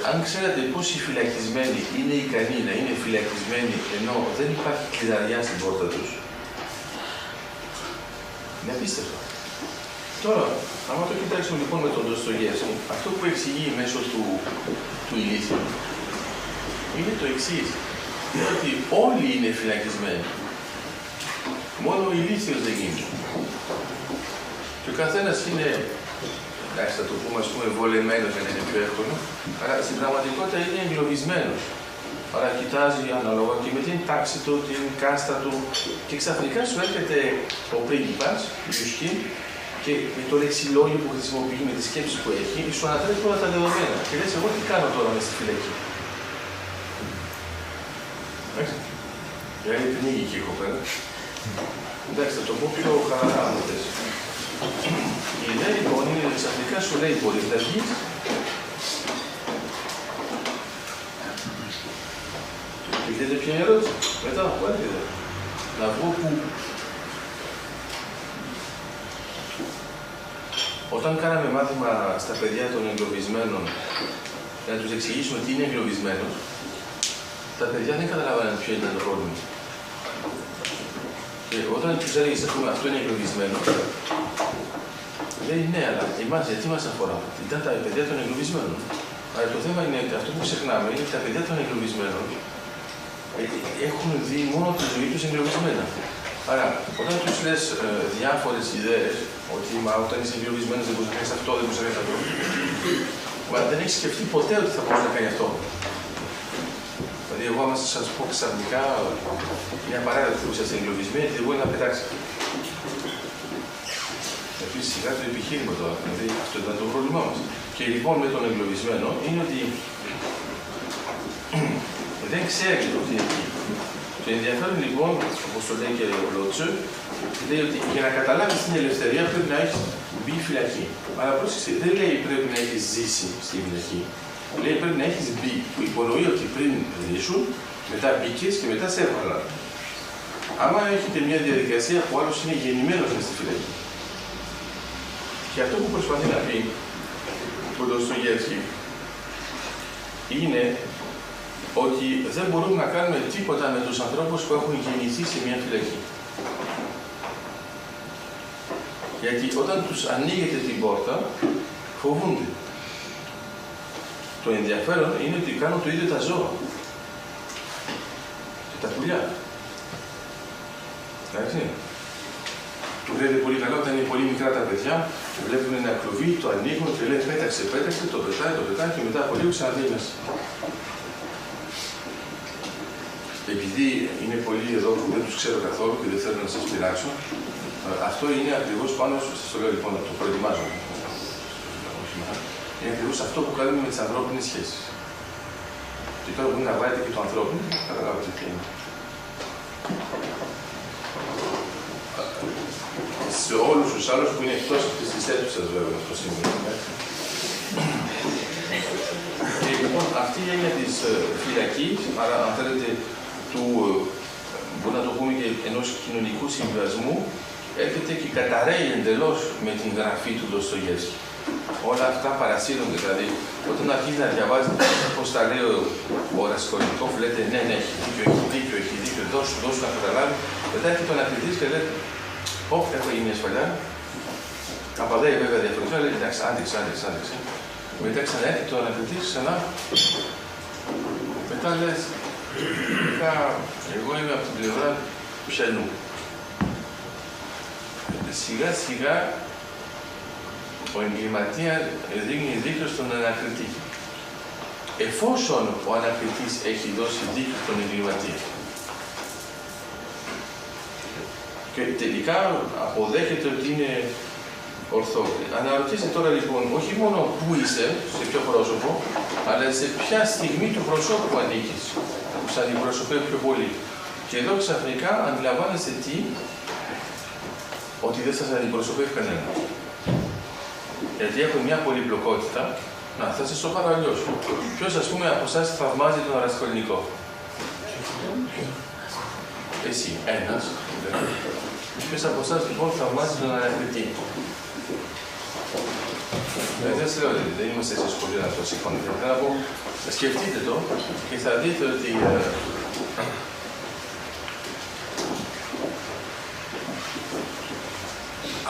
Αν ξέρατε πώς οι φυλακισμένοι είναι ικανοί να είναι φυλακισμένοι ενώ δεν υπάρχει κλειδαριά στην πόρτα τους, είναι απίστευτο. Τώρα, άμα το κοιτάξουμε λοιπόν με τον Ντοστογεύσκι, αυτό που εξηγεί μέσω του ηλίθιου είναι το εξής. Είναι ότι όλοι είναι φυλακισμένοι. Μόνο ο ηλίθιος δεν είναι. Και ο καθένας είναι, εντάξει θα το πούμε ας πούμε βολεμένος για να είναι πιο εύκολο, αλλά στην πραγματικότητα είναι εγκλωβισμένος. Άρα κοιτάζει ανάλογα και με την τάξη του, την κάστα του και ξαφνικά σου έρχεται ο πρίγκιπας, Ιουσκίν, και με το λεξιλόγιο που χρησιμοποιεί, με τις σκέψεις που έχει, σου ανατρέπει όλα τα δεδομένα. Και λες, εγώ τι κάνω τώρα μες στη φυλακή. Εντάξει. Δηλαδή πνίγει εκεί έχω πέρα. Εντάξει, θα το πω πιο χαλαρά αν θες. Η ιδέα λοιπόν είναι ότι ξαφνικά σου λέει μπορείς να βγεις. Έχετε ποια ερώτηση, μετά, πού έρχεται. Να βγω που. Όταν κάναμε μάθημα στα παιδιά των εγκλωβισμένων, για να τους εξηγήσουμε τι είναι εγκλωβισμένος, τα παιδιά δεν καταλάβαιναν ποιο ήταν το πρόβλημα. Και όταν τους έλεγες, ας πούμε, αυτό είναι εγκλωβισμένο, λέει ναι, αλλά εμάς γιατί μας αφορά. Ήταν τα παιδιά των εγκλωβισμένων. Αλλά το θέμα είναι ότι αυτό που ξεχνάμε είναι ότι τα παιδιά των εγκλωβισμένων έχουν δει μόνο τη ζωή τους εγκλωβισμένα. Άρα, όταν τους λες διάφορες ιδέες, ότι όταν είσαι εγκλωβισμένος δεν μπορείς να κάνεις αυτό, δεν μπορείς να κάνεις αυτό, μα δεν έχεις σκεφτεί ποτέ ότι θα μπορείς να κάνεις αυτό. Δηλαδή, εγώ άμα σας πω ξαφνικά μια παράδειγμα που είσαστε εγκλωβισμένοι, δεν μπορεί να πετάξει. Επίσης, σιγά το επιχείρημα τώρα, δηλαδή αυτό ήταν το πρόβλημά μας. Και λοιπόν με τον εγκλωβισμένο είναι ότι δεν ξέρει ότι είναι εκεί. Το ενδιαφέρον λοιπόν, όπως το λέει και ο Λότσο, λέει ότι για να καταλάβεις την ελευθερία πρέπει να έχεις μπει φυλακή. Αλλά πρόσεξε, δεν λέει πρέπει να έχεις ζήσει στη φυλακή. Λέει πρέπει να έχεις μπει, που υπονοεί ότι πριν ζήσουν, μετά μπήκες και μετά σε έβγαλαν. Άμα έχετε μια διαδικασία που άλλος είναι γεννημένος μες στη φυλακή. Και αυτό που προσπαθεί να πει ο Ντοστογεύσκι είναι ότι δεν μπορούμε να κάνουμε τίποτα με τους ανθρώπους που έχουν γεννηθεί σε μια φυλακή. Γιατί όταν τους ανοίγετε την πόρτα, φοβούνται. Το ενδιαφέρον είναι ότι κάνουν το ίδιο τα ζώα. Και τα πουλιά. Εντάξει. Το βλέπετε πολύ καλά όταν είναι πολύ μικρά τα παιδιά, βλέπουν ένα κλουβί, το ανοίγουν και λένε πέταξε, πέταξε, το πετάει και μετά από λίγο ξαναδεί μέσα. Επειδή είναι πολλοί εδώ που δεν τους ξέρω καθόλου και δεν θέλω να σας πειράξω, αυτό είναι ακριβώς πάνω, σας το λέω λοιπόν, το προετοιμάζω. Είναι ακριβώς αυτό που κάνουμε με τις ανθρώπινες σχέσεις. Και τώρα μπορεί να βάλετε και το ανθρώπινο, καταλάβετε τι είναι. Σε όλους τους άλλους που είναι εκτός αυτής της αίθουσας βέβαια αυτό σημαίνει. Και λοιπόν αυτή η έννοια της φυλακής, άρα αν θέλετε μπορούμε να το πούμε και ενός κοινωνικού συμβιβασμού, έρχεται και καταραίει εντελώς με την γραφή του Ντοστογεύσκι. Όλα αυτά παρασύρονται, δηλαδή όταν αρχίζει να διαβάζετε πώς τα λέει ο Ρασκολνικόφ, λέτε ναι, έχει δίκιο, δώσου να καταλάβει, μετά έρχεται ο ανακριτής και λέτε έχω γίνει μια σφαλιά, απαντάει βέβαια διαφορετικά, λέει εντάξει, άντεξε. Μετά ξαναέρχεται ο ανακριτής ξανά, μετά λες Εγώ είμαι από την πλευρά του πιανού. Σιγά σιγά ο εγκληματίας δίνει δίκιο στον ανακριτή. Εφόσον ο ανακριτής έχει δώσει δίκιο στον εγκληματία και τελικά αποδέχεται ότι είναι ορθό. Αναρωτήστε τώρα λοιπόν όχι μόνο πού είσαι, σε ποιο πρόσωπο, αλλά σε ποια στιγμή του προσώπου ανήκεις, που σε αντιπροσωπεύει πιο πολύ. Και εδώ ξαφνικά αντιλαμβάνεστε τι, ότι δεν σας αντιπροσωπεύει κανένα. Γιατί έχουν μια πολυπλοκότητα. Να, θα σας το πάρω αλλιώς. Ποιος, ας πούμε, από εσάς θαυμάζει τον Ρασικολνικό? Εσύ, ένας. Ποιος από εσάς, λοιπόν, θαυμάζει τον ανακριτή? Δεν σας λέω, δεν είμαστε σε σχολείο να το σηκώνετε. Θέλω να πω, σκεφτείτε το και θα δείτε ότι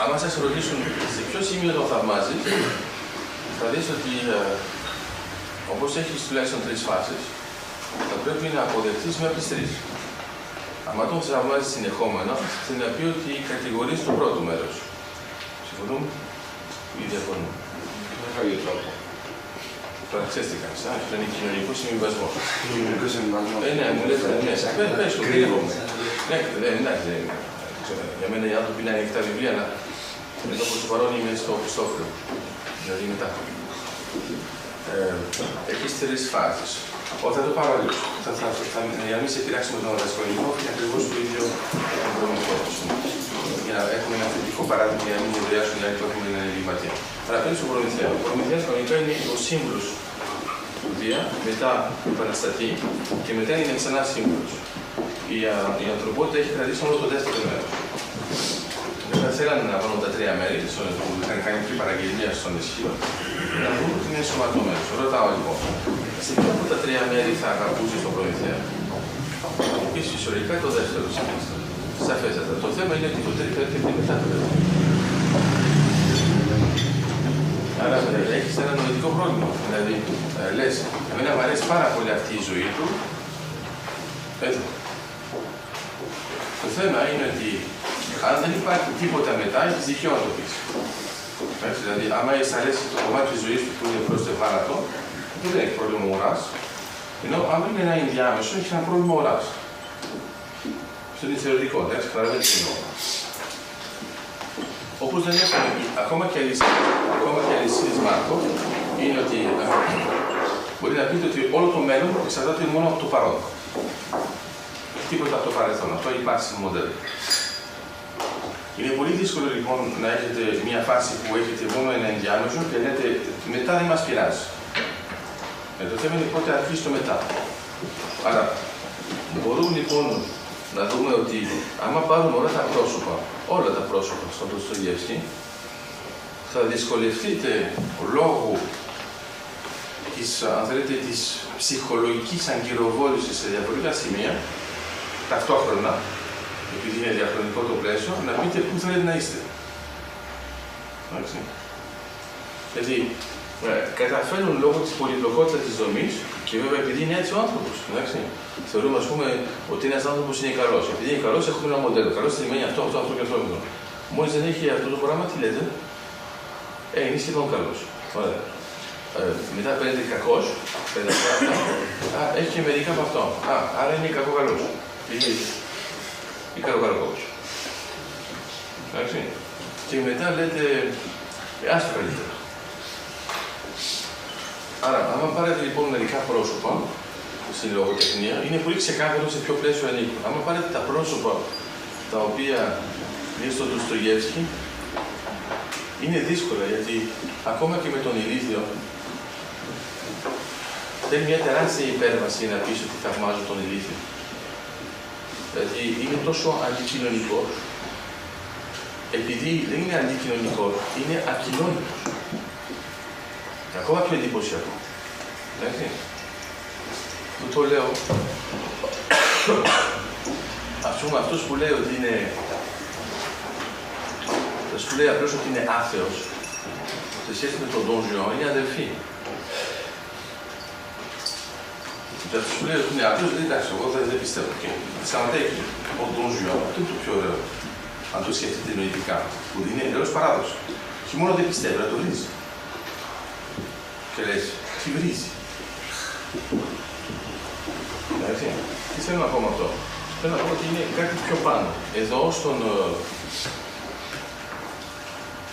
άμα σας ρωτήσουν σε ποιο σημείο το θαυμάζεις, θα δεις ότι όπως έχεις τουλάχιστον 3 φάσεις, θα πρέπει να αποδεχτείς μία από τις 3. Αν τον θαυμάζεις συνεχόμενα, θέλει να πει ότι κατηγορείς το πρώτο μέρος. Συμφωνούμε ή διαφωνούμε? Με κάποιο τρόπο. Τώρα ξέρεις τι κάνεις, αυτό είναι κοινωνικό συμβιβασμό. Κοινωνικό συμβιβασμό. Ναι, μου λέτε, ναι, πες το, κρύβομαι. Ναι, εντάξει, για μένα οι άνθρωποι είναι ανοιχτά βιβλία, αλλά εδώ προς το παρόν είμαι στο Χριστόφυλλο, δηλαδή μετά. Έχεις 3 φάσεις. Θα το πάρω αλλιώς. Για να μην σε πειράξουμε τον Ρασικολνικό, είναι ακριβώς το ίδιο προμηθό. Για να έχουμε ένα θετικό παράδειγμα, για να μην επηρεάσουν οι άλλοι που έχουμε έναν εγκληματία. Αλλά παίρνει στον Προμηθέα. Ο Προμηθέας κανονικά είναι ο σύμβουλος του Δία, μετά επαναστατεί και μετά είναι ξανά σύμβουλος. Η ανθρωπότητα έχει κρατήσει όλο το δεύτερο μέρος. Δεν θέλανε να βάλουν τα 3 μέρη που είχαν κάνει και παραγγελία στον ισχύο, να δουν ότι είναι ενσωματωμένος. Ρωτάω λοιπόν, σε ποια από τα 3 μέρη θα αγαπούσε τον Προμηθέα? Επίσης, φυσιολογικά το δεύτερο σημείο. Σαφέστατα. Το θέμα είναι ότι το τρίτο έρχεται μετά το δεύτερο. Άρα έχεις ένα νοητικό πρόβλημα. Δηλαδή, λες, εμένα μου αρέσει πάρα πολύ αυτή η ζωή του. Εδώ. Το θέμα είναι ότι αν δεν υπάρχει τίποτα μετά, έχεις δικαίωμα να το πεις. Δηλαδή, άμα σ' αρέσει το κομμάτι της ζωής που είναι προς το θάνατο, δεν έχει πρόβλημα ουράς. Ενώ αν είναι ένα ενδιάμεσο, έχει ένα πρόβλημα ουράς. Αυτό είναι θεωρητικό, εντάξει, καταλαβαίνετε τι εννοώ. Όπως δεν έχουμε, ακόμα και αλυσίδες Μάρκο, είναι ότι μπορεί να πείτε ότι όλο το μέλλον εξαρτάται μόνο από το παρόν. Τίποτα από το παρελθόν. Αυτό υπάρχει στο μοντέλο. Είναι πολύ δύσκολο λοιπόν να έχετε μια φάση που έχετε μόνο ένα ενδιάμεσο και λέτε μετά δεν μας πειράζει. Το θέμα είναι πότε αρχίσει το μετά. Άρα μπορούμε λοιπόν να δούμε ότι άμα πάρουμε όλα τα πρόσωπα στον Ντοστογεύσκη, θα δυσκολευτείτε λόγω της ψυχολογικής αγκυροβόλησης σε διαφορετικά σημεία, ταυτόχρονα, επειδή είναι διαχρονικό το πλαίσιο, να πείτε πού θέλετε να είστε. Εντάξει. Γιατί καταφέρνουν λόγω της πολυπλοκότητας της δομής και βέβαια επειδή είναι έτσι ο άνθρωπος. Εντάξει. Θεωρούμε, ας πούμε, ότι ένας άνθρωπος είναι καλός. Επειδή είναι καλός, έχουμε ένα μοντέλο. Καλός σημαίνει αυτό και αυτό. Μόλις δεν έχει αυτό το πράγμα, τι λέτε? Είναι σχεδόν καλός. Ωραία. Μετά παίρνετε κακός, έχει και μερικά από αυτό. Άρα είναι κακό-καλός. Ή καλό-κακός. Εντάξει. Και μετά λέτε, άστο καλύτερα. Άρα, άμα πάρετε λοιπόν μερικά πρόσωπα στην λογοτεχνία, είναι πολύ ξεκάθαρο σε ποιο πλαίσιο ανήκουν. Άμα πάρετε τα πρόσωπα τα οποία είναι στον Ντοστογεύσκη, είναι δύσκολα γιατί ακόμα και με τον ηλίθιο θέλει μια τεράστια υπέρβαση να πεις ότι θαυμάζω τον ηλίθιο. Δηλαδή είναι τόσο αντικοινωνικός, επειδή δεν είναι αντικοινωνικός, είναι ακοινωνικός. Ακόμα πιο εντυπωσιακό. Εντάξει. Που το λέω, ας πούμε αυτός που λέει ότι είναι, αυτός που λέει απλώς ότι είναι άθεος, σε σχέση με τον Ντον Ζουάν, είναι αδελφή. Και αυτό σου λέει ότι είναι απλό, εντάξει, εγώ δεν πιστεύω. Και σταματάει ο Ντον Ζουάν, αυτό είναι το πιο ωραίο. Αν το σκεφτείτε νοητικά, που είναι εντελώς παράδοση. Όχι μόνο δεν πιστεύει, αλλά το βρίζει. Και λες, τι βρίζει. Εντάξει, τι θέλω να πω με αυτό. Θέλω να πω ότι είναι κάτι πιο πάνω. Εδώ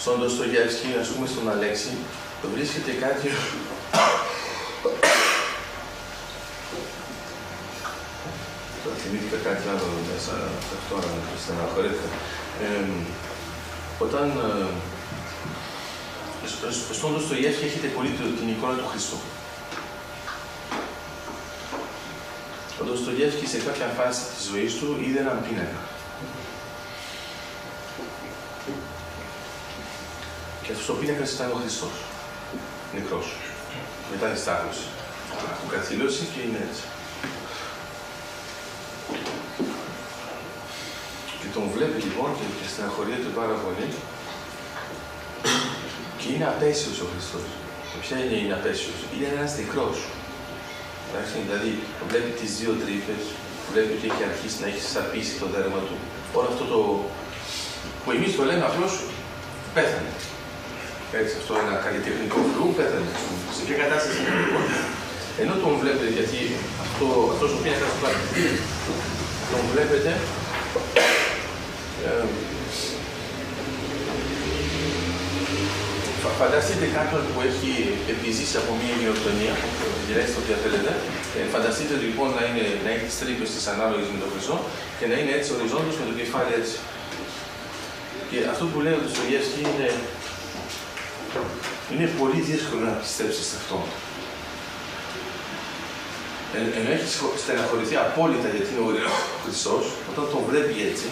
στον Ντοστογεύσκι, ας πούμε στον Αλέξη, βρίσκεται κάτι. Θυμήθηκα κάτι άλλο μέσα αυτό, στεναχωρήθηκα. Όταν στον Ντοστογεύσκι έχετε πολύ την εικόνα του Χριστού. Ο Ντοστογεύσκι σε κάποια φάση της ζωής του είδε έναν πίνακα. Και αυτός ο πίνακας ήταν ο Χριστός. Νεκρός. Μετά τη στάχλωση. Του καθήλωσε και είναι έτσι. Και τον βλέπει λοιπόν και στεναχωρείται πάρα πολύ. Και είναι απέσιος ο Χριστός. Και ποια είναι απέσιος? Είναι ένας νεκρός. Δηλαδή, βλέπει τις δύο τρύπες, βλέπει ότι έχει αρχίσει να έχει σαπίσει το δέρμα του. Όλο αυτό το που εμείς το λέμε απλώς πέθανε. Έτσι, αυτό ένα καλλιτεχνικό φλού πέθανε. Σε ποια κατάσταση είναι λοιπόν? Ενώ τον βλέπετε, γιατί αυτός ο πίνακας του πάρει, τον βλέπετε φανταστείτε κάποιον που έχει επιζήσει από μια γενοκτονία, γυρέστε ό,τι θέλετε. Φανταστείτε λοιπόν να έχει τις τρύπες της ανάλογες με τον χρυσό και να είναι έτσι οριζόντως με το κεφάλι έτσι. Και αυτό που λέει ο Ντοστογεύσκι είναι πολύ δύσκολο να πιστέψεις σε αυτό. Ενώ έχει στεναχωρηθεί απόλυτα γιατί είναι ο Χριστός, όταν τον βλέπει έτσι,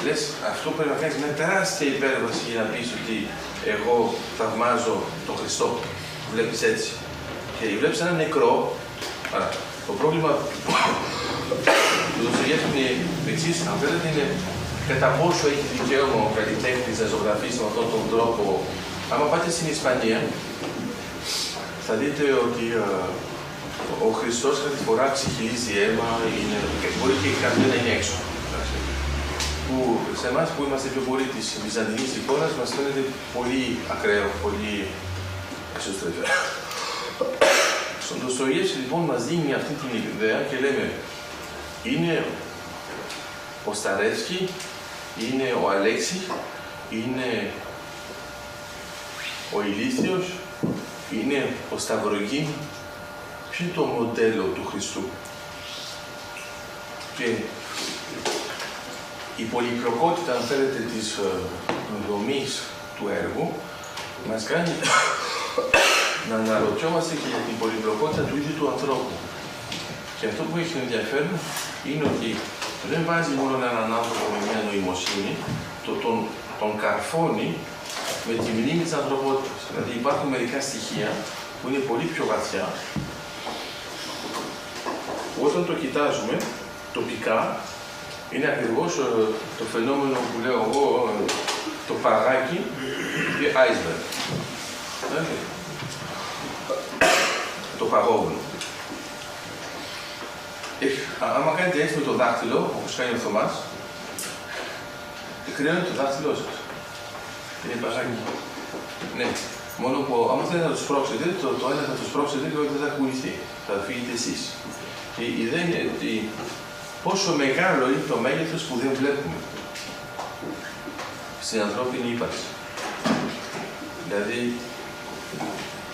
λες, αυτό πρέπει να κάνεις μια τεράστια υπέρβαση για να πεις ότι εγώ θαυμάζω τον Χριστό. Το βλέπεις έτσι. Και βλέπεις έναν νεκρό. Άρα, το πρόβλημα του Ντοστογεύσκι είναι εξής, αν θέλετε, είναι κατά πόσο έχει δικαίωμα ο καλλιτέχνης να ζωγραφίσει με αυτόν τον τρόπο. Άμα πάτε στην Ισπανία, θα δείτε ότι ο Χριστός κάθε φορά ψυχιλίζει αίμα, μπορεί και κάποιο να είναι έξω. Που σε εμάς που είμαστε πιο πολύ της βυζαντινής εικόνας μας φαίνεται πολύ ακραίο, πολύ εξωστρέφεια. Στον Ντοστογεύσκι λοιπόν μας δίνει αυτή την ιδέα και λέμε είναι ο Σταρεύσκι, είναι ο Αλέξη, είναι ο Ηλίθιος, είναι ο Σταυρογίν. Ποιο είναι το μοντέλο του Χριστού? Και η πολυπλοκότητα, αν θέλετε, της δομής του έργου μας κάνει να αναρωτιόμαστε και για την πολυπλοκότητα του ίδιου του ανθρώπου. Και αυτό που έχει ενδιαφέρον είναι ότι δεν βάζει μόνο έναν άνθρωπο με μια νοημοσύνη, τον καρφώνει με τη μνήμη της ανθρωπότητας. Δηλαδή υπάρχουν μερικά στοιχεία που είναι πολύ πιο βαθιά, που όταν το κοιτάζουμε τοπικά, είναι ακριβώς το φαινόμενο που λέω εγώ, το παγάκι και iceberg. Το παγόβουνο. Άμα κάνετε έτσι με το δάχτυλο, όπως κάνει ο Θωμάς, κρυώνει το δάχτυλό σας. Είναι παγάκι. Ναι. Μόνο που άμα θέλετε να το σπρώξετε, το ένα θα το σπρώξετε και όχι δεν θα κουνηθεί. Θα φύγετε εσείς. Και η ιδέα είναι ότι πόσο μεγάλο είναι το μέγεθος που δεν βλέπουμε στην ανθρώπινη ύπαρξη. Δηλαδή,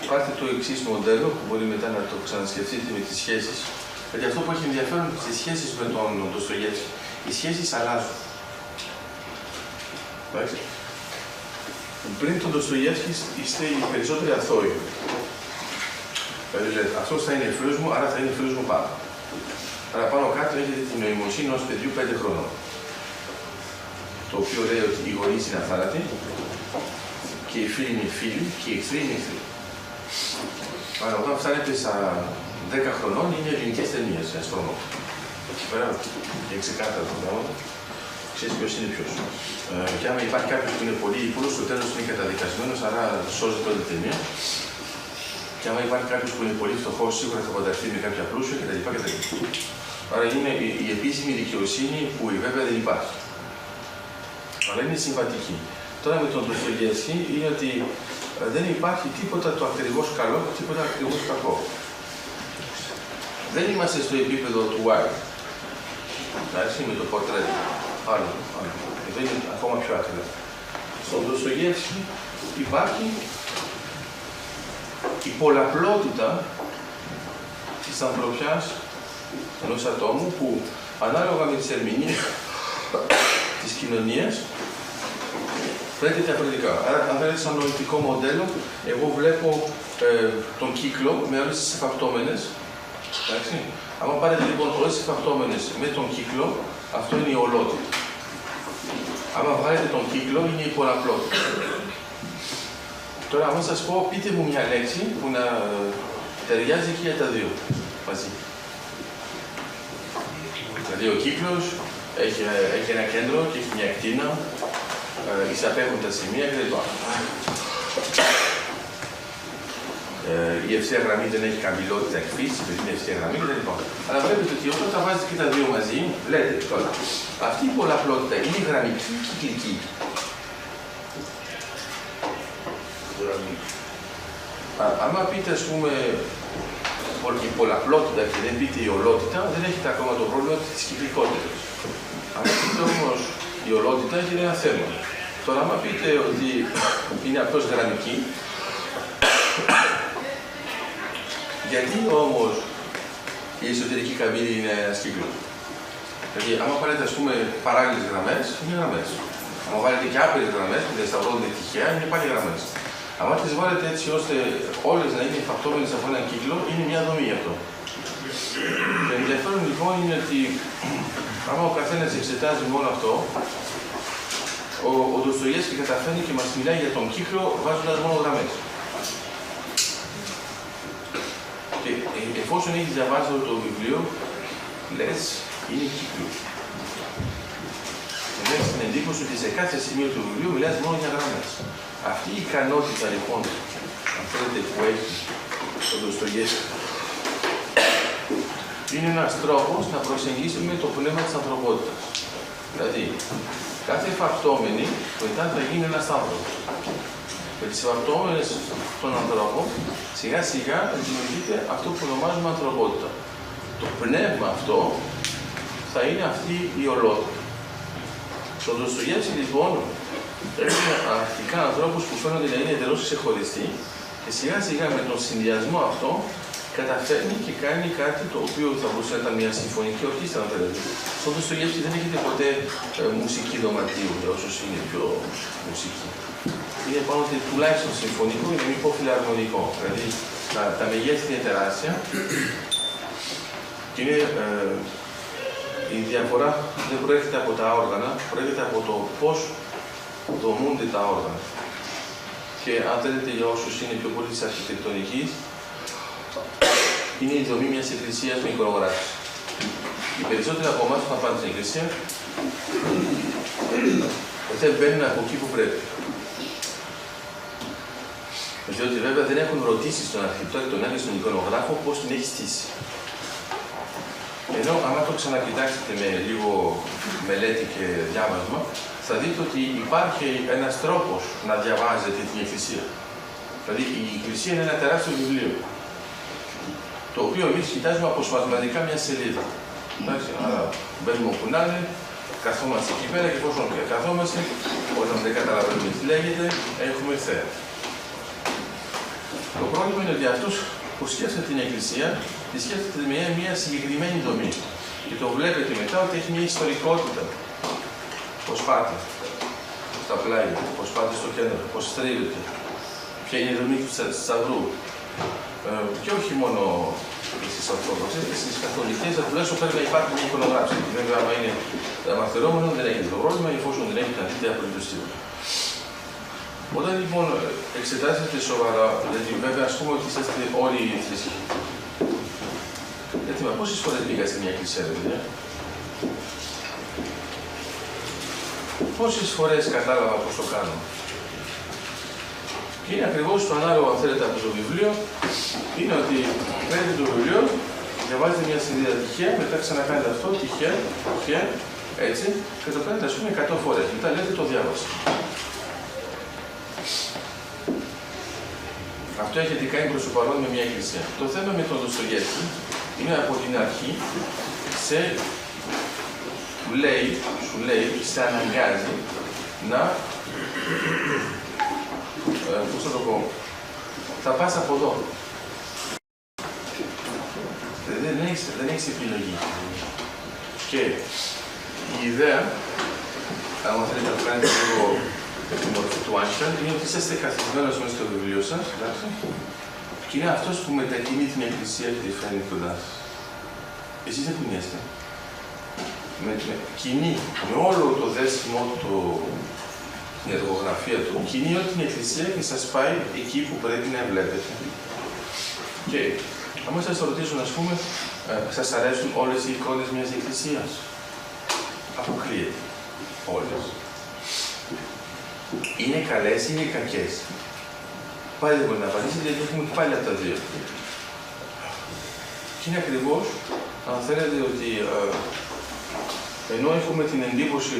πάρτε το εξής μοντέλο, που μπορεί μετά να το ξανασκεφτείτε με τις σχέσεις. Γιατί αυτό που έχει ενδιαφέρον στις σχέσεις με τον Ντοστογεύσκι, οι σχέσεις αλλάζουν. Εντάξει. Πριν τον Ντοστογεύσκι είστε οι περισσότεροι αθώοι. Δηλαδή, αυτός θα είναι φίλος μου, άρα θα είναι φίλος μου πάνω. Άρα πάνω κάτω έχετε την νοημοσύνη ενός παιδιού 5 χρονών. Το οποίο λέει ότι οι γονείς είναι αθάνατοι και οι φίλοι είναι φίλοι και οι εχθροί είναι εχθροί. Άρα όταν φτάνετε στα 10 χρονών είναι ελληνικές ταινίες, ένας χρονών. Εκεί πέρα είναι ξεκάθαρα το πράγμα. Ξέρεις ποιος είναι ποιος. Και άμα υπάρχει κάποιος που είναι πολύ ύπουλος, στο τέλος είναι καταδικασμένος, άρα σώζεται όλη την ταινία. Και άμα υπάρχει κάποιο που είναι πολύ φτωχό, σίγουρα θα παντρευτεί με κάποια πλούσια κτλ. Άρα είναι η επίσημη δικαιοσύνη που βέβαια δεν υπάρχει. Αλλά είναι συμβατική. Τώρα με τον Ντοστογεύσκι είναι ότι δεν υπάρχει τίποτα το ακριβώς καλό και τίποτα ακριβώς κακό. Δεν είμαστε στο επίπεδο του Wilde. Εντάξει, με το πορτρέτο. Άλλο. Εδώ είναι ακόμα πιο άκρη. Στον Ντοστογεύσκι υπάρχει η πολλαπλότητα της ανθρωπιάς ενός ατόμου που ανάλογα με τις ερμηνείες της κοινωνίας φαίνεται διαφορετικά. Άρα, αν θέλετε σαν νοητικό μοντέλο, εγώ βλέπω τον κύκλο με όλες τις εφαπτώμενες. Εντάξει. Αν πάρετε λοιπόν όλες τις εφαπτώμενες με τον κύκλο, αυτό είναι η ολότητα. Αν βγάλετε τον κύκλο, είναι η πολλαπλότητα. Τώρα, αν σας πω, πείτε μου μια λέξη που να ταιριάζει και για τα δύο μαζί. Δηλαδή, ο κύκλος έχει ένα κέντρο και έχει μια ακτίνα, εισαπέχουν τα σημεία κλπ. Η ευθεία γραμμή δεν έχει καμπυλότητα εκφύση, επειδή είναι ευθεία γραμμή κλπ. Αλλά βλέπετε ότι όταν τα βάζετε και τα δύο μαζί, λέτε τώρα, αυτή η πολλαπλότητα είναι γραμμική ή κυκλική. Άμα πείτε, ας πούμε, η πολλαπλότητα και δεν πείτε η ολότητα, δεν έχετε ακόμα το πρόβλημα της κυκλικότητας. Αν πείτε όμως η ολότητα, έχει ένα θέμα. Τώρα, άμα πείτε ότι είναι απλώς γραμμική, γιατί όμως η εσωτερική καμπύλη είναι ένας κύκλος? Δηλαδή, άμα πάρετε, ας πούμε, παράλληλες γραμμές, είναι γραμμές. Αν βάλετε και άπειρες γραμμές που διασταυρώνονται τυχαία, είναι πάλι γραμμές. Αν τις βάλετε έτσι ώστε όλες να είναι εφαπτώμενες από έναν κύκλο, είναι μια δομή αυτό. Το ενδιαφέρον λοιπόν είναι ότι άμα ο καθένας εξετάζει μόνο αυτό, ο Ντοστογεύσκι καταφέρνει και μας μιλάει για τον κύκλο βάζοντας μόνο γραμμές. Και εφόσον έχεις διαβάσει το βιβλίο, λες είναι κύκλο. Και έχεις την εντύπωση ότι σε κάθε σημείο του βιβλίου μιλάς μόνο για γραμμές. Αυτή η ικανότητα λοιπόν, αν θέλετε, που έχει ο Ντοστογεύσκι, είναι ένας τρόπος να προσεγγίσουμε το πνεύμα της ανθρωπότητας. Δηλαδή, κάθε εφαπτώμενη μετά θα γίνει ένας άνθρωπος. Με τις εφαπτώμενες των ανθρώπων, σιγά σιγά δημιουργείται αυτό που ονομάζουμε ανθρωπότητα. Το πνεύμα αυτό θα είναι αυτή η ολότητα. Στον Ντοστογεύσκι λοιπόν έχουμε αρχικά ανθρώπους που φαίνονται να είναι εντελώς ξεχωριστοί και σιγά σιγά με τον συνδυασμό αυτό καταφέρνει και κάνει κάτι το οποίο θα μπορούσε να ήταν μια συμφωνική ορχήστρα, αν θέλετε. Στον Ντοστογεύσκι δεν έχετε ποτέ μουσική δωματίου, για όσους είναι πιο μουσική. Είναι πάνω ότι τουλάχιστον συμφωνικό ή να μην πω φιλαρμονικό. Δηλαδή τα μεγέθη είναι τεράστια και είναι, η διαφορά δεν προέρχεται από τα όργανα, προέρχεται από το πώς δομούνται τα όργανα. Και αν θέλετε, για όσους είναι πιο πολύ της αρχιτεκτονικής, είναι η δομή μιας εκκλησίας με εικονογράφηση. Οι περισσότεροι από εμάς που θα πάνε στην εκκλησία δεν μπαίνουν από εκεί που πρέπει. Διότι βέβαια δεν έχουν ρωτήσει στον αρχιτέκτονα και στον εικονογράφο πώς την έχει στήσει. Ενώ άμα το ξανακοιτάξετε με λίγο μελέτη και διάβασμα, θα δείτε ότι υπάρχει ένας τρόπος να διαβάζετε την εκκλησία. Δηλαδή η εκκλησία είναι ένα τεράστιο βιβλίο, το οποίο εμείς κοιτάζουμε αποσπασματικά μια σελίδα. Εντάξει, άρα μπαίνουμε όπου να είναι, καθόμαστε εκεί πέρα και εφόσον καθόμαστε, όταν δεν καταλαβαίνουμε τι λέγεται, έχουμε θέα. Το πρόβλημα είναι ότι αυτός που σκέφτεται την εκκλησία, τη σκέφτεται με μια συγκεκριμένη δομή. Και το βλέπετε μετά ότι έχει μια ιστορικότητα. Πώς πάτε στα πλάγια, πώς πάτε στο κέντρο, πώς στρίβετε, ποια είναι η δομή του σταυρού. Και όχι μόνο στις Ορθόδοξες, και στις Καθολικές, τουλάχιστον πρέπει να υπάρχει μια εικονογράφηση. Βέβαια, άμα είναι μαθαιρόμενο, δεν έχετε το πρόβλημα, εφόσον δεν έχετε αντίθετα απολύτως τίποτα. Όταν λοιπόν εξετάσετε σοβαρά, γιατί βέβαια ας πούμε ότι είσαστε όλοι οι θρησκοί. Γιατί πόσες φορές πήγα σε μια εκκλησία, παιδιά? Πόσες φορές κατάλαβα πώς το κάνω? Και είναι ακριβώς το ανάλογο, αν θέλετε, από το βιβλίο, είναι ότι παίρνετε το βιβλίο, διαβάζετε μια σελίδα τυχαία, μετά ξανακάνετε αυτό, τυχαία, έτσι, και το κάνετε, ας πούμε, 100 φορές. Μετά λέτε το διάβασα. Αυτό έχετε κάνει προς το παρόν με μια εκκλησία. Το θέμα με τον Δοστογεύσκη είναι από την αρχή σου λέει, σε αναγκάζει να, πώς θα το πω, θα πας από εδώ. Δεν έχεις επιλογή. Και η ιδέα, αν θέλετε να κάνετε λίγο τη μορφή του Einstein, είναι ότι είσαστε καθισμένος μέσα στο βιβλίο σας, εντάξει, και είναι αυτός που μετακινεί την εκκλησία και τη φέρνει κοντά σας. Εσείς δεν κουνιέστε. Κινεί με όλο το δέσιμο του, την εργογραφία του, κινεί όλη την εκκλησία και σας πάει εκεί που πρέπει να βλέπετε. Και άμα σας ρωτήσουν, ας πούμε, σας αρέσουν όλες οι εικόνες μιας εκκλησίας? Αποκλείεται. Όλες. Είναι καλές ή είναι κακές? Πάλι δεν μπορεί να απαντήσετε, γιατί έχουμε πάλι από τα δύο. Και είναι ακριβώς, αν θέλετε, ότι ενώ έχουμε την εντύπωση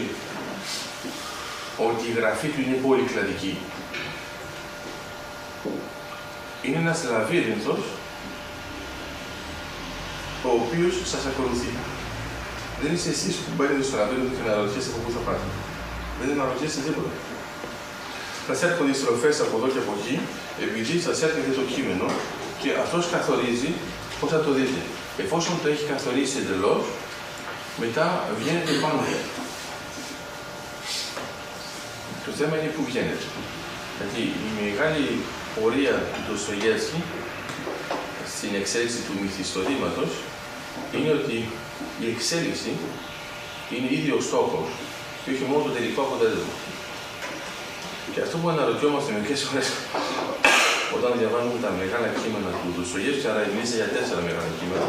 ότι η γραφή του είναι πολυκλαδική, είναι ένας λαβύρινθος ο οποίος σας ακολουθεί. Δεν είστε εσείς που μπαίνετε στο λαβύρινθο και να ρωτήσετε από πού θα πάτε. Δεν αναρωτιέστε τίποτα. Σας έρχονται οι στροφές από εδώ και από εκεί, επειδή σας έρχεται το κείμενο και αυτός καθορίζει πώς θα το δείτε. Εφόσον το έχει καθορίσει εντελώς, μετά βγαίνετε πάνω. Το θέμα είναι πού βγαίνετε. Γιατί η μεγάλη πορεία του Ντοστογεύσκη στην εξέλιξη του μυθιστορήματος είναι ότι η εξέλιξη είναι ήδη ο στόχος και όχι μόνο το τελικό αποτέλεσμα. Και αυτό που αναρωτιόμαστε μερικές φορές όταν διαβάζουμε τα μεγάλα κείμενα του Ντοστογεύσκη, άρα μιλήσε για 4 μεγάλα κείμενα,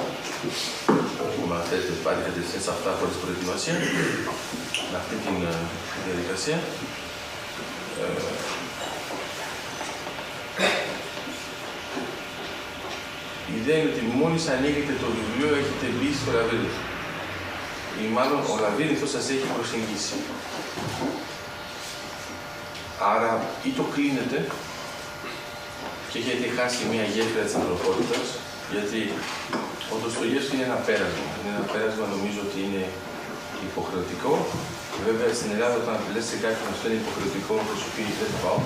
να θέλετε πάλι κατευθείαν σε αυτά χωρίς προετοιμασία, με αυτή τη διαδικασία. Η ιδέα είναι ότι μόλις ανοίγετε το βιβλίο έχετε μπει στο λαβύρινθο. Ή μάλλον ο λαβύρινθος σας έχει προσεγγίσει. Άρα ή το κλείνετε και έχετε χάσει μια γέφυρα της ανθρωπότητας, γιατί ο Ντοστογεύσκη είναι ένα πέρασμα. Είναι ένα πέρασμα, νομίζω ότι είναι υποχρεωτικό. Βέβαια στην Ελλάδα, όταν λες σε κάποιον αυτό είναι υποχρεωτικό, θα σου πει δεν θα πάω.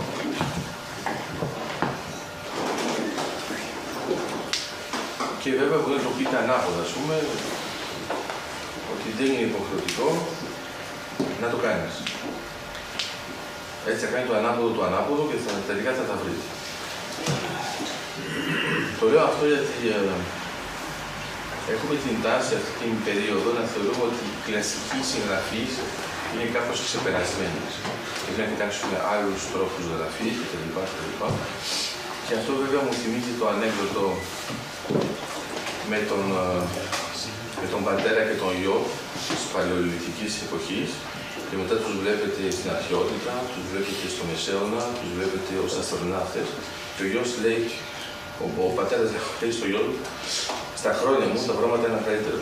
Και βέβαια μπορεί να το πείτε ανάποδα, ας πούμε, ότι δεν είναι υποχρεωτικό να το κάνεις. Έτσι θα κάνει το ανάποδο και τελικά θα τα βρείτε. Το λέω αυτό γιατί έχουμε την τάση αυτή την περίοδο να θεωρούμε ότι η κλασική συγγραφή είναι κάπως ξεπερασμένη. Και να κοιτάξουμε άλλους τρόπους γραφής κτλ. Και αυτό βέβαια μου θυμίζει το ανέκδοτο με τον πατέρα και τον γιο της παλαιολιθικής εποχής και μετά τους βλέπετε στην αρχαιότητα, τους βλέπετε στο Μεσαίωνα, τους βλέπετε ως αστροναύτες και ο γιος λέει, ο πατέρας λέει στο γιο του, στα χρόνια μου τα πράγματα είναι καλύτερα.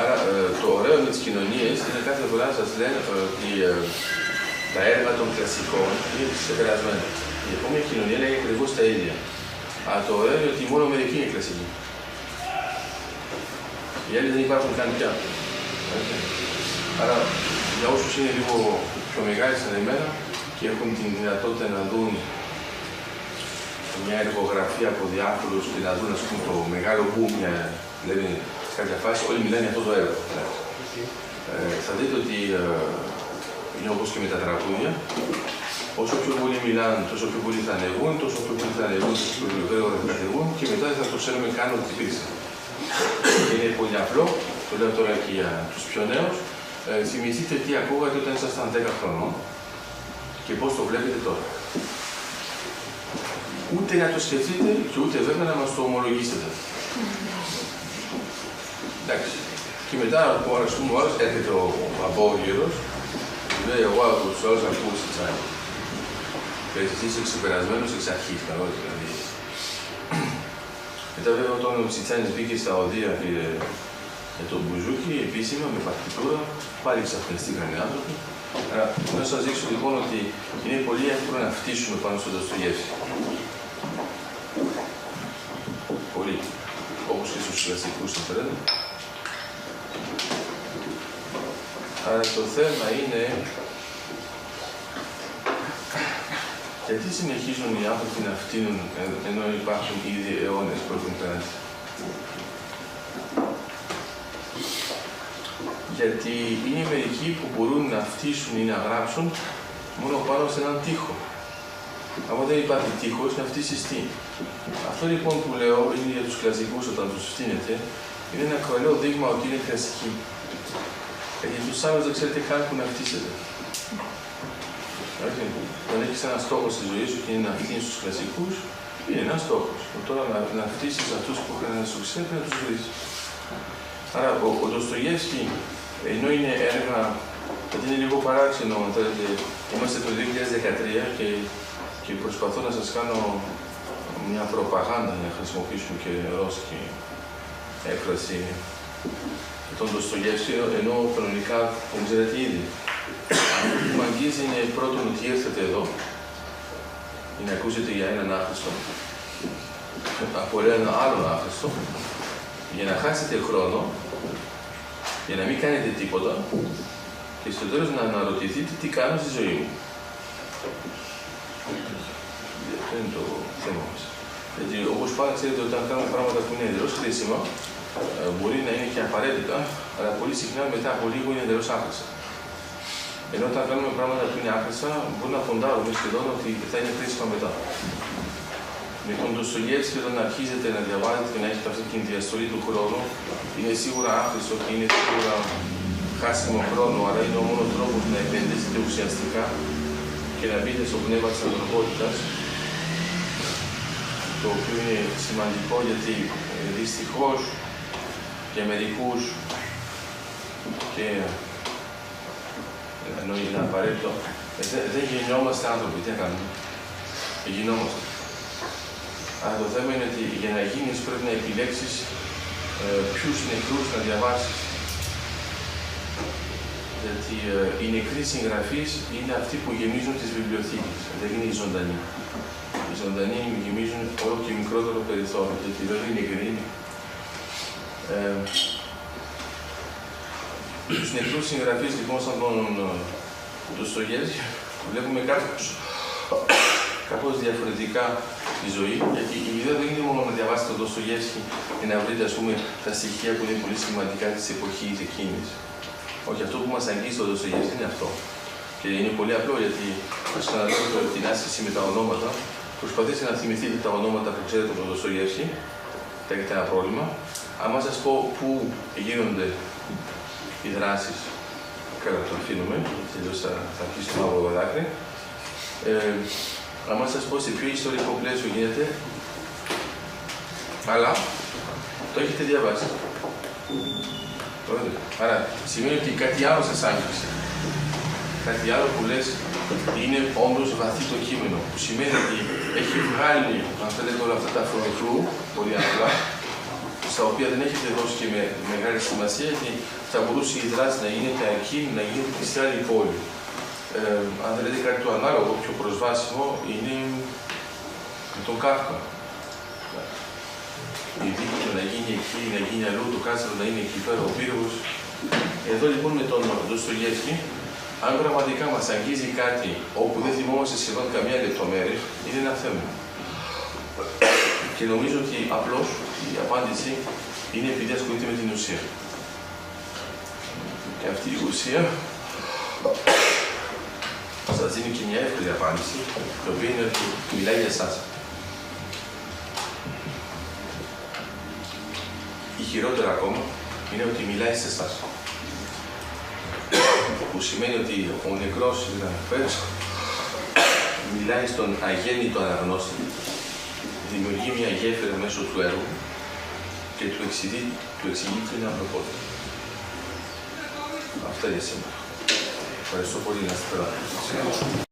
Άρα το ωραίο με τις κοινωνίες είναι κάθε φορά σας λένε ότι τα έργα των κλασικών είναι ξεπερασμένα. Η επόμενη κοινωνία λέει ακριβώς τα ίδια. Αλλά το ωραίο είναι ότι μόνο μερικοί είναι κλασικοί. Οι άλλοι δεν υπάρχουν καν πια. Άρα για όσους είναι λίγο πιο μεγάλοι σαν εμένα και έχουν την δυνατότητα να δουν μια εργογραφία από διάφορους και να δουν, ας πούμε, το μεγάλο boom, δηλαδή σε κάποια φάση όλοι μιλάνε για αυτό το έργο. Θα δείτε ότι είναι όπως και με τα τραγούδια. Όσο πιο πολύ μιλάνε, τόσο πιο πολύ θα ανεβούν, τόσο πιο πολύ θα ανεβούν, τόσο πιο γρήγορα θα κατεβούν και μετά δεν θα το ξέρουμε καν ότι υπήρξε. Είναι πολύ απλό, το λέω τώρα και για τους πιο νέους. Θυμηθείτε τι ακούγατε όταν ήσασταν 10 χρονών και πώς το βλέπετε τώρα. Ούτε να το σκεφτείτε και ούτε βέβαια να μας το ομολογήσετε. Εντάξει. Και μετά, ας πούμε, έρχεται ο αμπόγερος Βέβαια, εγώ από τους άλλους ακούω Τσιτσάνη. Και εσύ είσαι ξεπερασμένος εξ αρχής, καλώς δηλαδή. Μετά βέβαια όταν ο Τσιτσάνης μπήκε στα οδεία με τον Μπουζούκι, επίσημα, με παρτιτούρα, πάλι ξαφνιστήκαν οι άνθρωποι. Άρα, να σας δείξω λοιπόν ότι είναι πολύ εύκολο να φτύσουμε πάνω στο Ντοστογεύσκι. Πολύ. Όπως και στους κλασικούς συμφέρον. Άρα το θέμα είναι γιατί συνεχίζουν οι άνθρωποι να φτύνουν ενώ υπάρχουν ήδη αιώνες που έχουν περάσει. Γιατί είναι μερικοί που μπορούν να φτύσουν ή να γράψουν μόνο πάνω σε έναν τοίχο. Αν δεν υπάρχει τοίχος, να φτύσεις τι. Αυτό λοιπόν που λέω είναι για τους κλασικούς όταν τους φτύνετε, είναι ένα καλό δείγμα ότι είναι κλασικοί. Γιατί τους άλλους δεν ξέρετε καν που να φτύσετε. Όταν έχεις ένα στόχο στη ζωή σου και είναι να φτύνεις τους κλασικούς, είναι ένας στόχος. Τώρα να φτύσεις αυτούς που είχαν ένα σουξέ, πρέπει να τους βρεις. Άρα ο Ντοστογεύσκι, ενώ είναι έργα, γιατί είναι λίγο παράξενο, είμαστε το 2013 και προσπαθώ να σας κάνω μια προπαγάνδα για να χρησιμοποιήσουμε και ρώσικη έκφραση τον Ντοστογεύσκι, ενώ κανονικά τον ξέρετε ήδη. Αυτό που με αγγίζει είναι πρώτον ότι ήρθατε εδώ για να ακούσετε για έναν άχρηστο από έναν άλλον άχρηστο, για να χάσετε χρόνο, για να μην κάνετε τίποτα και στο τέλος να αναρωτηθείτε τι κάνω στη ζωή μου. Αυτό είναι το θέμα μας. Γιατί όπως πάντα ξέρετε, όταν κάνουμε πράγματα που είναι εντελώς χρήσιμα, μπορεί να είναι και απαραίτητα, αλλά πολύ συχνά μετά από λίγο είναι εντελώς άχρηστα. Ενώ όταν κάνουμε πράγματα που είναι άχρηστα, μπορεί να ποντάρουμε σχεδόν ότι θα είναι χρήσιμα μετά. Με τον Ντοστογεύσκι, όταν αρχίζετε να διαβάζετε και να έχετε αυτή την διαστολή του χρόνου, είναι σίγουρα άχρηστο και είναι σίγουρα χάσιμο χρόνο, αλλά είναι ο μόνος τρόπος να επενδύσετε ουσιαστικά και να μπείτε στο πνεύμα της ανθρωπότητας, το οποίο είναι σημαντικό γιατί δυστυχώς για μερικούς και ενώ είναι απαραίτητο, δεν γεννιόμαστε άνθρωποι, τι να κάνουμε, γινόμαστε. Αλλά το θέμα είναι ότι για να γίνεις πρέπει να επιλέξεις ποιους νεκρούς να διαβάσεις. Γιατί οι νεκροί συγγραφείς είναι αυτοί που γεμίζουν τις βιβλιοθήκες, δεν είναι οι ζωντανοί. Οι ζωντανοί γεμίζουν όλο και μικρότερο περιθώριο, γιατί δεν είναι νεκροί. Τους νεκρούς συγγραφείς λοιπόν σαν τον Ντοστογεύσκι βλέπουμε κάπως διαφορετικά τη ζωή, γιατί η ιδέα δεν είναι μόνο να διαβάσετε τον Ντοστογεύσκι και να βρείτε, ας πούμε, τα στοιχεία που είναι πολύ σημαντικά της εποχής εκείνης. Όχι, αυτό που μας αγγίζει τον Ντοστογεύσκι είναι αυτό. Και είναι πολύ απλό, γιατί ας ξαναδώ την άσκηση με τα ονόματα. Προσπαθήστε να θυμηθείτε τα ονόματα που ξέρετε από τον Ντοστογεύσκι, θα έχετε ένα πρόβλημα. Αν σας πω πού γίνονται οι δράσεις, καλά το αφήνουμε, τελείως θα αρχίσει το μαύρο δάκρυ. Αν σας πω σε ποιο ιστορικό πλαίσιο γίνεται, αλλά το έχετε διαβάσει. Άρα σημαίνει ότι κάτι άλλο σας άγγιξε. Κάτι άλλο που λες είναι όντως βαθύ το κείμενο, που σημαίνει ότι έχει βγάλει, αν θέλετε, όλα αυτά τα φρονικρού, πολύ απλά, στα οποία δεν έχετε δώσει και με μεγάλη σημασία, γιατί θα μπορούσε η δράση να γίνεται εκεί, να γίνεται σε άλλη πόλη. Αν θέλετε κάτι το ανάλογο, πιο προσβάσιμο, είναι με τον Κάφκα. Η δίκη του να γίνει εκεί, να γίνει αλλού, το κάτσαλο να είναι εκεί πέρα, ο πύργος. Εδώ λοιπόν με τον Ντοστογεύσκι, αν πραγματικά μας αγγίζει κάτι όπου δεν θυμόμαστε σχεδόν καμία λεπτομέρεια, είναι ένα θέμα. Και νομίζω ότι απλώς η απάντηση είναι επειδή ασχολείται με την ουσία. Και αυτή η ουσία σας δίνει και μια εύκολη απάντηση, το οποίο είναι ότι μιλάει για εσάς. Ή χειρότερα ακόμα, είναι ότι μιλάει σε εσάς. Που σημαίνει ότι ο νεκρός συγγραφέας μιλάει στον αγέννητο αναγνώστη, δημιουργεί μια γέφυρα μέσω του έργου και του εξηγεί την ανθρωπότητα. Αυτά για σήμερα. Ευχαριστώ πολύ, να είστε καλά.